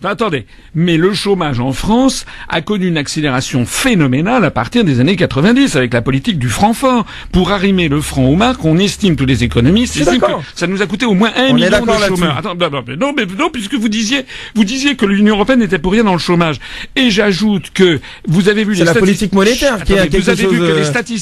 attendez. Mais le chômage en France a connu une accélération phénoménale à partir des années 90 avec la politique du franc fort. Pour arrimer le franc aux marques, on estime, tous les économistes estiment que ça nous a coûté au moins 1 million de chômeurs. Non, puisque vous disiez que l'Union européenne n'était pour rien dans le chômage. Et j'ajoute que vous avez vu les statistiques. C'est la politique monétaire qui a quelque chose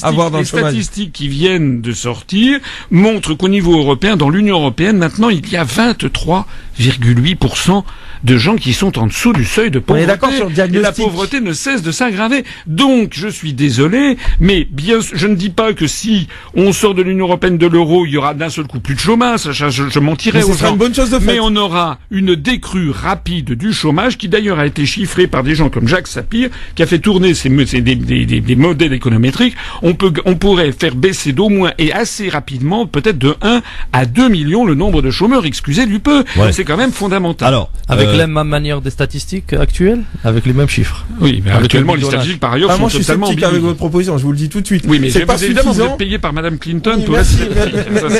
à voir dans le chômage. Les statistiques qui viennent de sortir montrent qu'au niveau européen, dans l'Union européenne, maintenant, il y a 23,8% de gens qui sont en dessous du seuil de pauvreté. On est d'accord sur le diagnostic. Et la pauvreté ne cesse de s'aggraver. Donc, je suis désolé, mais je ne dis pas que si on sort de l'Union européenne, de l'euro, il y aura d'un seul coup plus de chômage. Je mentirais aux gens. Ce sera une bonne chose de fait. Mais on aura une décrue rapide du chômage qui d'ailleurs a été chiffrée par des gens comme Jacques Sapir, qui a fait tourner des modèles économétriques. On pourrait faire baisser d'au moins et assez rapidement, peut-être de 1 à 2 millions le nombre de chômeurs, excusez du peu. Ouais. C'est quand même fondamental. Alors, avec la même manière des statistiques actuelles, avec les mêmes chiffres. Oui, mais actuellement les statistiques par ailleurs sont totalement sceptique avec votre proposition, je vous le dis tout de suite. Oui, mais c'est pas évidemment vous êtes payé par Madame Clinton. Oui,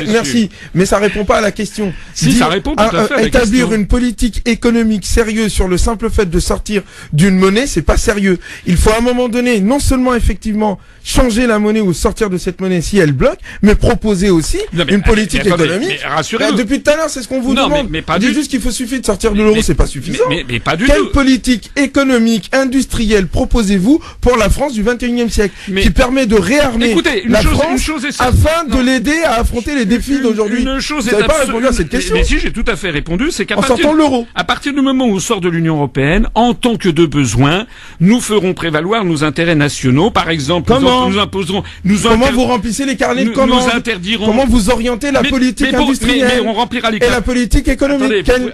merci, mais ça répond pas à la question. Ça répond tout à fait à la question. Établir une politique économique sérieuse sur le simple fait de sortir d'une monnaie, c'est pas sérieux. Il faut à un moment donné, non seulement effectivement changer la monnaie ou sortir de cette monnaie si elle bloque, mais proposer aussi une politique économique. Rassurez-vous. Depuis tout à l'heure, c'est ce qu'on vous demande. On dit juste qu'il suffit de sortir de l'euro, c'est pas suffisant. Mais pas du tout. Quelle politique économique, industrielle proposez-vous pour la France du 21e siècle qui permet de réarmer la France afin de l'aider à affronter les défis d'aujourd'hui? Une chose vous n'avez pas répondu à cette question. Mais si, j'ai tout à fait répondu, c'est qu'à sortant de l'euro. À partir du moment où on sort de l'Union européenne, en tant que de besoin, nous ferons prévaloir nos intérêts nationaux. Par exemple, nous imposerons... Comment vous remplissez les carnets de commandes? Nous interdirons... Comment vous orientez la politique industrielle mais on remplira les et la politique économique? Quelle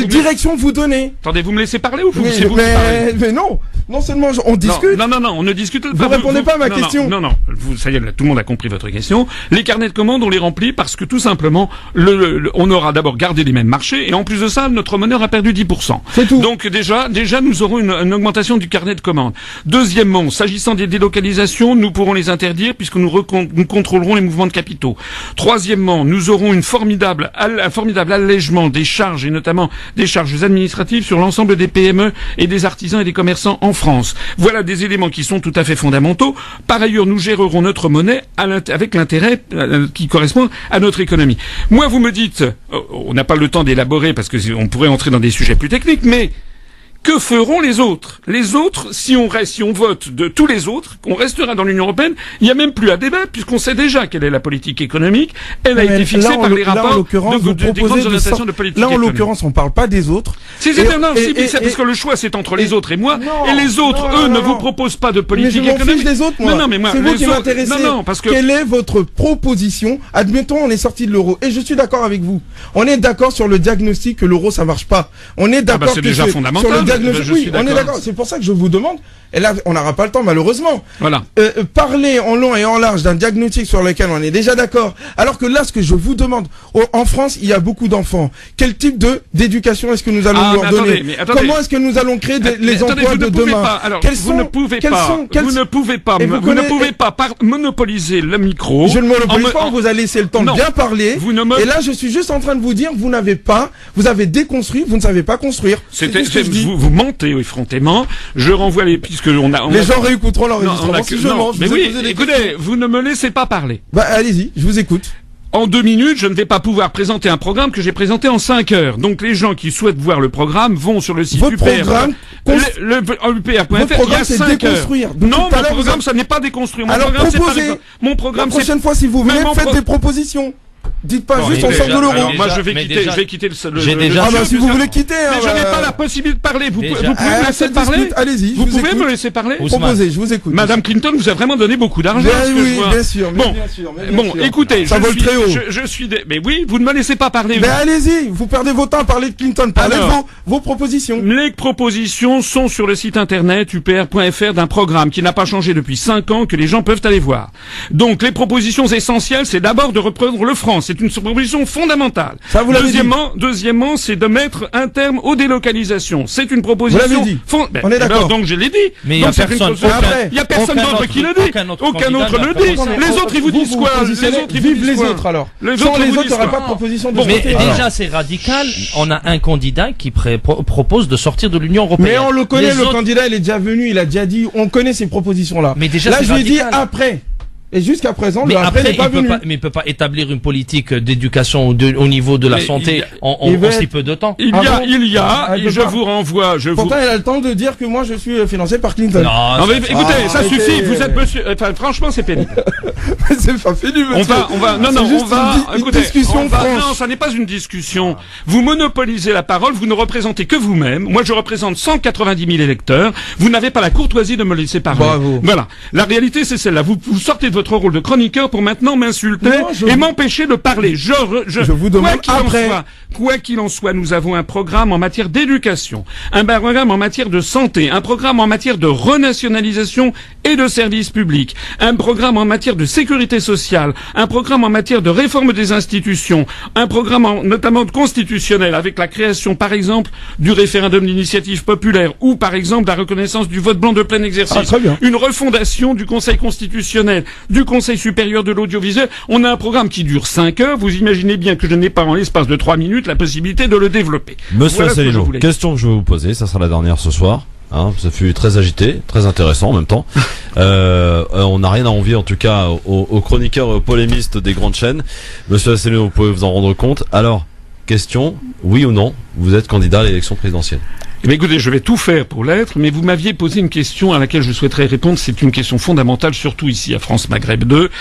direction vous donnez? Attendez, vous me laissez parler ou c'est vous qui parlez? Mais non seulement on discute. Non, on ne discute pas. Vous répondez pas à ma question. Non, ça y est, tout le monde a compris votre question. Les carnets de commandes, on les remplit parce que tout simplement, on aura d'abord gardé les mêmes marchés et en plus de ça, notre monnaie a perdu 10%. C'est tout. Donc déjà, nous aurons une augmentation du carnet de commandes. Deuxièmement, s'agissant des délocalisations, nous pourrons les interdire puisque nous contrôlerons les mouvements de capitaux. Troisièmement, nous aurons un formidable allègement des charges et notamment des charges administratives sur l'ensemble des PME et des artisans et des commerçants en France. Voilà des éléments qui sont tout à fait fondamentaux. Par ailleurs, nous gérerons notre monnaie avec l'intérêt qui correspond à notre économie. Moi, vous me dites, on n'a pas le temps d'élaborer parce que on pourrait entrer dans des sujets plus techniques, mais Que feront les autres? Les autres, si on vote de tous les autres, on restera dans l'Union européenne, il n'y a même plus à débattre, puisqu'on sait déjà quelle est la politique économique. Elle a été fixée par les rapports des grandes orientations de politique économique. Là, en l'occurrence, on parle pas des autres. C'est parce que le choix, c'est entre les autres et moi. Et les autres, eux, ne vous proposent pas de politique économique. Mais je m'en fiche des autres, moi. Mais moi, c'est vous qui m'intéressez. Parce que... Quelle est votre proposition? Admettons, on est sorti de l'euro. Et je suis d'accord avec vous. On est d'accord sur le diagnostic que l'euro, ça marche pas. On est d'accord c'est déjà fondamental. Sur le diagnostic. Oui, on est d'accord. C'est pour ça que je vous demande. Et là, on n'aura pas le temps, malheureusement. Voilà. Parler en long et en large d'un diagnostic sur lequel on est déjà d'accord. Alors que là, ce que je vous demande, en France, il y a beaucoup d'enfants. Quel type d'éducation est-ce que nous allons leur donner? Comment est-ce que nous allons créer les emplois de demain? Vous ne pouvez pas monopoliser le micro. Je ne monopolise pas, on vous a laissé le temps de bien parler. Et là, je suis juste en train de vous dire, vous avez déconstruit, vous ne savez pas construire. Vous mentez effrontément. Je renvoie puisque les gens réécouteront l'enregistrement si je mens. Mais oui, écoutez, vous ne me laissez pas parler. Allez-y, je vous écoute. En 2 minutes, je ne vais pas pouvoir présenter un programme que j'ai présenté en 5 heures. Donc les gens qui souhaitent voir le programme vont sur le site UPR. Votre programme, c'est déconstruire. Non, mon programme, ça n'est pas déconstruire. Mon programme, la prochaine fois, si vous venez, faites des propositions. Dites pas juste on sort de l'euro. Moi je vais quitter le si vous voulez quitter. Mais je n'ai pas la possibilité de parler. Vous pouvez me laisser parler? Allez-y. Vous pouvez me laisser parler? Proposez, je vous écoute. Madame Clinton vous a vraiment donné beaucoup d'argent. Oui, bien sûr. Bon, écoutez, je suis mais oui, vous ne me laissez pas parler. Mais allez-y, vous perdez votre temps à parler de Clinton. Parlez de vos propositions. Les propositions sont sur le site internet upr.fr d'un programme qui n'a pas changé depuis 5 ans, que les gens peuvent aller voir. Donc les propositions essentielles, c'est d'abord de reprendre le franc. C'est une proposition fondamentale. Ça, vous l'avez dit. Deuxièmement, c'est de mettre un terme aux délocalisations. C'est une proposition. Vous l'avez dit. On est d'accord. Donc je l'ai dit. Mais il y a personne. Il y a personne d'autre qui le dit. Aucun autre le dit. Les autres, ils vous disent quoi? Vive les autres alors. Sans les autres, il n'y aura pas de proposition de Mais déjà, c'est radical. On a un candidat qui propose de sortir de l'Union européenne. Mais on le connaît, le candidat, il est déjà venu, il a déjà dit, on connaît ces propositions-là. Mais déjà, là, je lui ai dit après. Et jusqu'à présent, mais après, n'est pas venu. Il peut pas établir une politique d'éducation au niveau de la santé en si peu de temps. Je vous renvoie. Pourtant, elle a le temps de dire que moi, je suis financé par Clinton. Non, mais écoutez, ça suffit. Vous êtes monsieur. Enfin, franchement, c'est pénible. C'est pas fini, monsieur. On va. Écoutez, discussion franche. Non, ça n'est pas une discussion. Vous monopolisez la parole. Vous ne représentez que vous-même. Moi, je représente 190 000 électeurs. Vous n'avez pas la courtoisie de me laisser parler. Bravo. Voilà. La réalité, c'est celle-là. Vous sortez de votre rôle de chroniqueur pour maintenant m'insulter et m'empêcher de parler. Je vous demande quoi qu'il en soit, nous avons un programme en matière d'éducation, un programme en matière de santé, un programme en matière de renationalisation et de services publics, un programme en matière de sécurité sociale, un programme en matière de réforme des institutions, un programme notamment constitutionnel avec la création, par exemple, du référendum d'initiative populaire ou, par exemple, la reconnaissance du vote blanc de plein exercice, une refondation du Conseil constitutionnel, du Conseil supérieur de l'audiovisuel. On a un programme qui dure 5 heures. Vous imaginez bien que je n'ai pas en l'espace de 3 minutes la possibilité de le développer. Monsieur Asselineau, question que je vais vous poser, ça sera la dernière ce soir. Ça fut très agité, très intéressant en même temps. On n'a rien à envier en tout cas aux chroniqueurs polémistes des grandes chaînes. Monsieur Asselineau, vous pouvez vous en rendre compte. Alors, question, oui ou non, vous êtes candidat à l'élection présidentielle? Eh bien, écoutez, je vais tout faire pour l'être, mais vous m'aviez posé une question à laquelle je souhaiterais répondre. C'est une question fondamentale, surtout ici à France Maghreb 2.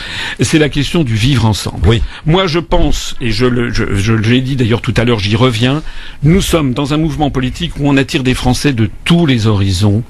C'est la question du vivre ensemble. Oui. Moi, je pense, et je l'ai dit d'ailleurs tout à l'heure, j'y reviens, nous sommes dans un mouvement politique où on attire des Français de tous les horizons,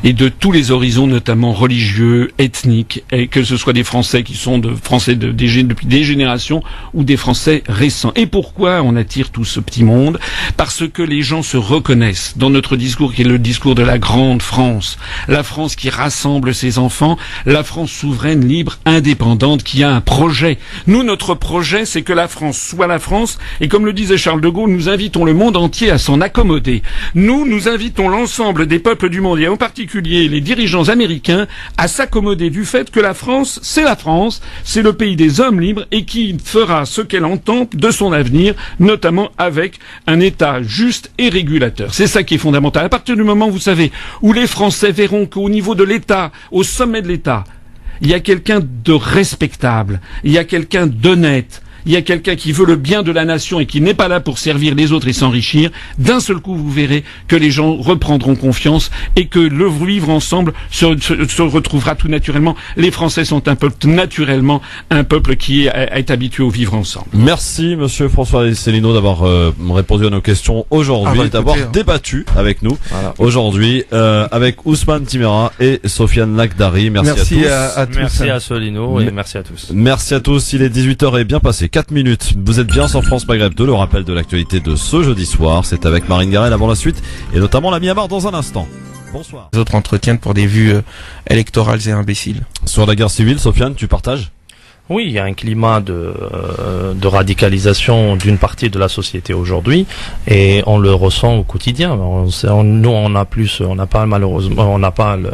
et de tous les horizons, notamment religieux, ethniques, et que ce soit des Français qui sont depuis des générations, ou des Français récents. Et pourquoi on attire tout ce petit monde? Parce que les gens se reconnaissent dans notre discours qui est le discours de la grande France, la France qui rassemble ses enfants, la France souveraine, libre, indépendante, qui a un projet. Nous, notre projet, c'est que la France soit la France, et comme le disait Charles de Gaulle, nous invitons le monde entier à s'en accommoder. Nous invitons l'ensemble des peuples du monde, et en particulier les dirigeants américains, à s'accommoder du fait que la France, c'est le pays des hommes libres, et qui fera ce qu'elle entend de son avenir, notamment avec un État juste et régulateur. C'est ça qui est fondamental. À partir du moment, vous savez, où les Français verront qu'au niveau de l'État, au sommet de l'État, il y a quelqu'un de respectable, il y a quelqu'un d'honnête, il y a quelqu'un qui veut le bien de la nation et qui n'est pas là pour servir les autres et s'enrichir, d'un seul coup vous verrez que les gens reprendront confiance et que le vivre ensemble se retrouvera tout naturellement. Les Français sont un peuple naturellement, un peuple qui est habitué au vivre ensemble. Merci monsieur François Asselineau d'avoir répondu à nos questions aujourd'hui et d'avoir débattu avec nous aujourd'hui avec Ousmane Timéra et Sofiane Lakhdari. Merci à tous. Merci à Asselineau et merci à tous. Merci à tous. Il est 18h et bien passé 4 minutes. Vous êtes bien sur France Maghreb 2. Le rappel de l'actualité de ce jeudi soir, c'est avec Marine Garel avant la suite et notamment la Myanmar dans un instant. Bonsoir. Les autres entretiennent pour des vues électorales et imbéciles. Sur la guerre civile, Sofiane, tu partages ? Oui, il y a un climat de radicalisation d'une partie de la société aujourd'hui et on le ressent au quotidien. Nous, on n'a pas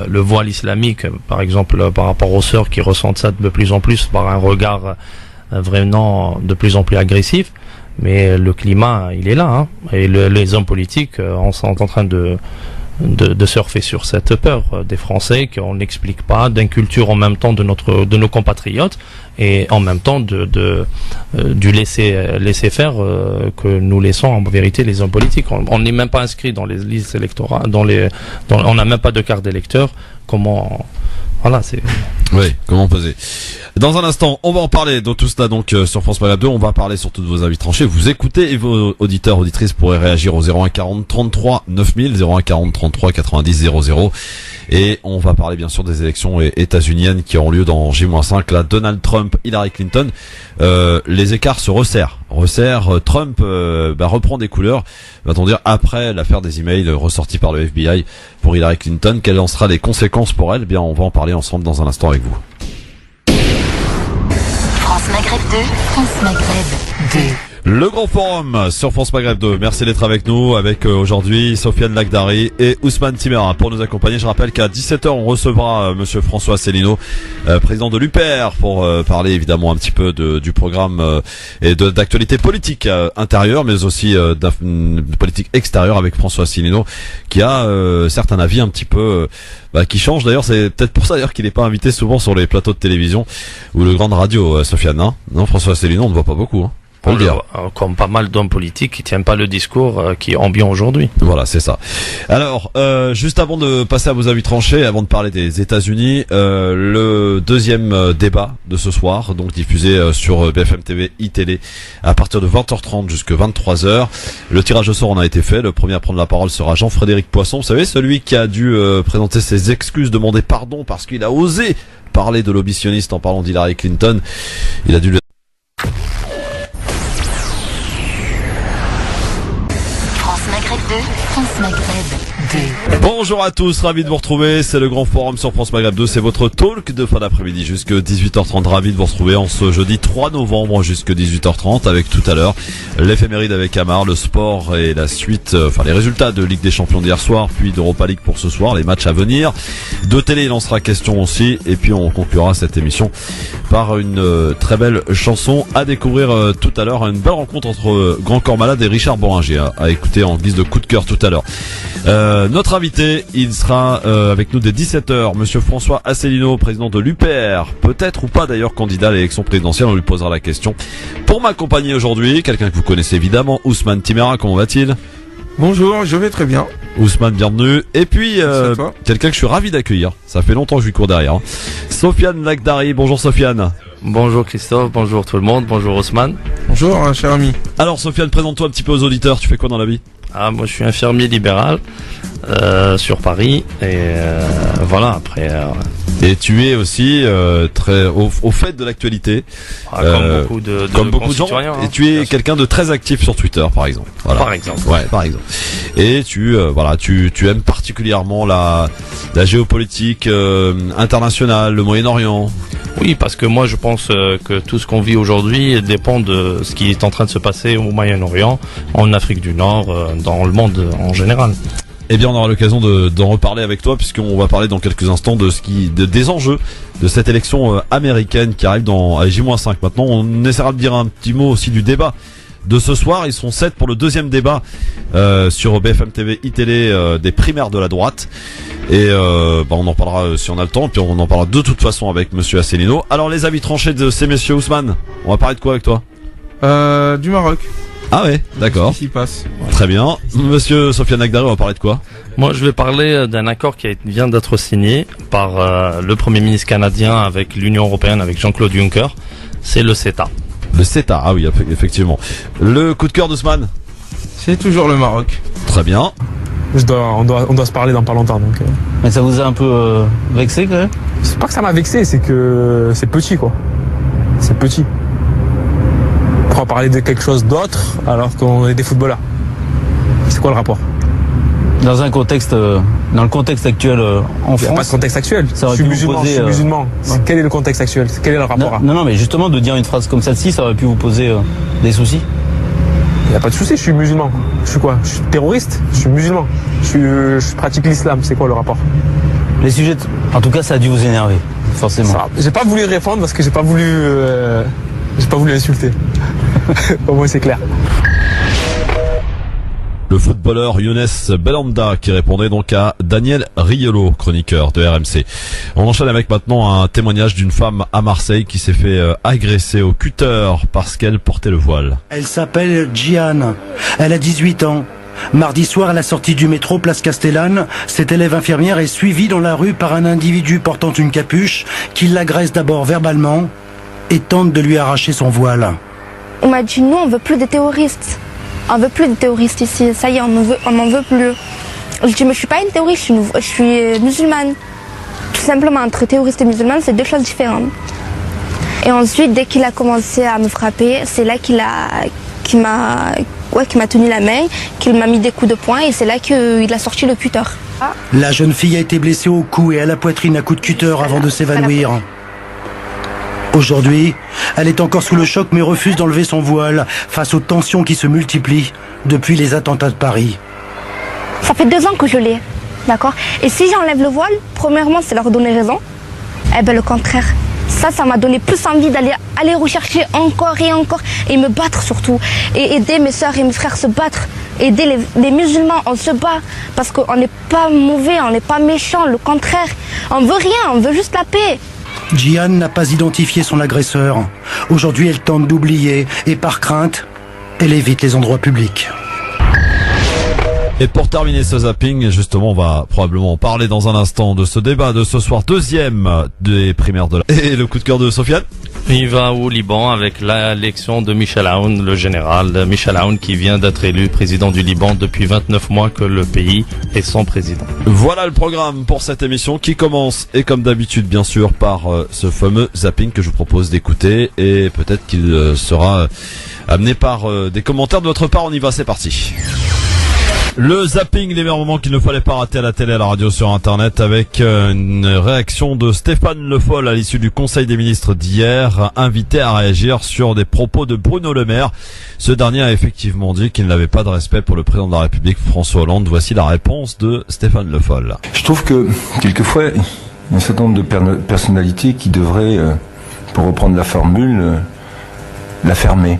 le voile islamique, par exemple, par rapport aux sœurs qui ressentent ça de plus en plus par un regard vraiment de plus en plus agressif. Mais le climat, il est là, hein, et les hommes politiques sont en train de surfer sur cette peur des Français qu'on n'explique pas, d'inculture en même temps de nos compatriotes et en même temps du laisser faire que nous laissons en vérité les hommes politiques. On n'est même pas inscrit dans les listes électorales, on n'a même pas de carte d'électeur. Comment peser. Dans un instant, on va en parler de tout cela sur France Maghreb 2. On va parler surtout de vos avis tranchés. Vous écoutez et vos auditeurs, auditrices pourraient réagir au 01 40 33 9000, 01 40 33 90 00. Et on va parler bien sûr des élections états-uniennes qui auront lieu dans J-5. Là, Donald Trump, Hillary Clinton, les écarts se resserrent. Trump reprend des couleurs, va-t-on dire, après l'affaire des emails ressortis par le FBI pour Hillary Clinton. Quelles en sera les conséquences pour elle ? Bien, on va en parler ensemble dans un instant avec vous. France Maghreb 2, France Maghreb 2. Le grand forum sur France Maghreb 2. Merci d'être avec nous, avec aujourd'hui Sofiane Lakhdari et Ousmane Timéra pour nous accompagner. Je rappelle qu'à 17h on recevra monsieur François Asselineau, président de l'UPR, pour parler évidemment un petit peu du programme et d'actualité politique intérieure, mais aussi politique extérieure avec François Asselineau, qui a certes un avis un petit peu qui change. D'ailleurs, c'est peut-être pour ça d'ailleurs qu'il n'est pas invité souvent sur les plateaux de télévision ou le grande radio, Sofiane. Non, François Asselineau, on ne voit pas beaucoup. Comme pas mal d'hommes politiques qui tiennent pas le discours qui est ambiant aujourd'hui. Voilà, c'est ça. Alors, juste avant de passer à vos avis tranchés, avant de parler des États-Unis, le deuxième débat de ce soir, donc diffusé sur BFM TV, iTélé, à partir de 20h30 jusqu'à 23h. Le tirage au sort en a été fait. Le premier à prendre la parole sera Jean-Frédéric Poisson. Vous savez, celui qui a dû présenter ses excuses, demander pardon parce qu'il a osé parler de l'obitionniste en parlant d'Hillary Clinton. Il a dû France Maghreb 2. Bonjour à tous, ravi de vous retrouver, c'est le grand forum sur France Maghreb 2, c'est votre talk de fin d'après-midi jusqu'à 18h30, ravi de vous retrouver en ce jeudi 3 novembre jusqu'à 18h30 avec tout à l'heure l'éphéméride avec Amar, le sport et la suite, les résultats de Ligue des Champions d'hier soir, puis d'Europa League pour ce soir, les matchs à venir. De télé, il en sera question aussi, et puis on conclura cette émission par une très belle chanson à découvrir tout à l'heure, une belle rencontre entre Grand Corps Malade et Richard Bohringer à écouter en guise de coup de cœur tout à l'heure. Notre invité, il sera avec nous dès 17h, monsieur François Asselineau, président de l'UPR, peut-être ou pas d'ailleurs candidat à l'élection présidentielle, on lui posera la question. Pour m'accompagner aujourd'hui, quelqu'un que vous connaissez évidemment, Ousmane Timéra, comment va-t-il ? Bonjour, je vais très bien. Ousmane, bienvenue. Et puis, quelqu'un que je suis ravi d'accueillir, ça fait longtemps que je lui cours derrière. Sofiane Lakhdari, bonjour Sofiane. Bonjour Christophe, bonjour tout le monde, bonjour Ousmane. Bonjour cher ami. Alors Sofiane, présente-toi un petit peu aux auditeurs, tu fais quoi dans la vie ? Moi je suis infirmier libéral sur Paris et voilà après. Et tu es aussi très au fait de l'actualité, comme beaucoup de gens. Hein, et tu es quelqu'un de très actif sur Twitter, par exemple. Voilà. Par exemple. Ouais, par exemple. Et tu aimes particulièrement la géopolitique internationale, le Moyen-Orient. Oui, parce que moi je pense que tout ce qu'on vit aujourd'hui dépend de ce qui est en train de se passer au Moyen-Orient, en Afrique du Nord, dans le monde en général. Eh bien, on aura l'occasion d'en reparler avec toi, puisqu'on va parler dans quelques instants des enjeux de cette élection américaine qui arrive à J-5. Maintenant, on essaiera de dire un petit mot aussi du débat de ce soir. Ils sont 7 pour le deuxième débat sur BFM TV, iTélé, des primaires de la droite. Et on en parlera si on a le temps, puis on en parlera de toute façon avec monsieur Asselineau. Alors, les avis tranchés de ces messieurs, Ousmane, on va parler de quoi avec toi ? Du Maroc. Ah ouais, d'accord. Qu'est-ce qui passe? Très bien. Monsieur Sofiane Agdari, on va parler de quoi? Moi, je vais parler d'un accord qui vient d'être signé par le Premier ministre canadien avec l'Union européenne, avec Jean-Claude Juncker. C'est le CETA. Le CETA, ah oui, effectivement. Le coup de cœur d'Ousmane? C'est toujours le Maroc. Très bien. On doit se parler dans pas longtemps. Donc, Mais ça vous a un peu vexé quand même? C'est pas que ça m'a vexé, c'est que c'est petit quoi. C'est petit. On parler de quelque chose d'autre alors qu'on est des footballeurs. C'est quoi le rapport? Dans le contexte actuel en France. Il n'y a pas de contexte actuel. Je suis musulman. Quel est le contexte actuel? Quel est le rapport? Non, mais justement, de dire une phrase comme celle-ci, ça aurait pu vous poser des soucis. Il n'y a pas de souci, je suis musulman. Je suis quoi? Je suis terroriste? Je suis musulman. Je pratique l'islam. C'est quoi le rapport? Les sujets, en tout cas, ça a dû vous énerver, forcément. J'ai pas voulu répondre parce que j'ai pas voulu insulter. Au moins c'est clair. Le footballeur Younes Belhanda qui répondait donc à Daniel Riolo, chroniqueur de RMC. On enchaîne avec maintenant un témoignage d'une femme à Marseille qui s'est fait agresser au cutter parce qu'elle portait le voile. Elle s'appelle Jihan. Elle a 18 ans. Mardi soir, à la sortie du métro Place Castellane, cette élève infirmière est suivie dans la rue par un individu portant une capuche qui l'agresse d'abord verbalement et tente de lui arracher son voile. On m'a dit non, on veut plus de terroristes. On veut plus de terroristes ici. Ça y est, on n'en veut plus. Je dis mais je suis pas une terroriste, je suis musulmane. Tout simplement, entre terroriste et musulmane, c'est deux choses différentes. Et ensuite, dès qu'il a commencé à me frapper, c'est là qu'il m'a tenu la main, qu'il m'a mis des coups de poing et c'est là qu'il a sorti le cutter. La jeune fille a été blessée au cou et à la poitrine à coups de cutter avant de s'évanouir. Aujourd'hui, elle est encore sous le choc mais refuse d'enlever son voile face aux tensions qui se multiplient depuis les attentats de Paris. Ça fait 2 ans que je l'ai, d'accord? Et si j'enlève le voile, premièrement, c'est leur donner raison. Eh ben le contraire. Ça m'a donné plus envie d'aller rechercher encore et me battre surtout. Et aider mes soeurs et mes frères à se battre. Aider les musulmans, on se bat. Parce qu'on n'est pas mauvais, on n'est pas méchants, le contraire. On veut rien, on veut juste la paix. Jihan n'a pas identifié son agresseur. Aujourd'hui, elle tente d'oublier et par crainte, elle évite les endroits publics. Et pour terminer ce zapping, justement, on va probablement parler dans un instant de ce débat de ce soir, deuxième des primaires de la... Et le coup de cœur de Sofiane? Il va au Liban avec l'élection de Michel Aoun, le général Michel Aoun qui vient d'être élu président du Liban depuis 29 mois que le pays est sans président. Voilà le programme pour cette émission qui commence, et comme d'habitude bien sûr, par ce fameux zapping que je vous propose d'écouter, et peut-être qu'il sera amené par des commentaires de votre part. On y va, c'est parti. Le zapping, les meilleurs moments qu'il ne fallait pas rater à la télé, à la radio, sur internet, avec une réaction de Stéphane Le Foll à l'issue du Conseil des ministres d'hier, invité à réagir sur des propos de Bruno Le Maire. Ce dernier a effectivement dit qu'il n'avait pas de respect pour le président de la République, François Hollande. Voici la réponse de Stéphane Le Foll. Je trouve que, quelquefois, il y a un certain nombre de personnalités qui devraient, pour reprendre la formule, la fermer.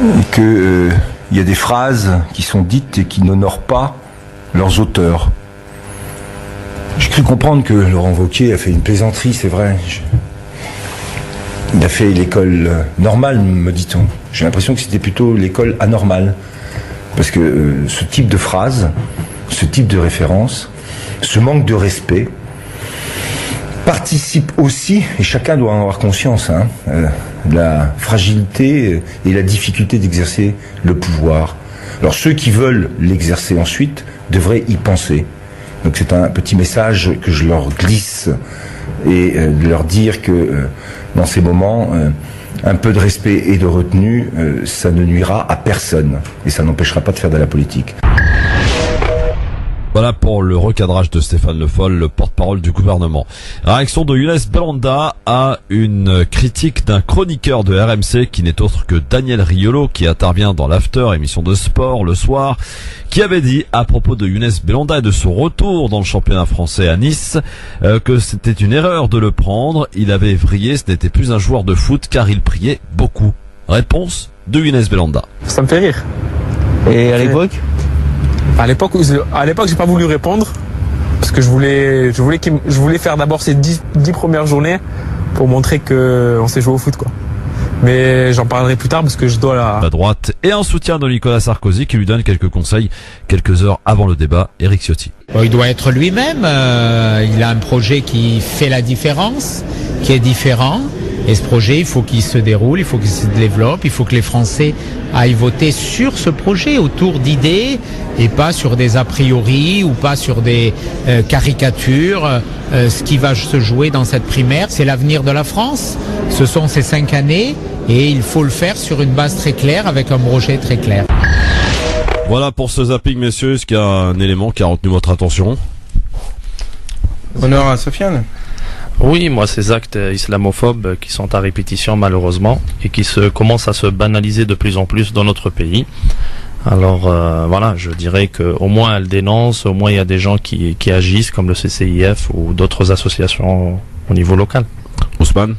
Et que... il y a des phrases qui sont dites et qui n'honorent pas leurs auteurs. J'ai cru comprendre que Laurent Wauquiez a fait une plaisanterie, c'est vrai. Il a fait l'école normale, me dit-on. J'ai l'impression que c'était plutôt l'école anormale. Parce que ce type de phrase, ce type de référence, ce manque de respect, participe aussi, et chacun doit en avoir conscience, de la fragilité et la difficulté d'exercer le pouvoir. Alors ceux qui veulent l'exercer ensuite devraient y penser. Donc c'est un petit message que je leur glisse et de leur dire que dans ces moments, un peu de respect et de retenue, ça ne nuira à personne et ça n'empêchera pas de faire de la politique. Voilà pour le recadrage de Stéphane Le Foll, le porte-parole du gouvernement. Réaction de Younes Belhanda à une critique d'un chroniqueur de RMC qui n'est autre que Daniel Riolo, qui intervient dans l'After, émission de sport le soir, qui avait dit à propos de Younes Belhanda et de son retour dans le championnat français à Nice que c'était une erreur de le prendre. Il avait vrillé, ce n'était plus un joueur de foot car il priait beaucoup. Réponse de Younes Belhanda. Ça me fait rire. Et à l'époque? À l'époque, j'ai pas voulu répondre parce que je voulais faire d'abord ces 10 premières journées pour montrer que on sait jouer au foot, quoi. Mais j'en parlerai plus tard parce que je dois La droite et un soutien de Nicolas Sarkozy qui lui donne quelques conseils quelques heures avant le débat. Éric Ciotti. Bon, il doit être lui-même. Il a un projet qui fait la différence, qui est différent. Et ce projet, il faut qu'il se déroule, il faut qu'il se développe, il faut que les Français aillent voter sur ce projet, autour d'idées, et pas sur des a priori ou pas sur des caricatures. Ce qui va se jouer dans cette primaire, c'est l'avenir de la France. Ce sont ces 5 années, et il faut le faire sur une base très claire, avec un projet très clair. Voilà pour ce zapping, messieurs. Est-ce qu'il y a un élément qui a retenu votre attention? Honneur à Sofiane. Oui, moi, ces actes islamophobes qui sont à répétition malheureusement et qui commencent à se banaliser de plus en plus dans notre pays. Alors voilà, je dirais qu'au moins elle dénonce, au moins il y a des gens qui agissent comme le CCIF ou d'autres associations au niveau local. Ousmane?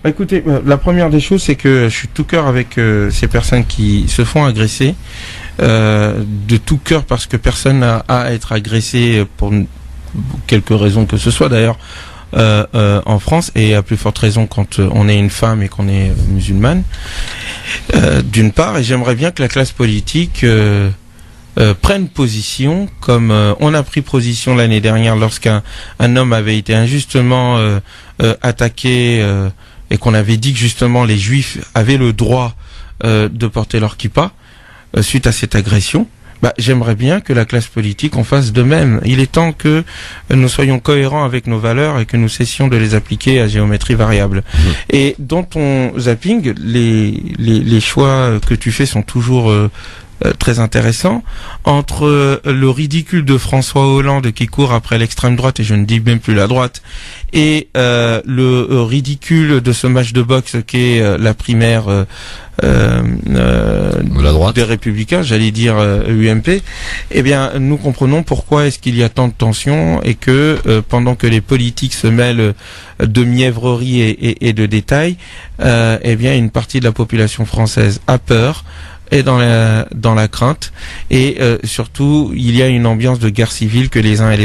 Écoutez, la première des choses, c'est que je suis de tout cœur avec ces personnes qui se font agresser, de tout cœur parce que personne n'a à être agressé pour quelque raison que ce soit d'ailleurs. En France, et à plus forte raison quand on est une femme et qu'on est musulmane, d'une part, et j'aimerais bien que la classe politique prenne position comme on a pris position l'année dernière lorsqu'un homme avait été injustement attaqué et qu'on avait dit que justement les juifs avaient le droit de porter leur kippa suite à cette agression. J'aimerais bien que la classe politique en fasse de même. Il est temps que nous soyons cohérents avec nos valeurs et que nous cessions de les appliquer à géométrie variable. Et dans ton zapping, les choix que tu fais sont toujours très intéressants. Entre le ridicule de François Hollande qui court après l'extrême droite, et je ne dis même plus la droite, et le ridicule de ce match de boxe qu'est la primaire la droite des Républicains, j'allais dire UMP, eh bien nous comprenons pourquoi est-ce qu'il y a tant de tensions et que pendant que les politiques se mêlent de mièvreries et de détails, eh bien une partie de la population française a peur, est dans la crainte, et surtout il y a une ambiance de guerre civile que les uns et les